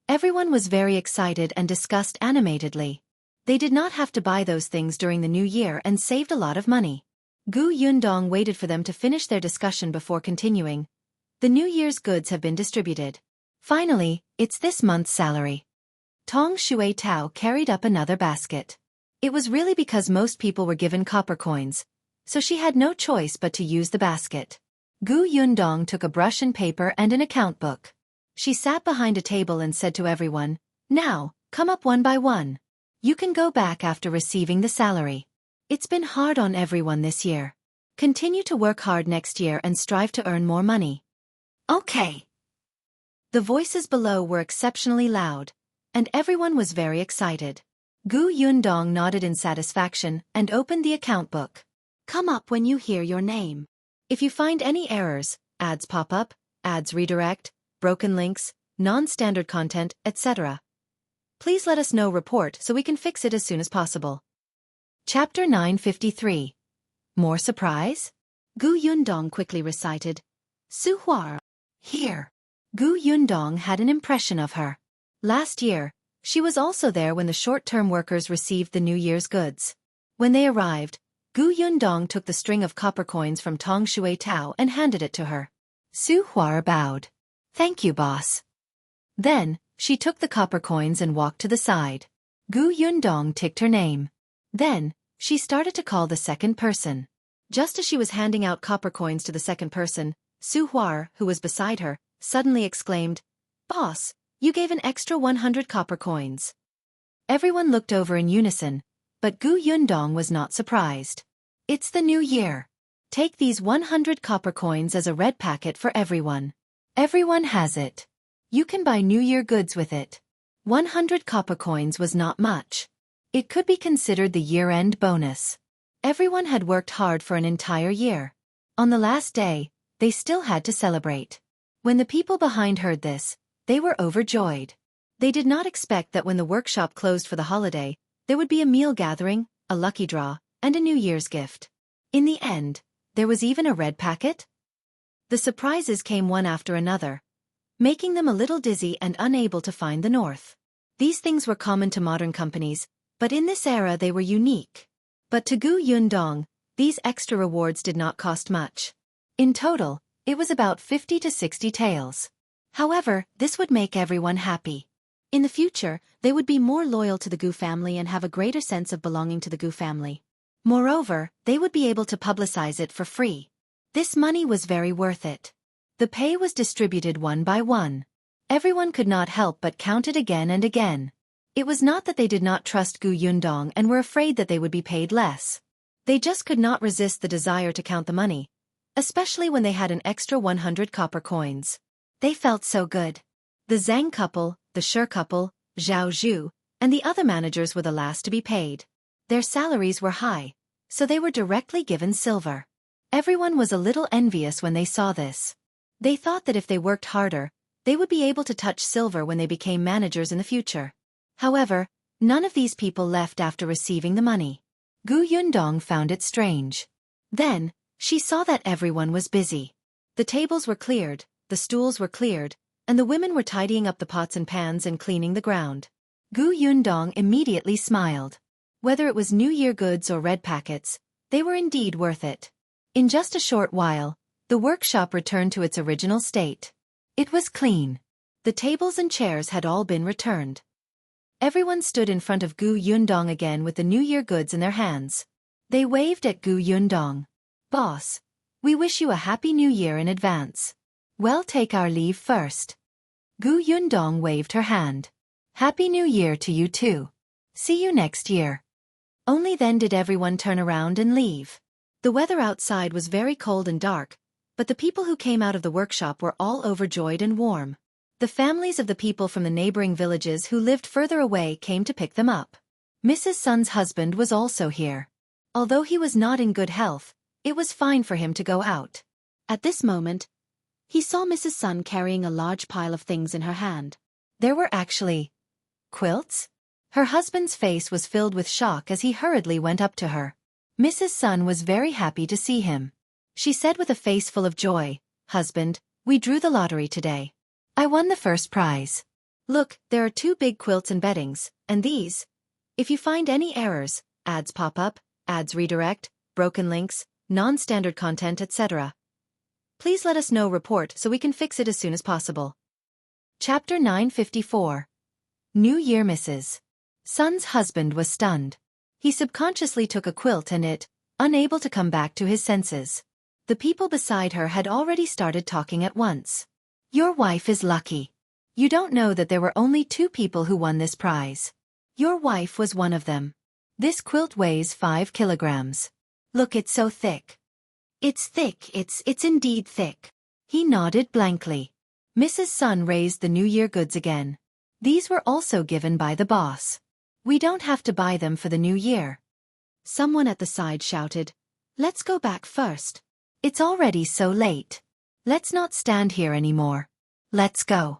Everyone was very excited and discussed animatedly. They did not have to buy those things during the new year and saved a lot of money. Gu Yundong waited for them to finish their discussion before continuing. The New Year's goods have been distributed. Finally, it's this month's salary. Tong Shui Tao carried up another basket. It was really because most people were given copper coins, so she had no choice but to use the basket. Gu Yundong took a brush and paper and an account book. She sat behind a table and said to everyone, "Now, come up one by one. You can go back after receiving the salary. It's been hard on everyone this year. Continue to work hard next year and strive to earn more money." Okay. The voices below were exceptionally loud, and everyone was very excited. Gu Yundong nodded in satisfaction and opened the account book. Come up when you hear your name. If you find any errors, ads pop up, ads redirect, broken links, non-standard content, etc., please let us know report so we can fix it as soon as possible. Chapter 953. More surprise? Gu Yundong quickly recited. Su Hua. Here. Gu Yundong had an impression of her. Last year, she was also there when the short-term workers received the New Year's goods. When they arrived, Gu Yundong took the string of copper coins from Tong Shui Tao and handed it to her. Su Hua bowed. Thank you, boss. Then, she took the copper coins and walked to the side. Gu Yundong ticked her name. Then, she started to call the second person. Just as she was handing out copper coins to the second person, Su Hua, who was beside her, suddenly exclaimed, "Boss, you gave an extra 100 copper coins." Everyone looked over in unison, but Gu Yundong was not surprised. It's the new year. Take these 100 copper coins as a red packet for everyone. Everyone has it. You can buy New Year goods with it. 100 copper coins was not much. It could be considered the year-end bonus. Everyone had worked hard for an entire year. On the last day, they still had to celebrate. When the people behind heard this, they were overjoyed. They did not expect that when the workshop closed for the holiday, there would be a meal gathering, a lucky draw, and a New Year's gift. In the end, there was even a red packet. The surprises came one after another, making them a little dizzy and unable to find the north. These things were common to modern companies, but in this era they were unique. But to Gu Yundong, these extra rewards did not cost much. In total, it was about 50 to 60 taels. However, this would make everyone happy. In the future, they would be more loyal to the Gu family and have a greater sense of belonging to the Gu family. Moreover, they would be able to publicize it for free. This money was very worth it. The pay was distributed one by one. Everyone could not help but count it again and again. It was not that they did not trust Gu Yundong and were afraid that they would be paid less. They just could not resist the desire to count the money, especially when they had an extra 100 copper coins. They felt so good. The Zhang couple, the Shi couple, Zhao Zhu, and the other managers were the last to be paid. Their salaries were high, so they were directly given silver. Everyone was a little envious when they saw this. They thought that if they worked harder, they would be able to touch silver when they became managers in the future. However, none of these people left after receiving the money. Gu Yundong found it strange. Then, she saw that everyone was busy. The tables were cleared, the stools were cleared, and the women were tidying up the pots and pans and cleaning the ground. Gu Yundong immediately smiled. Whether it was New Year goods or red packets, they were indeed worth it. In just a short while, the workshop returned to its original state. It was clean. The tables and chairs had all been returned. Everyone stood in front of Gu Yundong again with the New Year goods in their hands. They waved at Gu Yundong. "Boss, we wish you a Happy New Year in advance. We'll take our leave first." Gu Yundong waved her hand. "Happy New Year to you too. See you next year." Only then did everyone turn around and leave. The weather outside was very cold and dark, but the people who came out of the workshop were all overjoyed and warm. The families of the people from the neighboring villages who lived further away came to pick them up. Mrs. Sun's husband was also here. Although he was not in good health, it was fine for him to go out. At this moment, he saw Mrs. Sun carrying a large pile of things in her hand. There were actually quilts? Her husband's face was filled with shock as he hurriedly went up to her. Mrs. Sun was very happy to see him. She said with a face full of joy, "Husband, we drew the lottery today. I won the first prize. Look, there are 2 big quilts and beddings, and these. If you find any errors, ads pop up, ads redirect, broken links, non-standard content, etc. Please let us know report so we can fix it as soon as possible." Chapter 954. New Year Misses. Sun's husband was stunned. He subconsciously took a quilt and it, unable to come back to his senses. The people beside her had already started talking at once. "Your wife is lucky. You don't know that there were only 2 people who won this prize. Your wife was one of them. This quilt weighs 5 kilograms. Look, it's so thick." "It's thick, it's indeed thick." He nodded blankly. Mrs. Sun raised the New Year goods again. These were also given by the boss. "We don't have to buy them for the new year." Someone at the side shouted, "Let's go back first. It's already so late. Let's not stand here anymore. Let's go."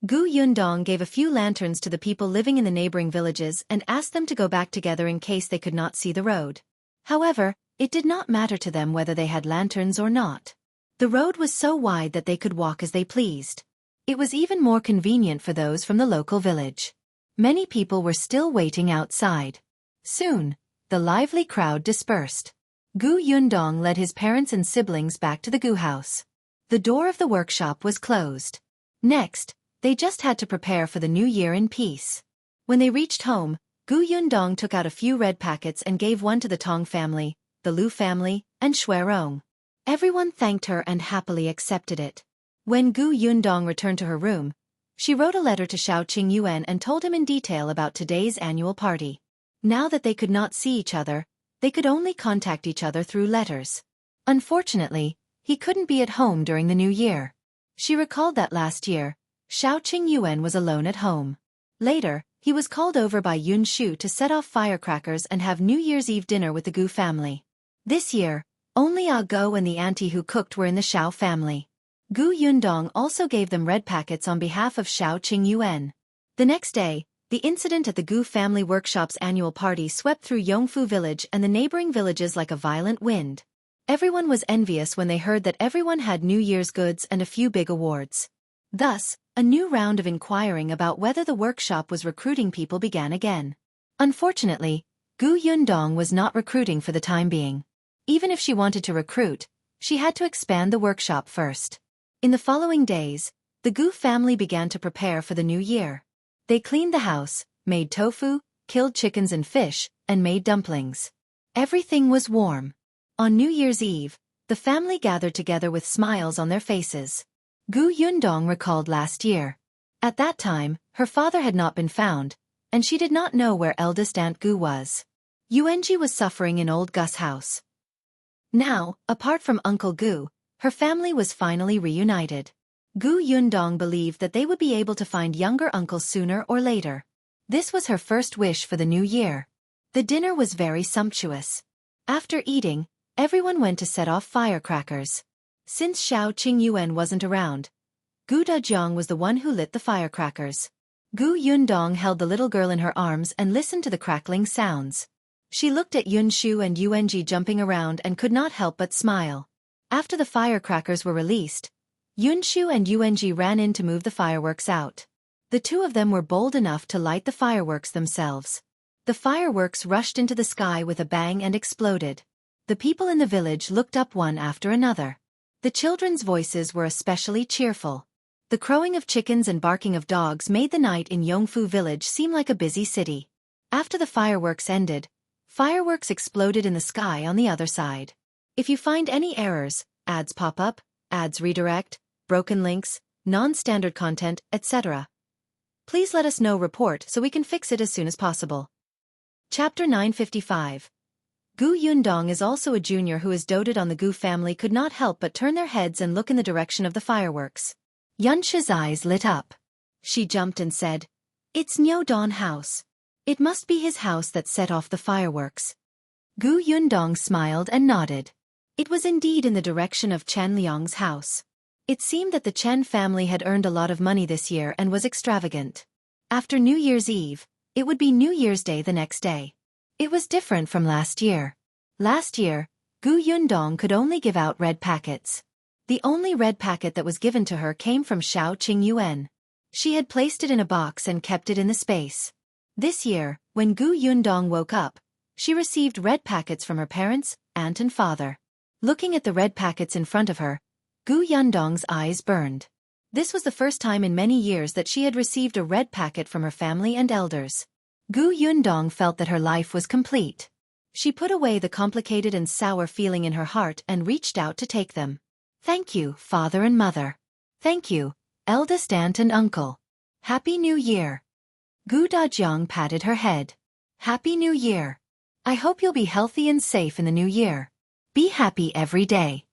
Gu Yundong gave a few lanterns to the people living in the neighboring villages and asked them to go back together in case they could not see the road. However, it did not matter to them whether they had lanterns or not. The road was so wide that they could walk as they pleased. It was even more convenient for those from the local village. Many people were still waiting outside. Soon, the lively crowd dispersed. Gu Yundong led his parents and siblings back to the Gu house. The door of the workshop was closed. Next, they just had to prepare for the new year in peace. When they reached home, Gu Yundong took out a few red packets and gave one to the Tong family, the Lu family, and Xuerong. Everyone thanked her and happily accepted it. When Gu Yundong returned to her room, she wrote a letter to Xiao Qingyuan and told him in detail about today's annual party. Now that they could not see each other, they could only contact each other through letters. Unfortunately, he couldn't be at home during the new year. She recalled that last year, Xiao Qingyuan was alone at home. Later, he was called over by Yun Shu to set off firecrackers and have New Year's Eve dinner with the Gu family. This year, only Ah Go and the auntie who cooked were in the Xiao family. Gu Yundong also gave them red packets on behalf of Xiao Qingyuan. The next day, the incident at the Gu family workshop's annual party swept through Yongfu village and the neighboring villages like a violent wind. Everyone was envious when they heard that everyone had New Year's goods and a few big awards. Thus, A new round of inquiring about whether the workshop was recruiting people began again. Unfortunately, Gu Yundong was not recruiting for the time being. Even if she wanted to recruit, she had to expand the workshop first. In the following days, the Gu family began to prepare for the new year. They cleaned the house, made tofu, killed chickens and fish, and made dumplings. Everything was warm. On New Year's Eve, the family gathered together with smiles on their faces. Gu Yundong recalled last year. At that time, her father had not been found, and she did not know where eldest Aunt Gu was. Yuanji was suffering in old Gus' house. Now, apart from Uncle Gu, her family was finally reunited. Gu Yundong believed that they would be able to find younger uncles sooner or later. This was her first wish for the new year. The dinner was very sumptuous. After eating, everyone went to set off firecrackers. Since Xiao Qingyuan wasn't around, Gu Dajiang was the one who lit the firecrackers. Gu Yundong held the little girl in her arms and listened to the crackling sounds. She looked at Yunshu and Yuanji jumping around and could not help but smile. After the firecrackers were released, Yunshu and Yuanji ran in to move the fireworks out. The two of them were bold enough to light the fireworks themselves. The fireworks rushed into the sky with a bang and exploded. The people in the village looked up one after another. The children's voices were especially cheerful. The crowing of chickens and barking of dogs made the night in Yongfu village seem like a busy city. After the fireworks ended, fireworks exploded in the sky on the other side. If you find any errors, ads pop up, ads redirect, broken links, non-standard content, etc., please let us know report so we can fix it as soon as possible. Chapter 955. Gu Yundong is also a junior who is doted on. The Gu family could not help but turn their heads and look in the direction of the fireworks. Yunshi's eyes lit up. She jumped and said, "It's Niu Don house. It must be his house that set off the fireworks." Gu Yundong smiled and nodded. It was indeed in the direction of Chen Liang's house. It seemed that the Chen family had earned a lot of money this year and was extravagant. After New Year's Eve, it would be New Year's Day the next day. It was different from last year. Last year, Gu Yundong could only give out red packets. The only red packet that was given to her came from Xiao Qingyuan. She had placed it in a box and kept it in the space. This year, when Gu Yundong woke up, she received red packets from her parents, aunt and father. Looking at the red packets in front of her, Gu Yundong's eyes burned. This was the first time in many years that she had received a red packet from her family and elders. Gu Yundong felt that her life was complete. She put away the complicated and sour feeling in her heart and reached out to take them. "Thank you, father and mother. Thank you, eldest aunt and uncle. Happy New Year." Gu Dajiang patted her head. "Happy New Year. I hope you'll be healthy and safe in the new year. Be happy every day."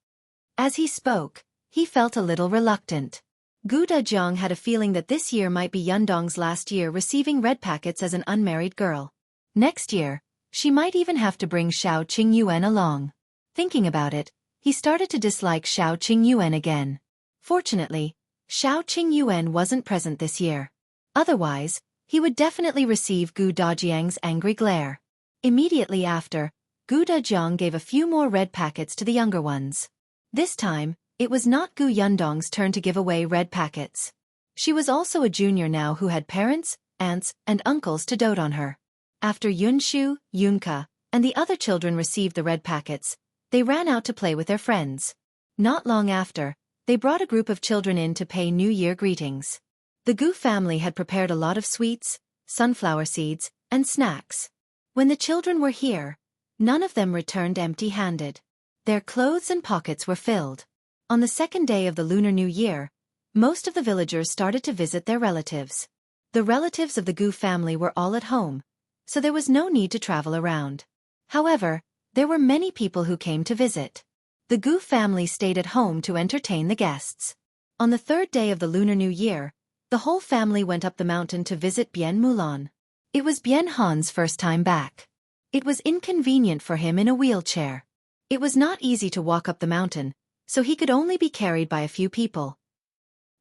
As he spoke, he felt a little reluctant. Gu Dajiang had a feeling that this year might be Yundong's last year receiving red packets as an unmarried girl. Next year, she might even have to bring Xiao Qingyuan along. Thinking about it, he started to dislike Xiao Qingyuan again. Fortunately, Xiao Qingyuan wasn't present this year. Otherwise, he would definitely receive Gu Dajiang's angry glare. Immediately after, Gu Dajiang gave a few more red packets to the younger ones. This time, it was not Gu Yundong's turn to give away red packets. She was also a junior now who had parents, aunts, and uncles to dote on her. After Yunshu, Yunka, and the other children received the red packets, they ran out to play with their friends. Not long after, they brought a group of children in to pay New Year greetings. The Gu family had prepared a lot of sweets, sunflower seeds, and snacks. When the children were here, none of them returned empty-handed. Their clothes and pockets were filled. On the second day of the Lunar New Year, most of the villagers started to visit their relatives. The relatives of the Gu family were all at home, so there was no need to travel around. However, there were many people who came to visit. The Gu family stayed at home to entertain the guests. On the third day of the Lunar New Year, the whole family went up the mountain to visit Bien Mulan. It was Bien Han's first time back. It was inconvenient for him in a wheelchair. It was not easy to walk up the mountain, so he could only be carried by a few people.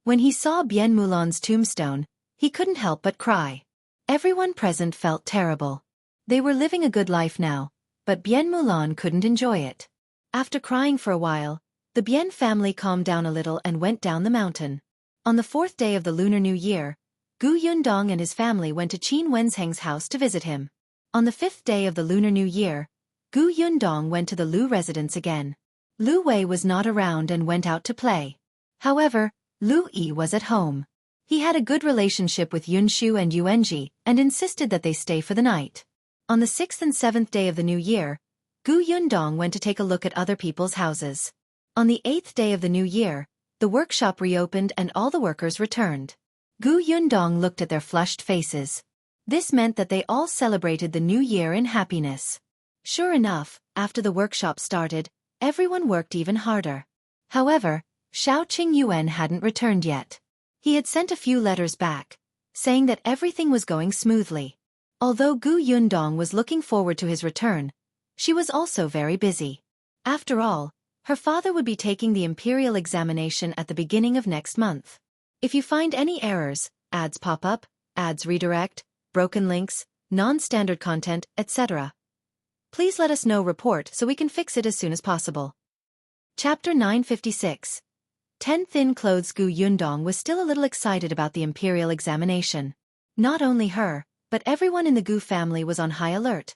When he saw Bien Mulan's tombstone, he couldn't help but cry. Everyone present felt terrible. They were living a good life now, but Bien Mulan couldn't enjoy it. After crying for a while, the Bien family calmed down a little and went down the mountain. On the 4th day of the Lunar New Year, Gu Yundong and his family went to Qin Wenzheng's house to visit him. On the 5th day of the Lunar New Year, Gu Yundong went to the Lu residence again. Lu Wei was not around and went out to play. However, Lu Yi was at home. He had a good relationship with Yun Shu and Yuanji and insisted that they stay for the night. On the 6th and 7th day of the New Year, Gu Yundong went to take a look at other people's houses. On the 8th day of the New Year, the workshop reopened and all the workers returned. Gu Yundong looked at their flushed faces. This meant that they all celebrated the New Year in happiness. Sure enough, after the workshop started, everyone worked even harder. However, Xiao Qingyuan hadn't returned yet. He had sent a few letters back, saying that everything was going smoothly. Although Gu Yundong was looking forward to his return, she was also very busy. After all, her father would be taking the imperial examination at the beginning of next month. If you find any errors, ads pop up, ads redirect, broken links, non-standard content, etc., please let us know report so we can fix it as soon as possible. Chapter 956. 10 Thin Clothes. Gu Yundong was still a little excited about the imperial examination. Not only her, but everyone in the Gu family was on high alert.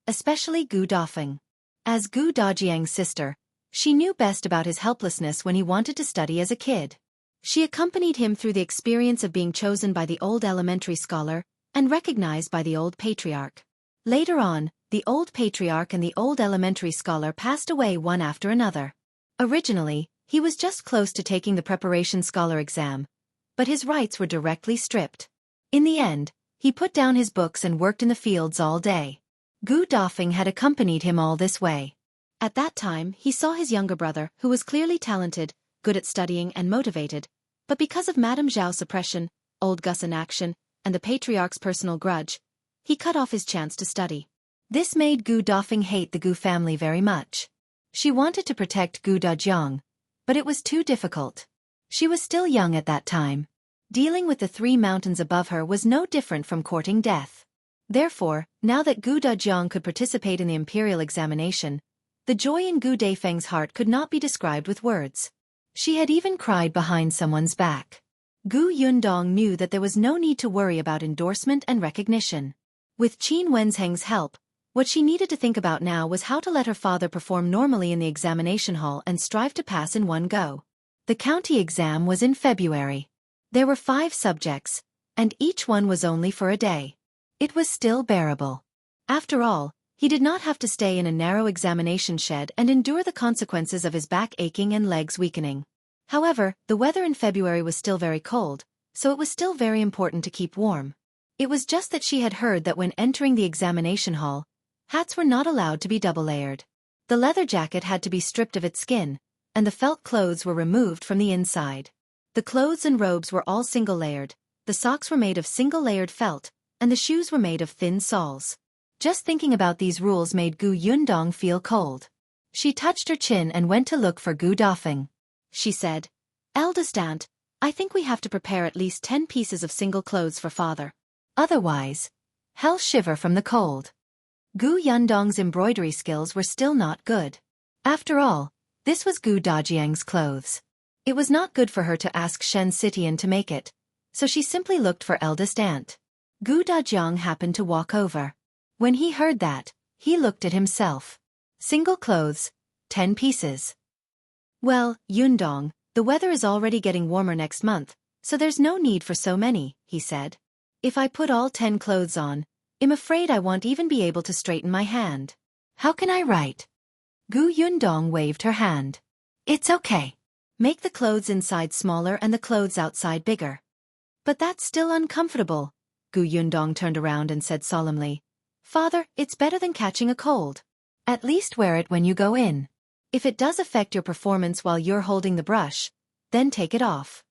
Especially Gu Dafeng. As Gu Dajiang's sister, she knew best about his helplessness when he wanted to study as a kid. She accompanied him through the experience of being chosen by the old elementary scholar and recognized by the old patriarch. Later on, the old patriarch and the old elementary scholar passed away one after another. Originally, he was just close to taking the preparation scholar exam, but his rights were directly stripped. In the end, he put down his books and worked in the fields all day. Gu Dafeng had accompanied him all this way. At that time, he saw his younger brother, who was clearly talented, good at studying and motivated, but because of Madame Zhao's suppression, old Gus inaction, and the patriarch's personal grudge, he cut off his chance to study. This made Gu Dafeng hate the Gu family very much. She wanted to protect Gu Dajiang, but it was too difficult. She was still young at that time. Dealing with the 3 mountains above her was no different from courting death. Therefore, now that Gu Dajiang could participate in the imperial examination, the joy in Gu Dafeng's heart could not be described with words. She had even cried behind someone's back. Gu Yundong knew that there was no need to worry about endorsement and recognition. With Qin Wenzheng's help, what she needed to think about now was how to let her father perform normally in the examination hall and strive to pass in one go. The county exam was in February. There were 5 subjects, and each one was only for a day. It was still bearable. After all, he did not have to stay in a narrow examination shed and endure the consequences of his back aching and legs weakening. However, the weather in February was still very cold, so it was still very important to keep warm. It was just that she had heard that when entering the examination hall, hats were not allowed to be double-layered. The leather jacket had to be stripped of its skin, and the felt clothes were removed from the inside. The clothes and robes were all single-layered, the socks were made of single-layered felt, and the shoes were made of thin soles. Just thinking about these rules made Gu Yundong feel cold. She touched her chin and went to look for Gu Dafeng. She said, "Eldest aunt, I think we have to prepare at least 10 pieces of single clothes for father. Otherwise, he'll shiver from the cold." Gu Yundong's embroidery skills were still not good. After all, this was Gu Dajiang's clothes. It was not good for her to ask Shen Sitian to make it, so she simply looked for eldest aunt. Gu Dajiang happened to walk over. When he heard that, he looked at himself. Single clothes, 10 pieces. "Well, Yundong, the weather is already getting warmer next month, so there's no need for so many," he said. "If I put all 10 clothes on, I'm afraid I won't even be able to straighten my hand. How can I write?" Gu Yundong waved her hand. "It's okay. Make the clothes inside smaller and the clothes outside bigger." "But that's still uncomfortable." Gu Yundong turned around and said solemnly, "Father, it's better than catching a cold. At least wear it when you go in. If it does affect your performance while you're holding the brush, then take it off."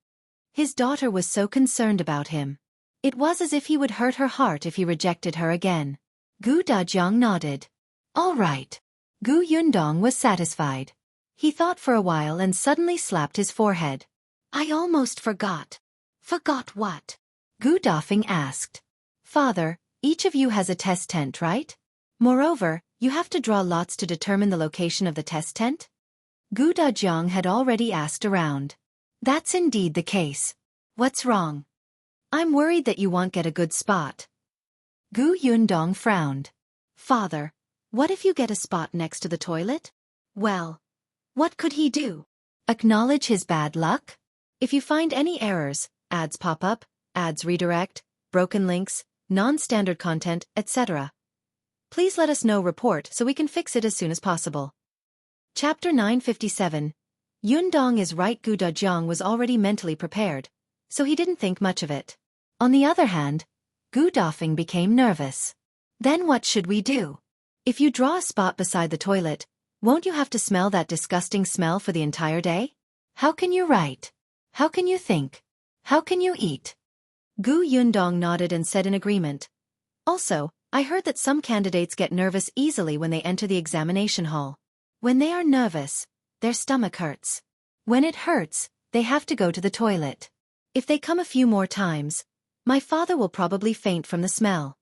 His daughter was so concerned about him. It was as if he would hurt her heart if he rejected her again. Gu Dajiang nodded. "All right." Gu Yundong was satisfied. He thought for a while and suddenly slapped his forehead. "I almost forgot." "Forgot what?" Gu Dafeng asked. "Father, each of you has a test tent, right? Moreover, you have to draw lots to determine the location of the test tent?" Gu Dajiang had already asked around. "That's indeed the case. What's wrong? I'm worried that you won't get a good spot. Gu Yundong frowned. Father, what if you get a spot next to the toilet? Well, what could he do? Acknowledge his bad luck? If you find any errors, ads pop up, ads redirect, broken links, non-standard content, etc., please let us know report so we can fix it as soon as possible. Chapter 957. Yundong is right. Gu Dajiang was already mentally prepared, so he didn't think much of it. On the other hand, Gu Dafeng became nervous. Then what should we do? If you draw a spot beside the toilet, won't you have to smell that disgusting smell for the entire day? How can you write? How can you think? How can you eat? Gu Yundong nodded and said in agreement. Also, I heard that some candidates get nervous easily when they enter the examination hall. When they are nervous, their stomach hurts. When it hurts, they have to go to the toilet. If they come a few more times, my father will probably faint from the smell.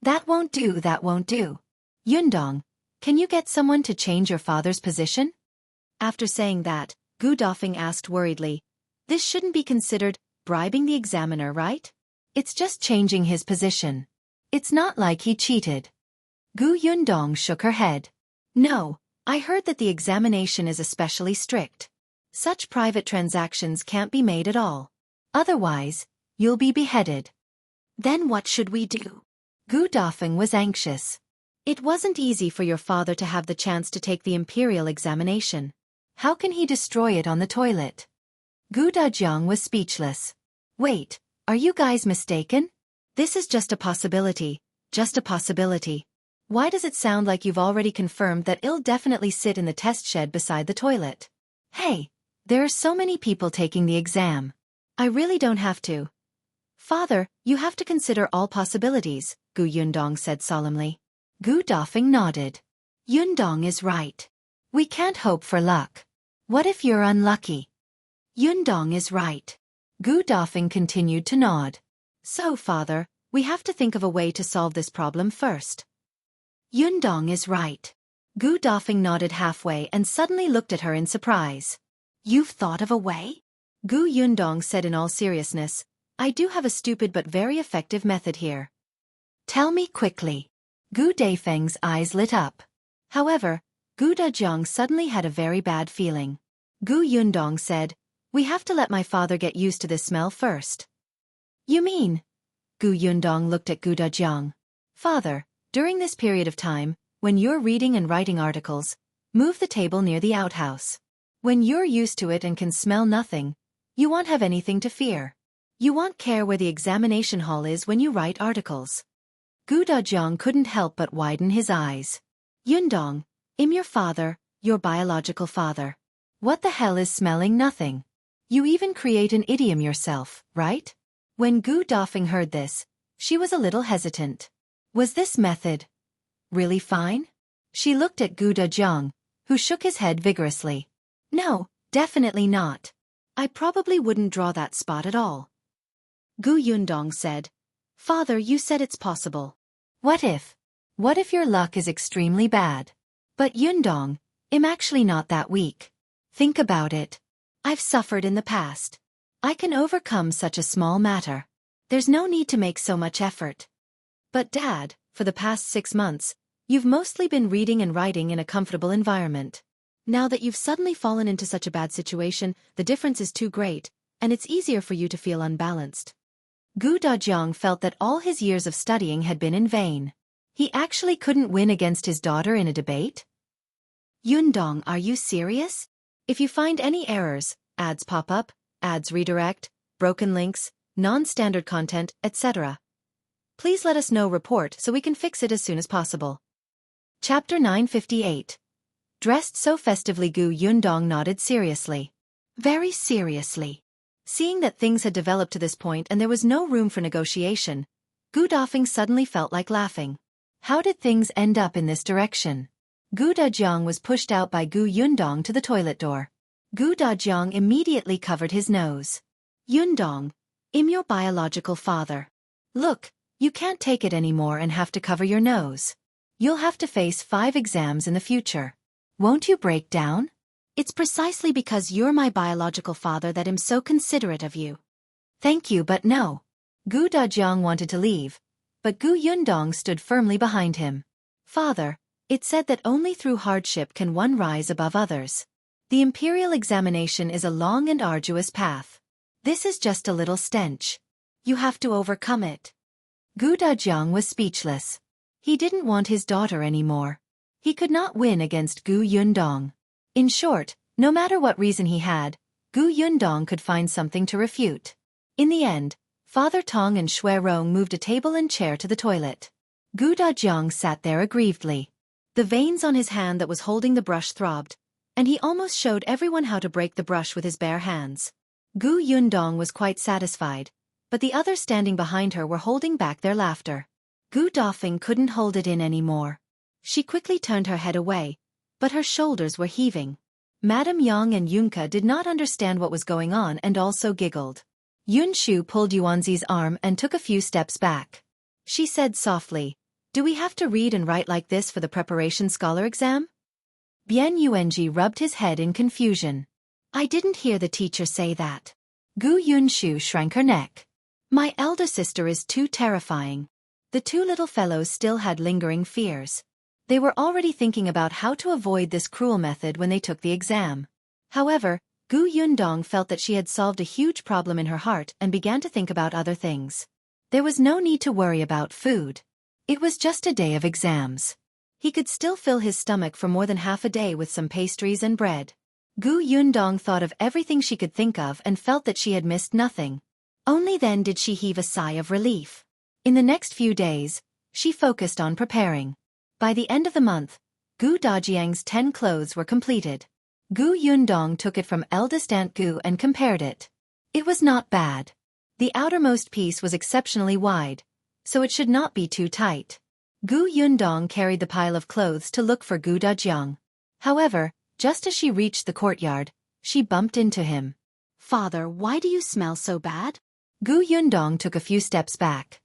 That won't do, that won't do. Yundong, can you get someone to change your father's position? After saying that, Gu Dafeng asked worriedly, this shouldn't be considered bribing the examiner, right? It's just changing his position. It's not like he cheated. Gu Yundong shook her head. No, I heard that the examination is especially strict. Such private transactions can't be made at all. Otherwise, you'll be beheaded. Then what should we do? Gu Dafeng was anxious. It wasn't easy for your father to have the chance to take the imperial examination. How can he destroy it on the toilet? Gu Dajiang was speechless. Wait, are you guys mistaken? This is just a possibility, just a possibility. Why does it sound like you've already confirmed that he'll definitely sit in the test shed beside the toilet? Hey, there are so many people taking the exam. I really don't have to. Father, you have to consider all possibilities, Gu Yundong said solemnly. Gu Dafeng nodded. Yundong is right. We can't hope for luck. What if you're unlucky? Yundong is right. Gu Dafeng continued to nod. So, Father, we have to think of a way to solve this problem first. Yundong is right. Gu Dafeng nodded halfway and suddenly looked at her in surprise. You've thought of a way? Gu Yundong said in all seriousness, I do have a stupid but very effective method here. Tell me quickly. Gu Dafeng's eyes lit up. However, Gu Dajiang suddenly had a very bad feeling. Gu Yundong said, we have to let my father get used to this smell first. You mean? Gu Yundong looked at Gu Dajiang. Father, during this period of time, when you're reading and writing articles, move the table near the outhouse. When you're used to it and can smell nothing, you won't have anything to fear. You won't care where the examination hall is when you write articles. Gu Dajiang couldn't help but widen his eyes. Yundong, I'm your father, your biological father. What the hell is smelling nothing? You even create an idiom yourself, right? When Gu Dafeng heard this, she was a little hesitant. Was this method really fine? She looked at Gu Dajiang, who shook his head vigorously. No, definitely not. I probably wouldn't draw that spot at all. Gu Yundong said, Father, you said it's possible. What if? What if your luck is extremely bad? But Yundong, I'm actually not that weak. Think about it. I've suffered in the past. I can overcome such a small matter. There's no need to make so much effort. But Dad, for the past 6 months, you've mostly been reading and writing in a comfortable environment. Now that you've suddenly fallen into such a bad situation, the difference is too great, and it's easier for you to feel unbalanced. Gu Dajiang felt that all his years of studying had been in vain. He actually couldn't win against his daughter in a debate? Yundong, are you serious? If you find any errors, ads pop up, ads redirect, broken links, non-standard content, etc., please let us know report so we can fix it as soon as possible. Chapter 958. Dressed so festively, Gu Yundong nodded seriously. Very seriously. Seeing that things had developed to this point and there was no room for negotiation, Gu Dafeng suddenly felt like laughing. How did things end up in this direction? Gu Dajiang was pushed out by Gu Yundong to the toilet door. Gu Dajiang immediately covered his nose. Yundong, I'm your biological father. Look, you can't take it anymore and have to cover your nose. You'll have to face 5 exams in the future. Won't you break down? It's precisely because you're my biological father that I'm so considerate of you. Thank you but no. Gu Dajiang wanted to leave, but Gu Yundong stood firmly behind him. Father, it said that only through hardship can one rise above others. The imperial examination is a long and arduous path. This is just a little stench. You have to overcome it. Gu Dajiang was speechless. He didn't want his daughter anymore. He could not win against Gu Yundong. In short, no matter what reason he had, Gu Yundong could find something to refute. In the end, Father Tong and Shui Rong moved a table and chair to the toilet. Gu Dajiang sat there aggrievedly. The veins on his hand that was holding the brush throbbed, and he almost showed everyone how to break the brush with his bare hands. Gu Yundong was quite satisfied, but the others standing behind her were holding back their laughter. Gu Dafeng couldn't hold it in anymore. She quickly turned her head away, but her shoulders were heaving. Madame Yang and Yunke did not understand what was going on and also giggled. Yun Shu pulled Yuanzi's arm and took a few steps back. She said softly, "Do we have to read and write like this for the preparation scholar exam?" Bian Yuanji rubbed his head in confusion. "I didn't hear the teacher say that." Gu Yunshu shrank her neck. "My elder sister is too terrifying." The two little fellows still had lingering fears. They were already thinking about how to avoid this cruel method when they took the exam. However, Gu Yundong felt that she had solved a huge problem in her heart and began to think about other things. There was no need to worry about food. It was just a day of exams. He could still fill his stomach for more than half a day with some pastries and bread. Gu Yundong thought of everything she could think of and felt that she had missed nothing. Only then did she heave a sigh of relief. In the next few days, she focused on preparing. By the end of the month, Gu Dajiang's 10 clothes were completed. Gu Yundong took it from eldest Aunt Gu and compared it. It was not bad. The outermost piece was exceptionally wide, so it should not be too tight. Gu Yundong carried the pile of clothes to look for Gu Dajiang. However, just as she reached the courtyard, she bumped into him. "Father, why do you smell so bad?" Gu Yundong took a few steps back.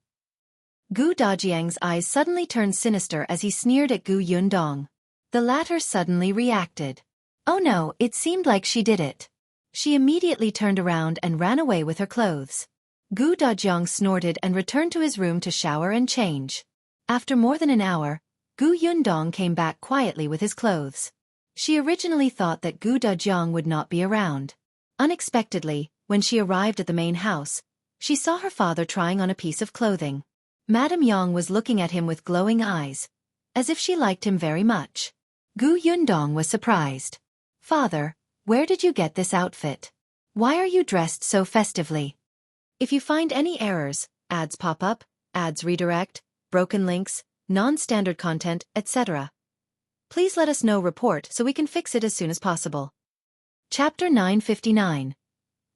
Gu Dajiang's eyes suddenly turned sinister as he sneered at Gu Yundong. The latter suddenly reacted. Oh no, it seemed like she did it. She immediately turned around and ran away with her clothes. Gu Dajiang snorted and returned to his room to shower and change. After more than an hour, Gu Yundong came back quietly with his clothes. She originally thought that Gu Dajiang would not be around. Unexpectedly, when she arrived at the main house, she saw her father trying on a piece of clothing. Madame Yang was looking at him with glowing eyes, as if she liked him very much. Gu Yundong was surprised. "Father, where did you get this outfit? Why are you dressed so festively?" If you find any errors, ads pop up, ads redirect, broken links, non-standard content, etc., please let us know report so we can fix it as soon as possible. Chapter 959.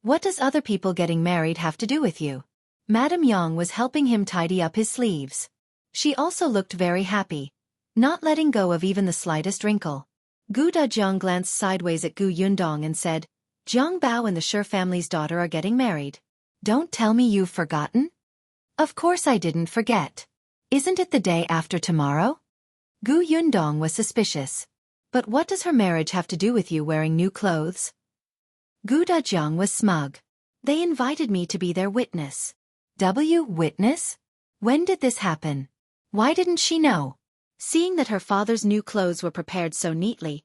What does other people getting married have to do with you? Madame Yang was helping him tidy up his sleeves. She also looked very happy, not letting go of even the slightest wrinkle. Gu Dajiang glanced sideways at Gu Yundong and said, "Jiang Bao and the Shi family's daughter are getting married. Don't tell me you've forgotten?" "Of course I didn't forget. Isn't it the day after tomorrow?" Gu Yundong was suspicious. "But what does her marriage have to do with you wearing new clothes?" Gu Dajiang was smug. "They invited me to be their witness." Witness? When did this happen? Why didn't she know? Seeing that her father's new clothes were prepared so neatly,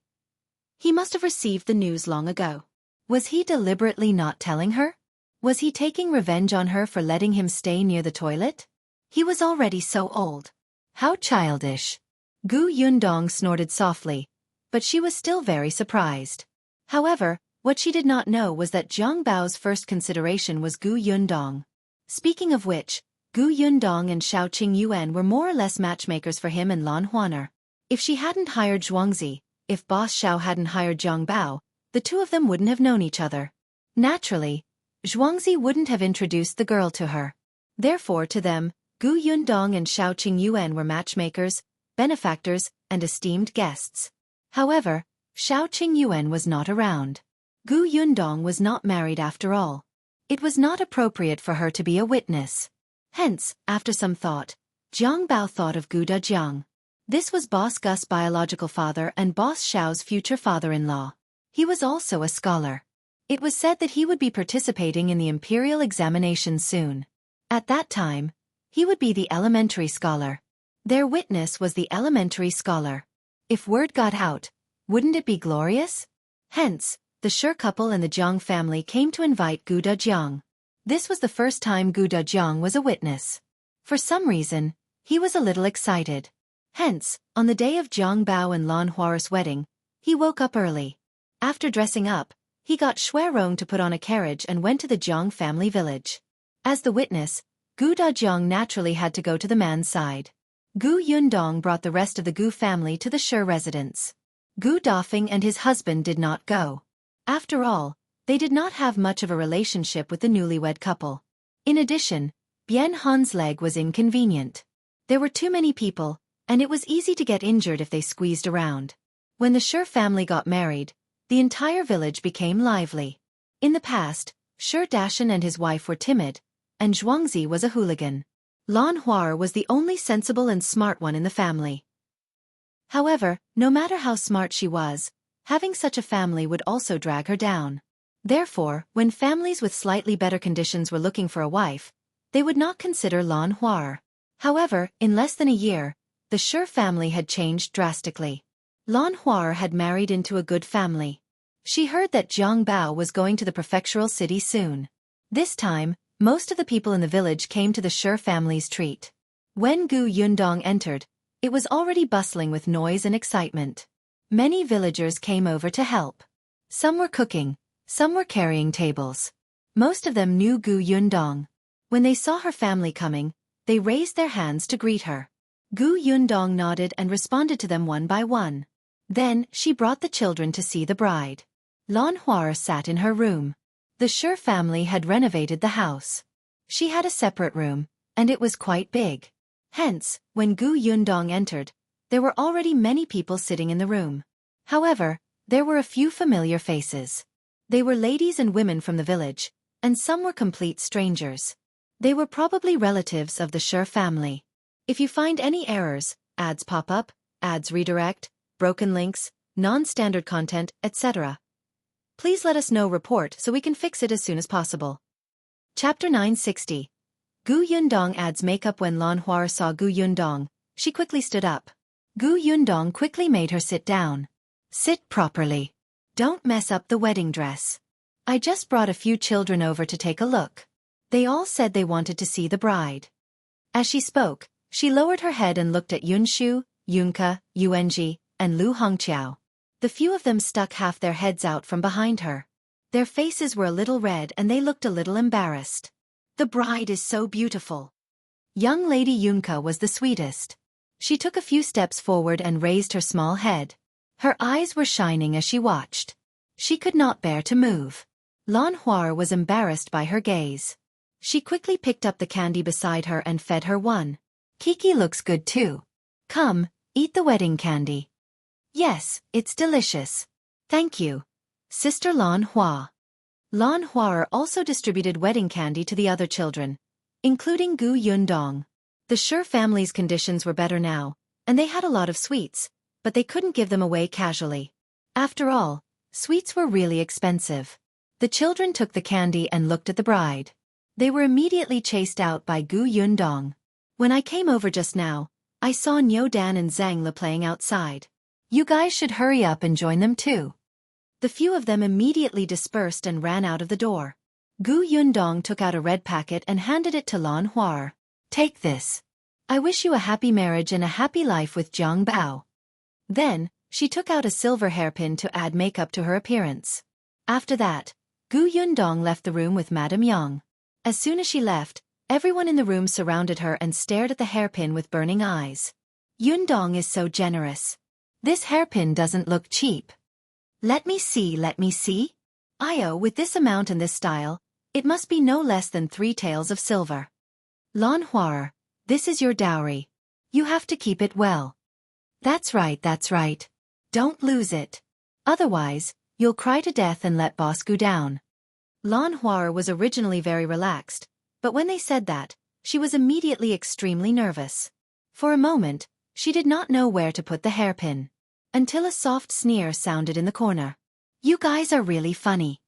he must have received the news long ago. Was he deliberately not telling her? Was he taking revenge on her for letting him stay near the toilet? He was already so old. How childish. Gu Yundong snorted softly, but she was still very surprised. However, what she did not know was that Jiang Bao's first consideration was Gu Yundong. Speaking of which, Gu Yundong and Xiao Qing Yuan were more or less matchmakers for him and Lan Huaner. If she hadn't hired Zhuangzi, if Boss Xiao hadn't hired Jiang Bao, the two of them wouldn't have known each other. Naturally, Zhuangzi wouldn't have introduced the girl to her. Therefore to them, Gu Yundong and Xiao Qing Yuan were matchmakers, benefactors, and esteemed guests. However, Xiao Qing Yuan was not around. Gu Yundong was not married after all. It was not appropriate for her to be a witness. Hence, after some thought, Jiang Bao thought of Gu Dajiang. This was Boss Gus' biological father and Boss Xiao's future father-in-law. He was also a scholar. It was said that he would be participating in the imperial examination soon. At that time, he would be the elementary scholar. Their witness was the elementary scholar. If word got out, wouldn't it be glorious? Hence, the Shi couple and the Jiang family came to invite Gu Dejiang. This was the first time Gu Dejiang was a witness. For some reason, he was a little excited. Hence, on the day of Jiang Bao and Lan Hua's wedding, he woke up early. After dressing up, he got Shui Rong to put on a carriage and went to the Jiang family village. As the witness, Gu Dejiang naturally had to go to the man's side. Gu Yundong brought the rest of the Gu family to the Shi residence. Gu Dafeng and his husband did not go. After all, they did not have much of a relationship with the newlywed couple. In addition, Bian Han's leg was inconvenient. There were too many people, and it was easy to get injured if they squeezed around. When the Shi family got married, the entire village became lively. In the past, Shi Dashan and his wife were timid, and Zhuangzi was a hooligan. Lan Hua was the only sensible and smart one in the family. However, no matter how smart she was, having such a family would also drag her down. Therefore, when families with slightly better conditions were looking for a wife, they would not consider Lan Hua. However, in less than a year, the Shi family had changed drastically. Lan Hua had married into a good family. She heard that Jiang Bao was going to the prefectural city soon. This time, most of the people in the village came to the Shi family's treat. When Gu Yundong entered, it was already bustling with noise and excitement. Many villagers came over to help. Some were cooking, some were carrying tables. Most of them knew Gu Yundong. When they saw her family coming, they raised their hands to greet her. Gu Yundong nodded and responded to them one by one. Then, she brought the children to see the bride. Lan Hua sat in her room. The Shi family had renovated the house. She had a separate room, and it was quite big. Hence, when Gu Yundong entered, there were already many people sitting in the room. However, there were a few familiar faces. They were ladies and women from the village, and some were complete strangers. They were probably relatives of the Shi family. If you find any errors, ads pop up, ads redirect, broken links, non-standard content, etc., please let us know report so we can fix it as soon as possible. Chapter 960. Gu Yundong adds makeup. When Lan Hua saw Gu Yundong, she quickly stood up. Gu Yundong quickly made her sit down. Sit properly. Don't mess up the wedding dress. I just brought a few children over to take a look. They all said they wanted to see the bride. As she spoke, she lowered her head and looked at Yunshu, Yunke, Yuanji, and Lu Hongqiao. The few of them stuck half their heads out from behind her. Their faces were a little red and they looked a little embarrassed. The bride is so beautiful. Young Lady Yunke was the sweetest. She took a few steps forward and raised her small head. Her eyes were shining as she watched. She could not bear to move. Lan Hua was embarrassed by her gaze. She quickly picked up the candy beside her and fed her one. Kiki looks good too. Come, eat the wedding candy. Yes, it's delicious. Thank you, Sister Lan Hua. Lan Hua also distributed wedding candy to the other children, including Gu Yundong. The Shi family's conditions were better now, and they had a lot of sweets, but they couldn't give them away casually. After all, sweets were really expensive. The children took the candy and looked at the bride. They were immediately chased out by Gu Yundong. When I came over just now, I saw Niu Dan and Zhang Le playing outside. You guys should hurry up and join them too. The few of them immediately dispersed and ran out of the door. Gu Yundong took out a red packet and handed it to Lan Hua. Take this. I wish you a happy marriage and a happy life with Jiang Bao. Then, she took out a silver hairpin to add makeup to her appearance. After that, Gu Yundong left the room with Madame Yang. As soon as she left, everyone in the room surrounded her and stared at the hairpin with burning eyes. Yundong is so generous. This hairpin doesn't look cheap. Let me see. Io, with this amount and this style, it must be no less than 3 taels of silver. Lan Hua, this is your dowry. You have to keep it well. That's right. Don't lose it. Otherwise, you'll cry to death and let boss go down. Lan Hua was originally very relaxed, but when they said that, she was immediately extremely nervous. For a moment, she did not know where to put the hairpin. Until a soft sneer sounded in the corner. You guys are really funny.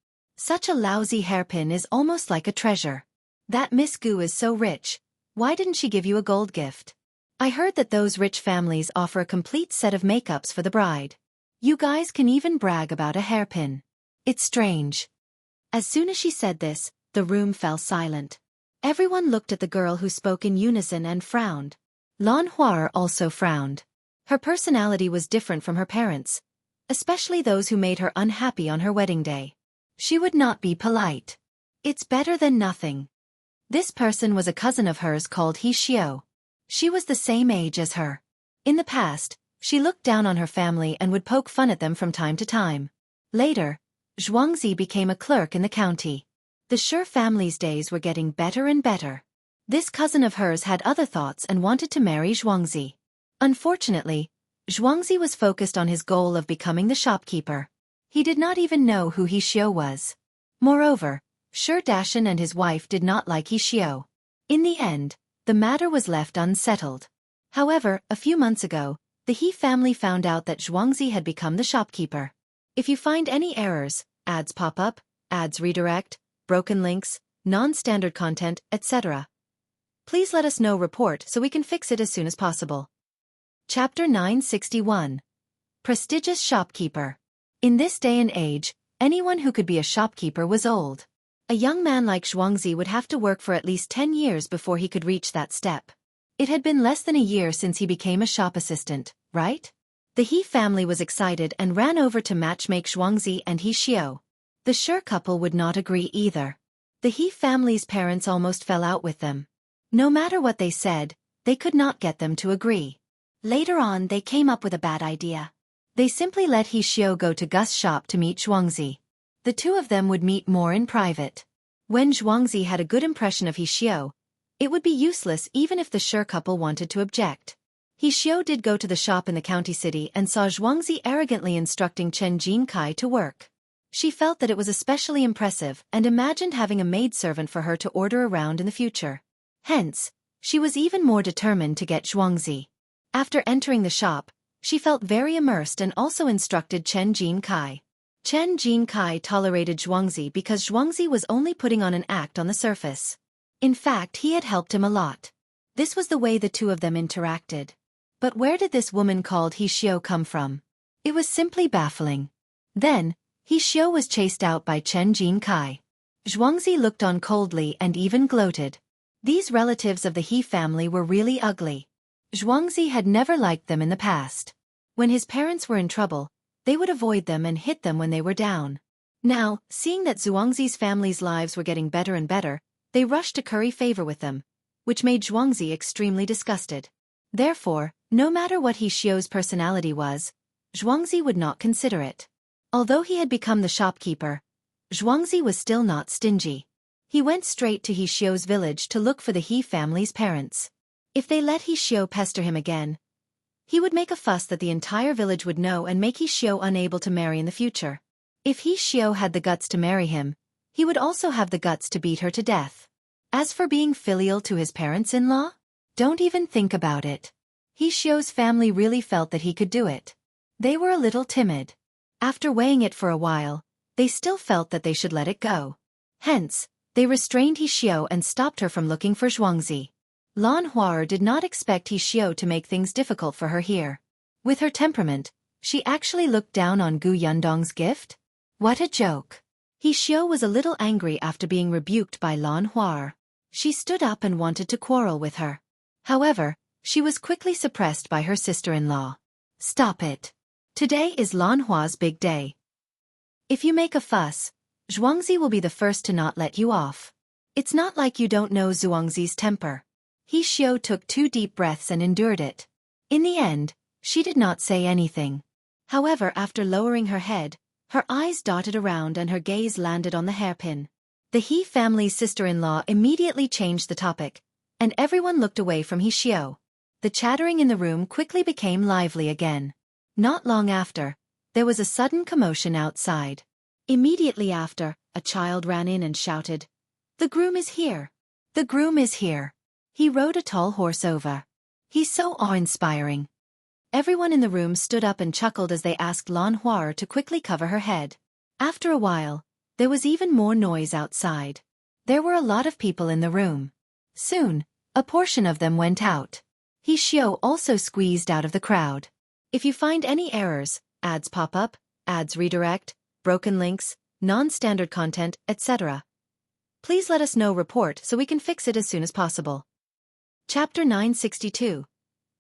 Such a lousy hairpin is almost like a treasure. That Miss Gu is so rich. Why didn't she give you a gold gift? I heard that those rich families offer a complete set of makeups for the bride. You guys can even brag about a hairpin. It's strange. As soon as she said this, the room fell silent. Everyone looked at the girl who spoke in unison and frowned. Lan Hua also frowned. Her personality was different from her parents, especially those who made her unhappy on her wedding day. She would not be polite. It's better than nothing. This person was a cousin of hers called He Xiao. She was the same age as her. In the past, she looked down on her family and would poke fun at them from time to time. Later, Zhuangzi became a clerk in the county. The Shi family's days were getting better and better. This cousin of hers had other thoughts and wanted to marry Zhuangzi. Unfortunately, Zhuangzi was focused on his goal of becoming the shopkeeper. He did not even know who He Xiao was. Moreover, Shi Dashan and his wife did not like He Xiao. In the end, the matter was left unsettled. However, a few months ago, the He family found out that Zhuangzi had become the shopkeeper. If you find any errors, ads pop up, ads redirect, broken links, non-standard content, etc., please let us know report so we can fix it as soon as possible. Chapter 961. Prestigious Shopkeeper. In this day and age, anyone who could be a shopkeeper was old. A young man like Zhuangzi would have to work for at least 10 years before he could reach that step. It had been less than a year since he became a shop assistant, right? The He family was excited and ran over to matchmake Zhuangzi and He Xiao. The Shi couple would not agree either. The He family's parents almost fell out with them. No matter what they said, they could not get them to agree. Later on, they came up with a bad idea. They simply let He Xiao go to Gus's shop to meet Zhuangzi. The two of them would meet more in private. When Zhuangzi had a good impression of He Xiao, it would be useless even if the Shi couple wanted to object. He Xiao did go to the shop in the county city and saw Zhuangzi arrogantly instructing Chen Jinkai to work. She felt that it was especially impressive and imagined having a maidservant for her to order around in the future. Hence, she was even more determined to get Zhuangzi. After entering the shop, she felt very immersed and also instructed Chen Jinkai. Chen Jinkai tolerated Zhuangzi because Zhuangzi was only putting on an act on the surface. In fact, he had helped him a lot. This was the way the two of them interacted. But where did this woman called He Xiao come from? It was simply baffling. Then, He Xiao was chased out by Chen Jinkai. Zhuangzi looked on coldly and even gloated. These relatives of the He family were really ugly. Zhuangzi had never liked them in the past. When his parents were in trouble, they would avoid them and hit them when they were down. Now, seeing that Zhuangzi's family's lives were getting better and better, they rushed to curry favor with them, which made Zhuangzi extremely disgusted. Therefore, no matter what He Xiao's personality was, Zhuangzi would not consider it. Although he had become the shopkeeper, Zhuangzi was still not stingy. He went straight to He Xiao's village to look for the He family's parents. If they let He Xiao pester him again, he would make a fuss that the entire village would know and make He Xiao unable to marry in the future. If He Xiao had the guts to marry him, he would also have the guts to beat her to death. As for being filial to his parents-in-law, don't even think about it. He Xiao's family really felt that he could do it. They were a little timid. After weighing it for a while, they still felt that they should let it go. Hence, they restrained He Xiao and stopped her from looking for Zhuangzi. Lan Hua did not expect He Xiao to make things difficult for her here. With her temperament, she actually looked down on Gu Yundong's gift? What a joke. He Xiao was a little angry after being rebuked by Lan Hua. She stood up and wanted to quarrel with her. However, she was quickly suppressed by her sister-in-law. Stop it. Today is Lan Hua's big day. If you make a fuss, Zhuangzi will be the first to not let you off. It's not like you don't know Zhuangzi's temper. He Xiao took 2 deep breaths and endured it. In the end, she did not say anything. However, after lowering her head, her eyes dotted around and her gaze landed on the hairpin. The He family's sister-in-law immediately changed the topic, and everyone looked away from He Xiao. The chattering in the room quickly became lively again. Not long after, there was a sudden commotion outside. Immediately after, a child ran in and shouted, "The groom is here! The groom is here!" He rode a tall horse over. He's so awe-inspiring. Everyone in the room stood up and chuckled as they asked Lan Hua to quickly cover her head. After a while, There was even more noise outside. There were a lot of people in the room. Soon, a portion of them went out. He Xiao also squeezed out of the crowd. If you find any errors, ads pop up, ads redirect, broken links, non-standard content, etc., please let us know report so we can fix it as soon as possible. Chapter 962.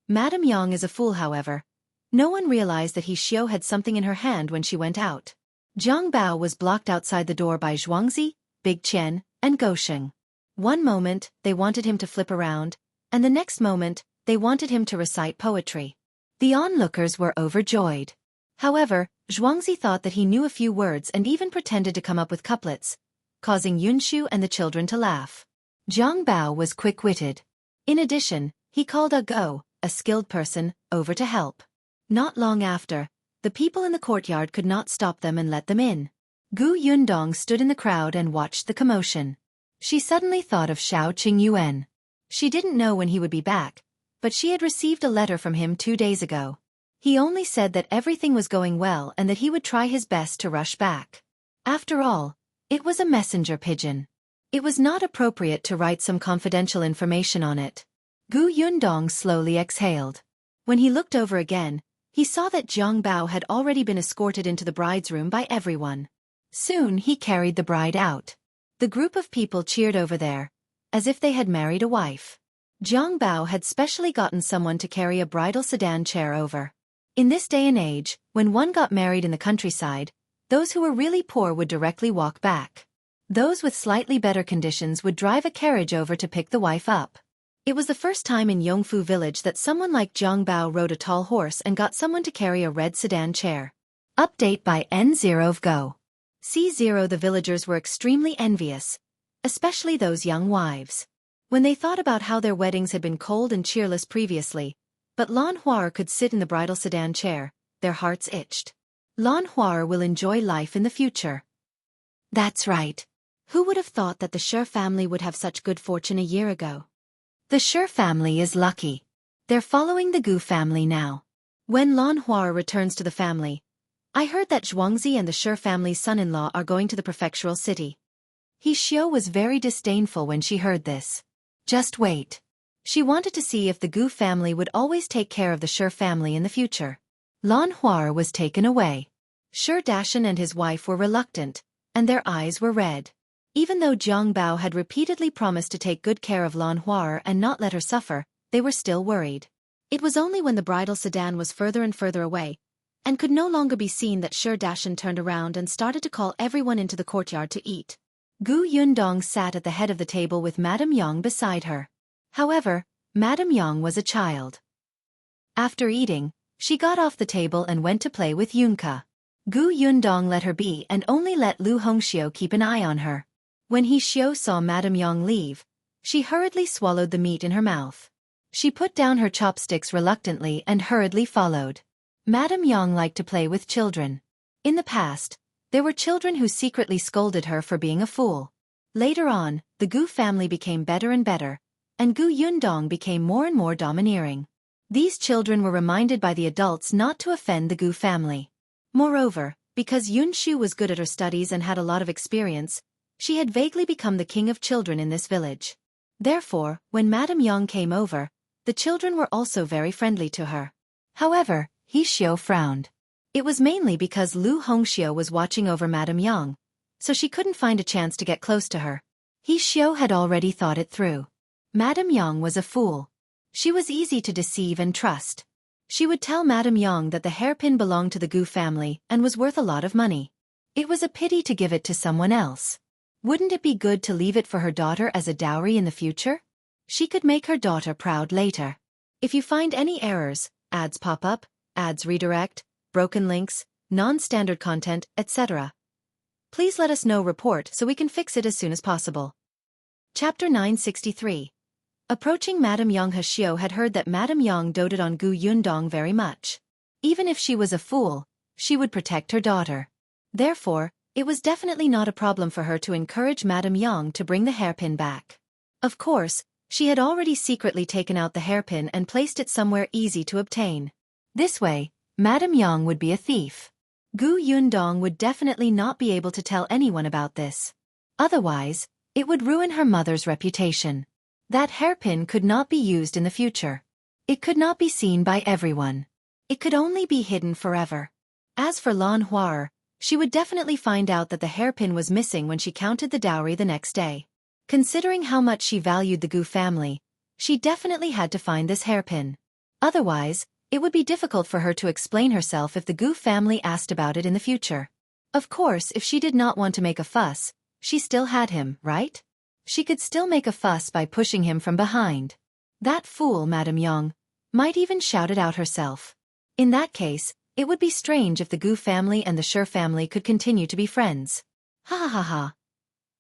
Madame Yang is a fool. However, no one realized that He Xiao had something in her hand when she went out. Zhang Bao was blocked outside the door by Zhuangzi, Big Qian, and Gosheng. One moment, they wanted him to flip around, and the next moment, they wanted him to recite poetry. The onlookers were overjoyed. However, Zhuangzi thought that he knew a few words and even pretended to come up with couplets, causing Yunshu and the children to laugh. Zhang Bao was quick-witted. In addition, he called a Go, a skilled person, over to help. Not long after, the people in the courtyard could not stop them and let them in. Gu Yundong stood in the crowd and watched the commotion. She suddenly thought of Xiao Qingyuan. She didn't know when he would be back, but she had received a letter from him 2 days ago. He only said that everything was going well and that he would try his best to rush back. After all, it was a messenger pigeon. It was not appropriate to write some confidential information on it. Gu Yundong slowly exhaled. When he looked over again, he saw that Zhang Bao had already been escorted into the bride's room by everyone. Soon he carried the bride out. The group of people cheered over there, as if they had married a wife. Zhang Bao had specially gotten someone to carry a bridal sedan chair over. In this day and age, when one got married in the countryside, those who were really poor would directly walk back. Those with slightly better conditions would drive a carriage over to pick the wife up. It was the first time in Yongfu village that someone like Zhang Bao rode a tall horse and got someone to carry a red sedan chair. Update by N0 Go. C0 The villagers were extremely envious, especially those young wives. When they thought about how their weddings had been cold and cheerless previously, but Lan Huar could sit in the bridal sedan chair, their hearts itched. Lan Huar will enjoy life in the future. That's right. Who would have thought that the Shi family would have such good fortune a year ago? The Shi family is lucky. They're following the Gu family now. When Lan Huar returns to the family, I heard that Zhuangzi and the Shi family's son-in-law are going to the prefectural city. He Xiao was very disdainful when she heard this. Just wait. She wanted to see if the Gu family would always take care of the Shi family in the future. Lan Huar was taken away. Shi Dashan and his wife were reluctant, and their eyes were red. Even though Zhang Bao had repeatedly promised to take good care of Lan Huar and not let her suffer, they were still worried. It was only when the bridal sedan was further and further away, and could no longer be seen, that Shi Dashan turned around and started to call everyone into the courtyard to eat. Gu Yundong sat at the head of the table with Madame Yang beside her. However, Madame Yang was a child. After eating, she got off the table and went to play with Yunka. Gu Yundong let her be and only let Lu Hongxiu keep an eye on her. When He Xiao saw Madame Yang leave, she hurriedly swallowed the meat in her mouth. She put down her chopsticks reluctantly and hurriedly followed. Madame Yang liked to play with children. In the past, there were children who secretly scolded her for being a fool. Later on, the Gu family became better and better, and Gu Yundong became more and more domineering. These children were reminded by the adults not to offend the Gu family. Moreover, because Yunshu was good at her studies and had a lot of experience, she had vaguely become the king of children in this village. Therefore, when Madame Yang came over, the children were also very friendly to her. However, He Xiao frowned. It was mainly because Lu Hongxiu was watching over Madame Yang, so she couldn't find a chance to get close to her. He Xiao had already thought it through. Madame Yang was a fool. She was easy to deceive and trust. She would tell Madame Yang that the hairpin belonged to the Gu family and was worth a lot of money. It was a pity to give it to someone else. Wouldn't it be good to leave it for her daughter as a dowry in the future? She could make her daughter proud later. If you find any errors, ads pop up, ads redirect, broken links, non-standard content, etc., please let us know report so we can fix it as soon as possible. Chapter 963. Approaching Madame Yang. He Xiao had heard that Madame Yang doted on Gu Yundong very much. Even if she was a fool, she would protect her daughter. Therefore, it was definitely not a problem for her to encourage Madame Yang to bring the hairpin back. Of course, she had already secretly taken out the hairpin and placed it somewhere easy to obtain. This way, Madame Yang would be a thief. Gu Yundong would definitely not be able to tell anyone about this. Otherwise, it would ruin her mother's reputation. That hairpin could not be used in the future. It could not be seen by everyone. It could only be hidden forever. As for Lan Huar, she would definitely find out that the hairpin was missing when she counted the dowry the next day. Considering how much she valued the Gu family, she definitely had to find this hairpin. Otherwise, it would be difficult for her to explain herself if the Gu family asked about it in the future. Of course, if she did not want to make a fuss, she still had him, right? She could still make a fuss by pushing him from behind. That fool, Madame Yang, might even shout it out herself. In that case, it would be strange if the Gu family and the Shi family could continue to be friends. Ha ha ha ha.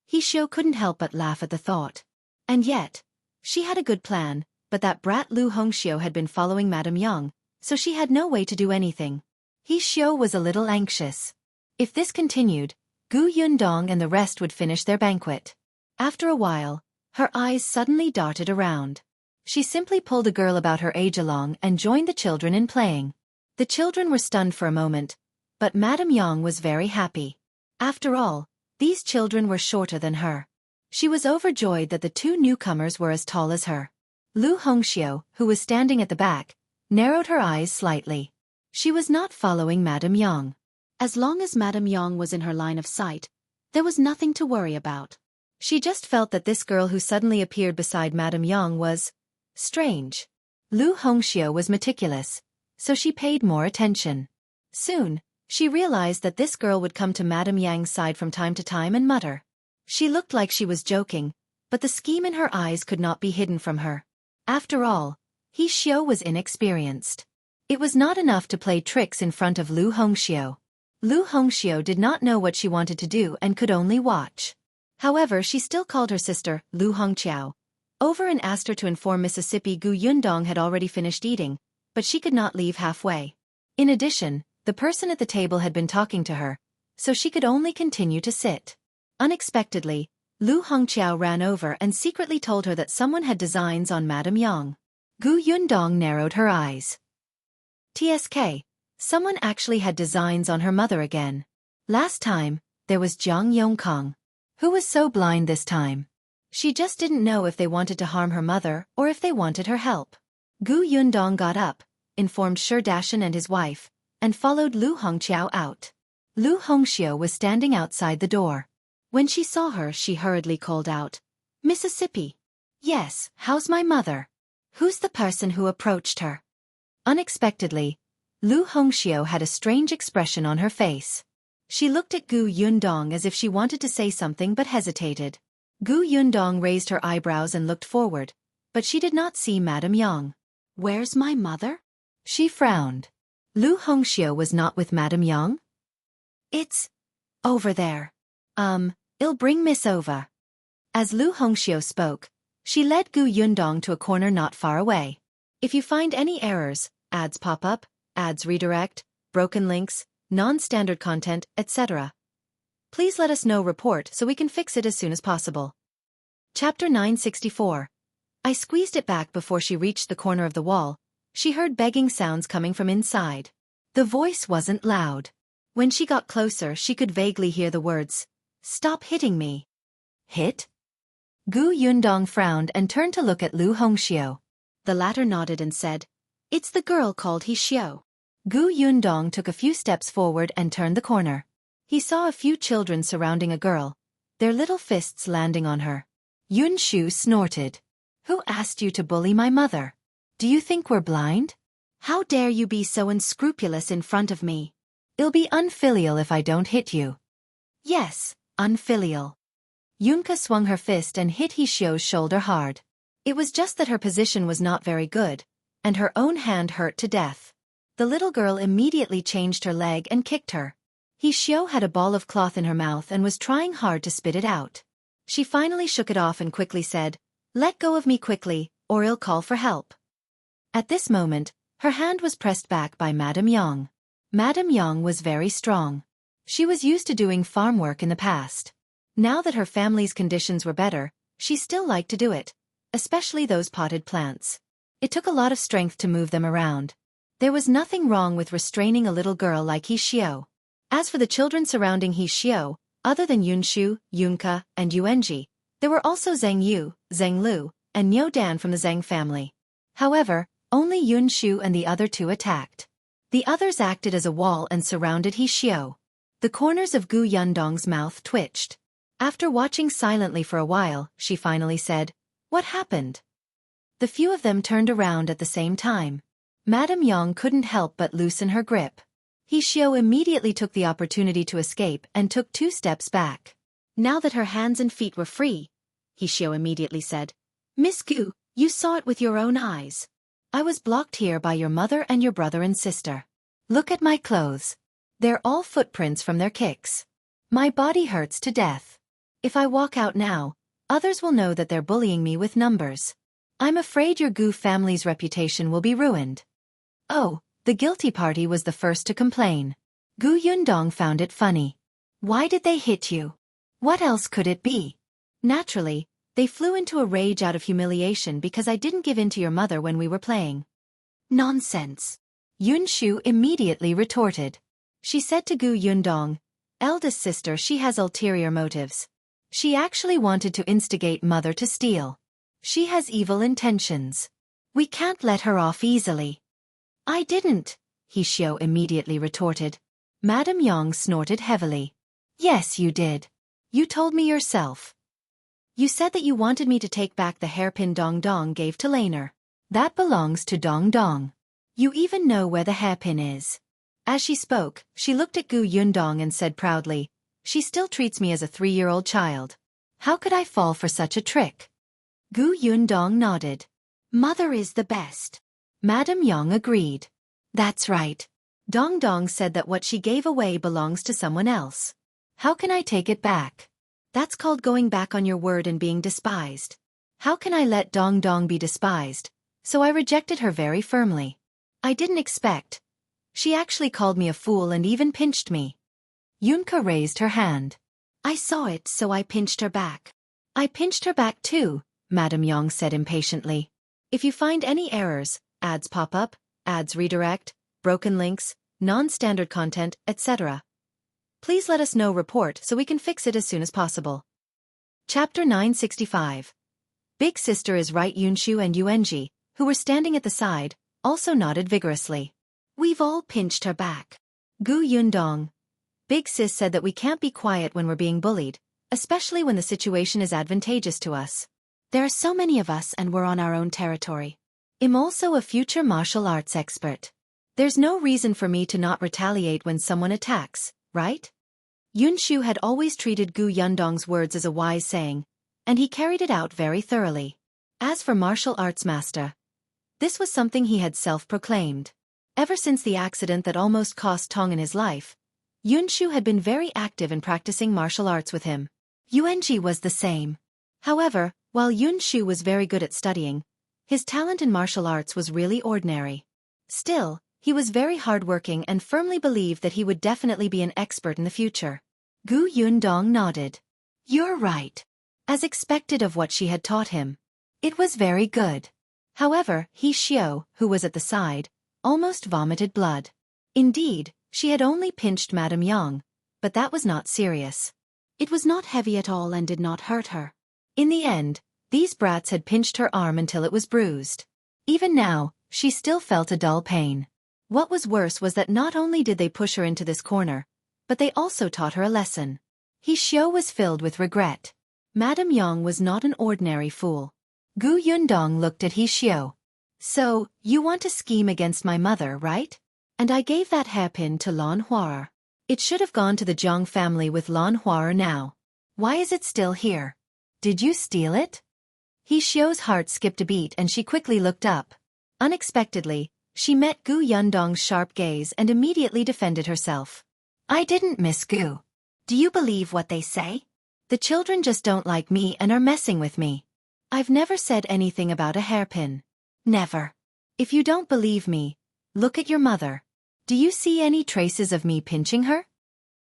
He Xiao couldn't help but laugh at the thought. And yet, she had a good plan, but that brat Lu Hongxiu had been following Madame Yang, so she had no way to do anything. He Xiao was a little anxious. If this continued, Gu Yundong and the rest would finish their banquet. After a while, her eyes suddenly darted around. She simply pulled a girl about her age along and joined the children in playing. The children were stunned for a moment, but Madame Yang was very happy. After all, these children were shorter than her. She was overjoyed that the two newcomers were as tall as her. Lu Hongxiu, who was standing at the back, narrowed her eyes slightly. She was not following Madame Yang. As long as Madame Yang was in her line of sight, there was nothing to worry about. She just felt that this girl who suddenly appeared beside Madame Yang was strange. Lu Hongxiu was meticulous, so she paid more attention. Soon, she realized that this girl would come to Madame Yang's side from time to time and mutter. She looked like she was joking, but the scheme in her eyes could not be hidden from her. After all, He Xiao was inexperienced. It was not enough to play tricks in front of Lu Hongxiu. Lu Hongxiu did not know what she wanted to do and could only watch. However, she still called her sister, Lu Hongqiao, over and asked her to inform Mississippi Gu Yundong had already finished eating, but she could not leave halfway. In addition, the person at the table had been talking to her, so she could only continue to sit. Unexpectedly, Lu Hongqiao ran over and secretly told her that someone had designs on Madame Yang. Gu Yundong narrowed her eyes. TSK, someone actually had designs on her mother again. Last time, there was Jiang Yongkang. Who was so blind this time? She just didn't know if they wanted to harm her mother or if they wanted her help. Gu Yundong got up, informed Shi Dashan and his wife, and followed Lu Hongqiao out. Lu Hongxiu was standing outside the door. When she saw her, she hurriedly called out, "Mississippi." "Yes, how's my mother?" "Who's the person who approached her?" Unexpectedly, Lu Hongxiu had a strange expression on her face. She looked at Gu Yundong as if she wanted to say something but hesitated. Gu Yundong raised her eyebrows and looked forward, but she did not see Madame Yang. "Where's my mother?" She frowned. Lu Hongxiu was not with Madame Yang? "It's over there. I'll bring Miss over." As Lu Hongxiu spoke, she led Gu Yundong to a corner not far away. If you find any errors, ads pop up, ads redirect, broken links, non-standard content, etc., please let us know report so we can fix it as soon as possible. Chapter 964. I squeezed it back before she reached the corner of the wall. She heard begging sounds coming from inside. The voice wasn't loud. When she got closer, she could vaguely hear the words, "Stop hitting me." "Hit?" Gu Yundong frowned and turned to look at Lu Hongxiu. The latter nodded and said, "It's the girl called He Xiao." Gu Yundong took a few steps forward and turned the corner. He saw a few children surrounding a girl, their little fists landing on her. Yun Shu snorted. "Who asked you to bully my mother? Do you think we're blind? How dare you be so unscrupulous in front of me? It'll be unfilial if I don't hit you." "Yes, unfilial." Yunka swung her fist and hit He Xiao's shoulder hard. It was just that her position was not very good, and her own hand hurt to death. The little girl immediately changed her leg and kicked her. He Xiao had a ball of cloth in her mouth and was trying hard to spit it out. She finally shook it off and quickly said, "Let go of me quickly, or I'll call for help." At this moment, her hand was pressed back by Madame Yang. Madame Yang was very strong. She was used to doing farm work in the past. Now that her family's conditions were better, she still liked to do it, especially those potted plants. It took a lot of strength to move them around. There was nothing wrong with restraining a little girl like He Xiao. As for the children surrounding He Xiao, other than Yunshu, Yunke, and Yuanji, there were also Zheng Yu, Zheng Lu, and Niu Dan from the Zheng family. However, only Yunshu and the other two attacked. The others acted as a wall and surrounded He Xiao. The corners of Gu Yundong's mouth twitched. After watching silently for a while, she finally said, "What happened?" The few of them turned around at the same time. Madame Yang couldn't help but loosen her grip. He Xiao immediately took the opportunity to escape and took 2 steps back. Now that her hands and feet were free, He Xiao immediately said, "Miss Gu, you saw it with your own eyes. I was blocked here by your mother and your brother and sister. Look at my clothes. They're all footprints from their kicks. My body hurts to death. If I walk out now, others will know that they're bullying me with numbers. I'm afraid your Gu family's reputation will be ruined." Oh, the guilty party was the first to complain. Gu Yundong found it funny. "Why did they hit you? What else could it be? Naturally, they flew into a rage out of humiliation because I didn't give in to your mother when we were playing." "Nonsense," Yunshu immediately retorted. She said to Gu Yundong, "Eldest sister, she has ulterior motives. She actually wanted to instigate mother to steal. She has evil intentions. We can't let her off easily." "I didn't," He Xiao immediately retorted. Madame Yang snorted heavily. "Yes, you did. You told me yourself. You said that you wanted me to take back the hairpin Dong Dong gave to Laner. That belongs to Dong Dong. You even know where the hairpin is." As she spoke, she looked at Gu Yundong and said proudly, "She still treats me as a 3-year-old child. How could I fall for such a trick?" Gu Yundong nodded. "Mother is the best." Madame Yang agreed. "That's right. Dong Dong said that what she gave away belongs to someone else. How can I take it back? That's called going back on your word and being despised. How can I let Dong Dong be despised? So I rejected her very firmly. I didn't expect. She actually called me a fool and even pinched me." Yunke raised her hand. "I saw it, so I pinched her back." "I pinched her back too," Madame Yang said impatiently. "If you find any errors, ads pop up, ads redirect, broken links, non-standard content, etc., please let us know report so we can fix it as soon as possible." Chapter 965. Big Sister is right. Yunshu and Yuanji, who were standing at the side, also nodded vigorously. "We've all pinched her back." Gu Yundong. "Big Sis said that we can't be quiet when we're being bullied, especially when the situation is advantageous to us. There are so many of us and we're on our own territory. I'm also a future martial arts expert. There's no reason for me to not retaliate when someone attacks, right?" Yunshu had always treated Gu Yundong's words as a wise saying, and he carried it out very thoroughly. As for martial arts master, this was something he had self-proclaimed. Ever since the accident that almost cost Tongan his life, Yunshu had been very active in practicing martial arts with him. Yuanji was the same. However, while Yunshu was very good at studying, his talent in martial arts was really ordinary. Still, he was very hardworking and firmly believed that he would definitely be an expert in the future. Gu Yundong nodded. "You're right." As expected of what she had taught him. It was very good. However, He Xiao, who was at the side, almost vomited blood. Indeed, she had only pinched Madame Yang, but that was not serious. It was not heavy at all and did not hurt her. In the end, these brats had pinched her arm until it was bruised. Even now, she still felt a dull pain. What was worse was that not only did they push her into this corner, but they also taught her a lesson. He Xiao was filled with regret. Madame Yang was not an ordinary fool. Gu Yundong looked at He Xiao. "So, you want to scheme against my mother, right? And I gave that hairpin to Lan Huar. It should have gone to the Jiang family with Lan Huar now. Why is it still here? Did you steal it?" He Xiao's heart skipped a beat and she quickly looked up. Unexpectedly, she met Gu Yundong's sharp gaze and immediately defended herself. "I didn't, Miss Gu. Do you believe what they say? The children just don't like me and are messing with me. I've never said anything about a hairpin. Never. If you don't believe me, look at your mother. Do you see any traces of me pinching her?"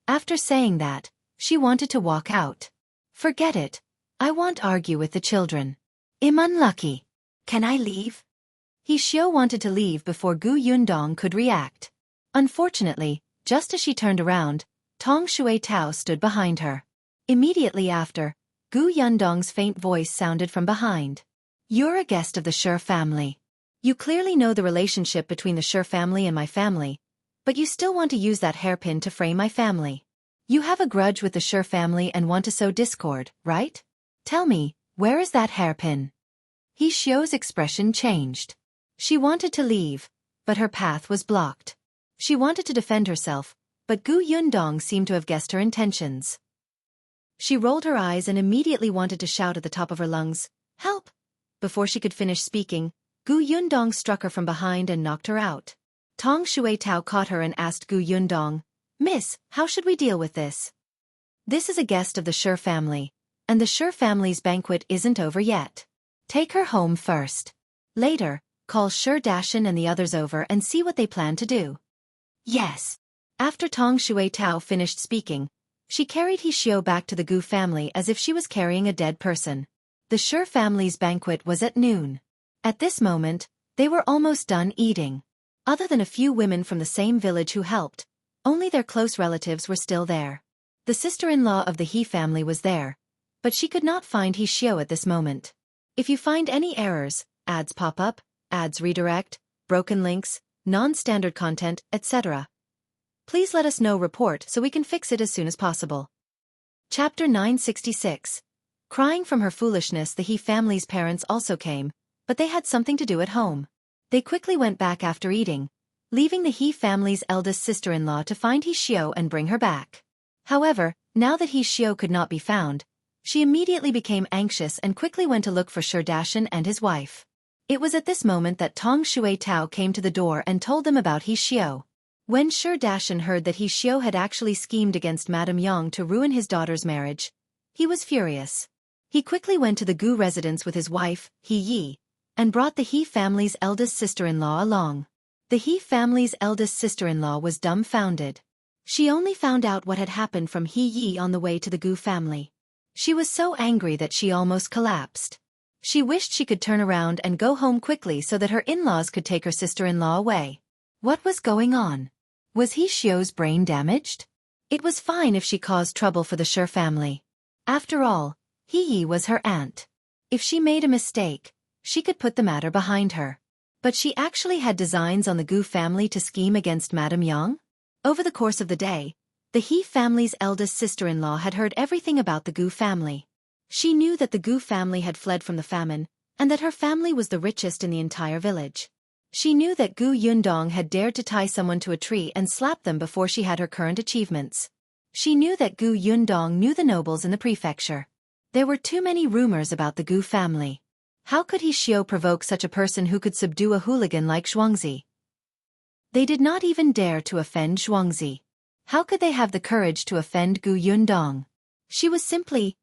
After saying that, she wanted to walk out. "Forget it. I won't argue with the children. I'm unlucky. Can I leave?" He Xiao wanted to leave before Gu Yundong could react. Unfortunately, just as she turned around, Tong Shui Tao stood behind her. Immediately after, Gu Yundong's faint voice sounded from behind. You're a guest of the Shi family. You clearly know the relationship between the Shi family and my family, but you still want to use that hairpin to frame my family. You have a grudge with the Shi family and want to sow discord, right? Tell me, where is that hairpin? He Xiu's expression changed. She wanted to leave, but her path was blocked. She wanted to defend herself, but Gu Yundong seemed to have guessed her intentions. She rolled her eyes and immediately wanted to shout at the top of her lungs, "Help!" Before she could finish speaking, Gu Yundong struck her from behind and knocked her out. Tong Shui Tao caught her and asked Gu Yundong, "Miss, how should we deal with this? This is a guest of the Shi family, and the Shi family's banquet isn't over yet. Take her home first. Later, call Shi Dashan and the others over and see what they plan to do." Yes. After Tong Shui Tao finished speaking, she carried He Xiu back to the Gu family as if she was carrying a dead person. The Shi family's banquet was at noon. At this moment, they were almost done eating. Other than a few women from the same village who helped, only their close relatives were still there. The sister-in-law of the He family was there, but she could not find He Xiu at this moment. If you find any errors, ads pop up, ads redirect, broken links, non-standard content, etc., please let us know report so we can fix it as soon as possible. Chapter 966. Crying from her foolishness, the He family's parents also came, but they had something to do at home. They quickly went back after eating, leaving the He family's eldest sister-in-law to find He Xiu and bring her back. However, now that He Xiu could not be found, she immediately became anxious and quickly went to look for Shi Dashan and his wife. It was at this moment that Tong Shui Tao came to the door and told them about He Xiu. When Shi Dashan heard that He Xiu had actually schemed against Madame Yang to ruin his daughter's marriage, he was furious. He quickly went to the Gu residence with his wife, He Yi, and brought the He family's eldest sister-in-law along. The He family's eldest sister-in-law was dumbfounded. She only found out what had happened from He Yi on the way to the Gu family. She was so angry that she almost collapsed. She wished she could turn around and go home quickly so that her in-laws could take her sister-in-law away. What was going on? Was He Xiu's brain damaged? It was fine if she caused trouble for the Shi family. After all, He Yi was her aunt. If she made a mistake, she could put the matter behind her. But she actually had designs on the Gu family to scheme against Madame Yang? Over the course of the day, the He family's eldest sister-in-law had heard everything about the Gu family. She knew that the Gu family had fled from the famine, and that her family was the richest in the entire village. She knew that Gu Yundong had dared to tie someone to a tree and slap them before she had her current achievements. She knew that Gu Yundong knew the nobles in the prefecture. There were too many rumors about the Gu family. How could He Xiu provoke such a person who could subdue a hooligan like Zhuangzi? They did not even dare to offend Zhuangzi. How could they have the courage to offend Gu Yundong? She was simply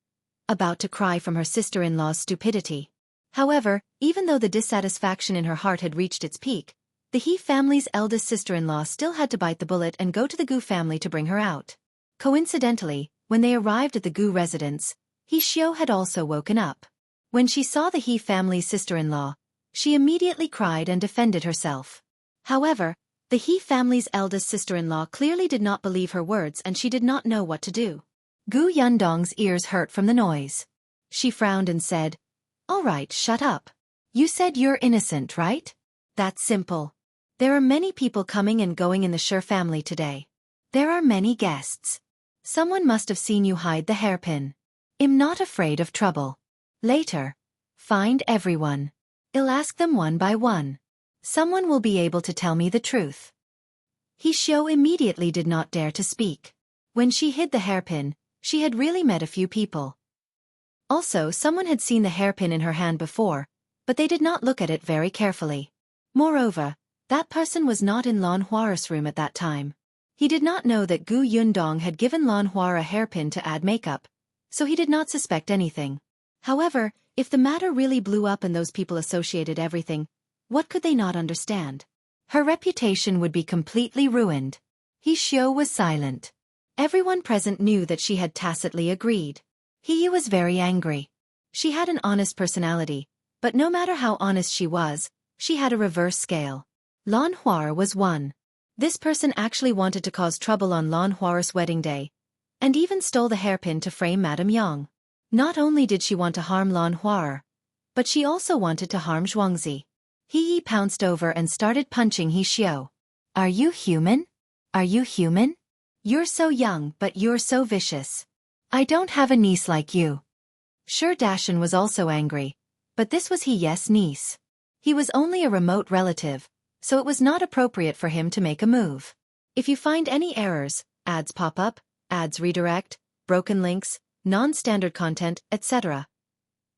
about to cry from her sister-in-law's stupidity. However, even though the dissatisfaction in her heart had reached its peak, the He family's eldest sister-in-law still had to bite the bullet and go to the Gu family to bring her out. Coincidentally, when they arrived at the Gu residence, He Xiu had also woken up. When she saw the He family's sister-in-law, she immediately cried and defended herself. However, the He family's eldest sister-in-law clearly did not believe her words and she did not know what to do. Gu Yundong's ears hurt from the noise. She frowned and said, "All right, shut up. You said you're innocent, right? That's simple. There are many people coming and going in the Shi family today. There are many guests. Someone must have seen you hide the hairpin. I'm not afraid of trouble. Later, find everyone. I'll ask them one by one. Someone will be able to tell me the truth." He Xiu immediately did not dare to speak. When she hid the hairpin, she had really met a few people. Also, someone had seen the hairpin in her hand before, but they did not look at it very carefully. Moreover, that person was not in Lan Hua's room at that time. He did not know that Gu Yundong had given Lan Hua a hairpin to add makeup, so he did not suspect anything. However, if the matter really blew up and those people associated everything, what could they not understand? Her reputation would be completely ruined. He Xiu was silent. Everyone present knew that she had tacitly agreed. He was very angry. She had an honest personality, but no matter how honest she was, she had a reverse scale. Lan Hua was 1. This person actually wanted to cause trouble on Lan Huar's wedding day, and even stole the hairpin to frame Madame Yang. Not only did she want to harm Lan Huar, but she also wanted to harm Zhuangzi. He pounced over and started punching He Xiao. Are you human? Are you human? You're so young but you're so vicious. I don't have a niece like you. Sure, Dashan was also angry, but this was He's niece. He was only a remote relative, so it was not appropriate for him to make a move. If you find any errors, ads pop up, ads redirect, broken links, non-standard content, etc.,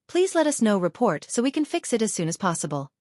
please let us know report so we can fix it as soon as possible.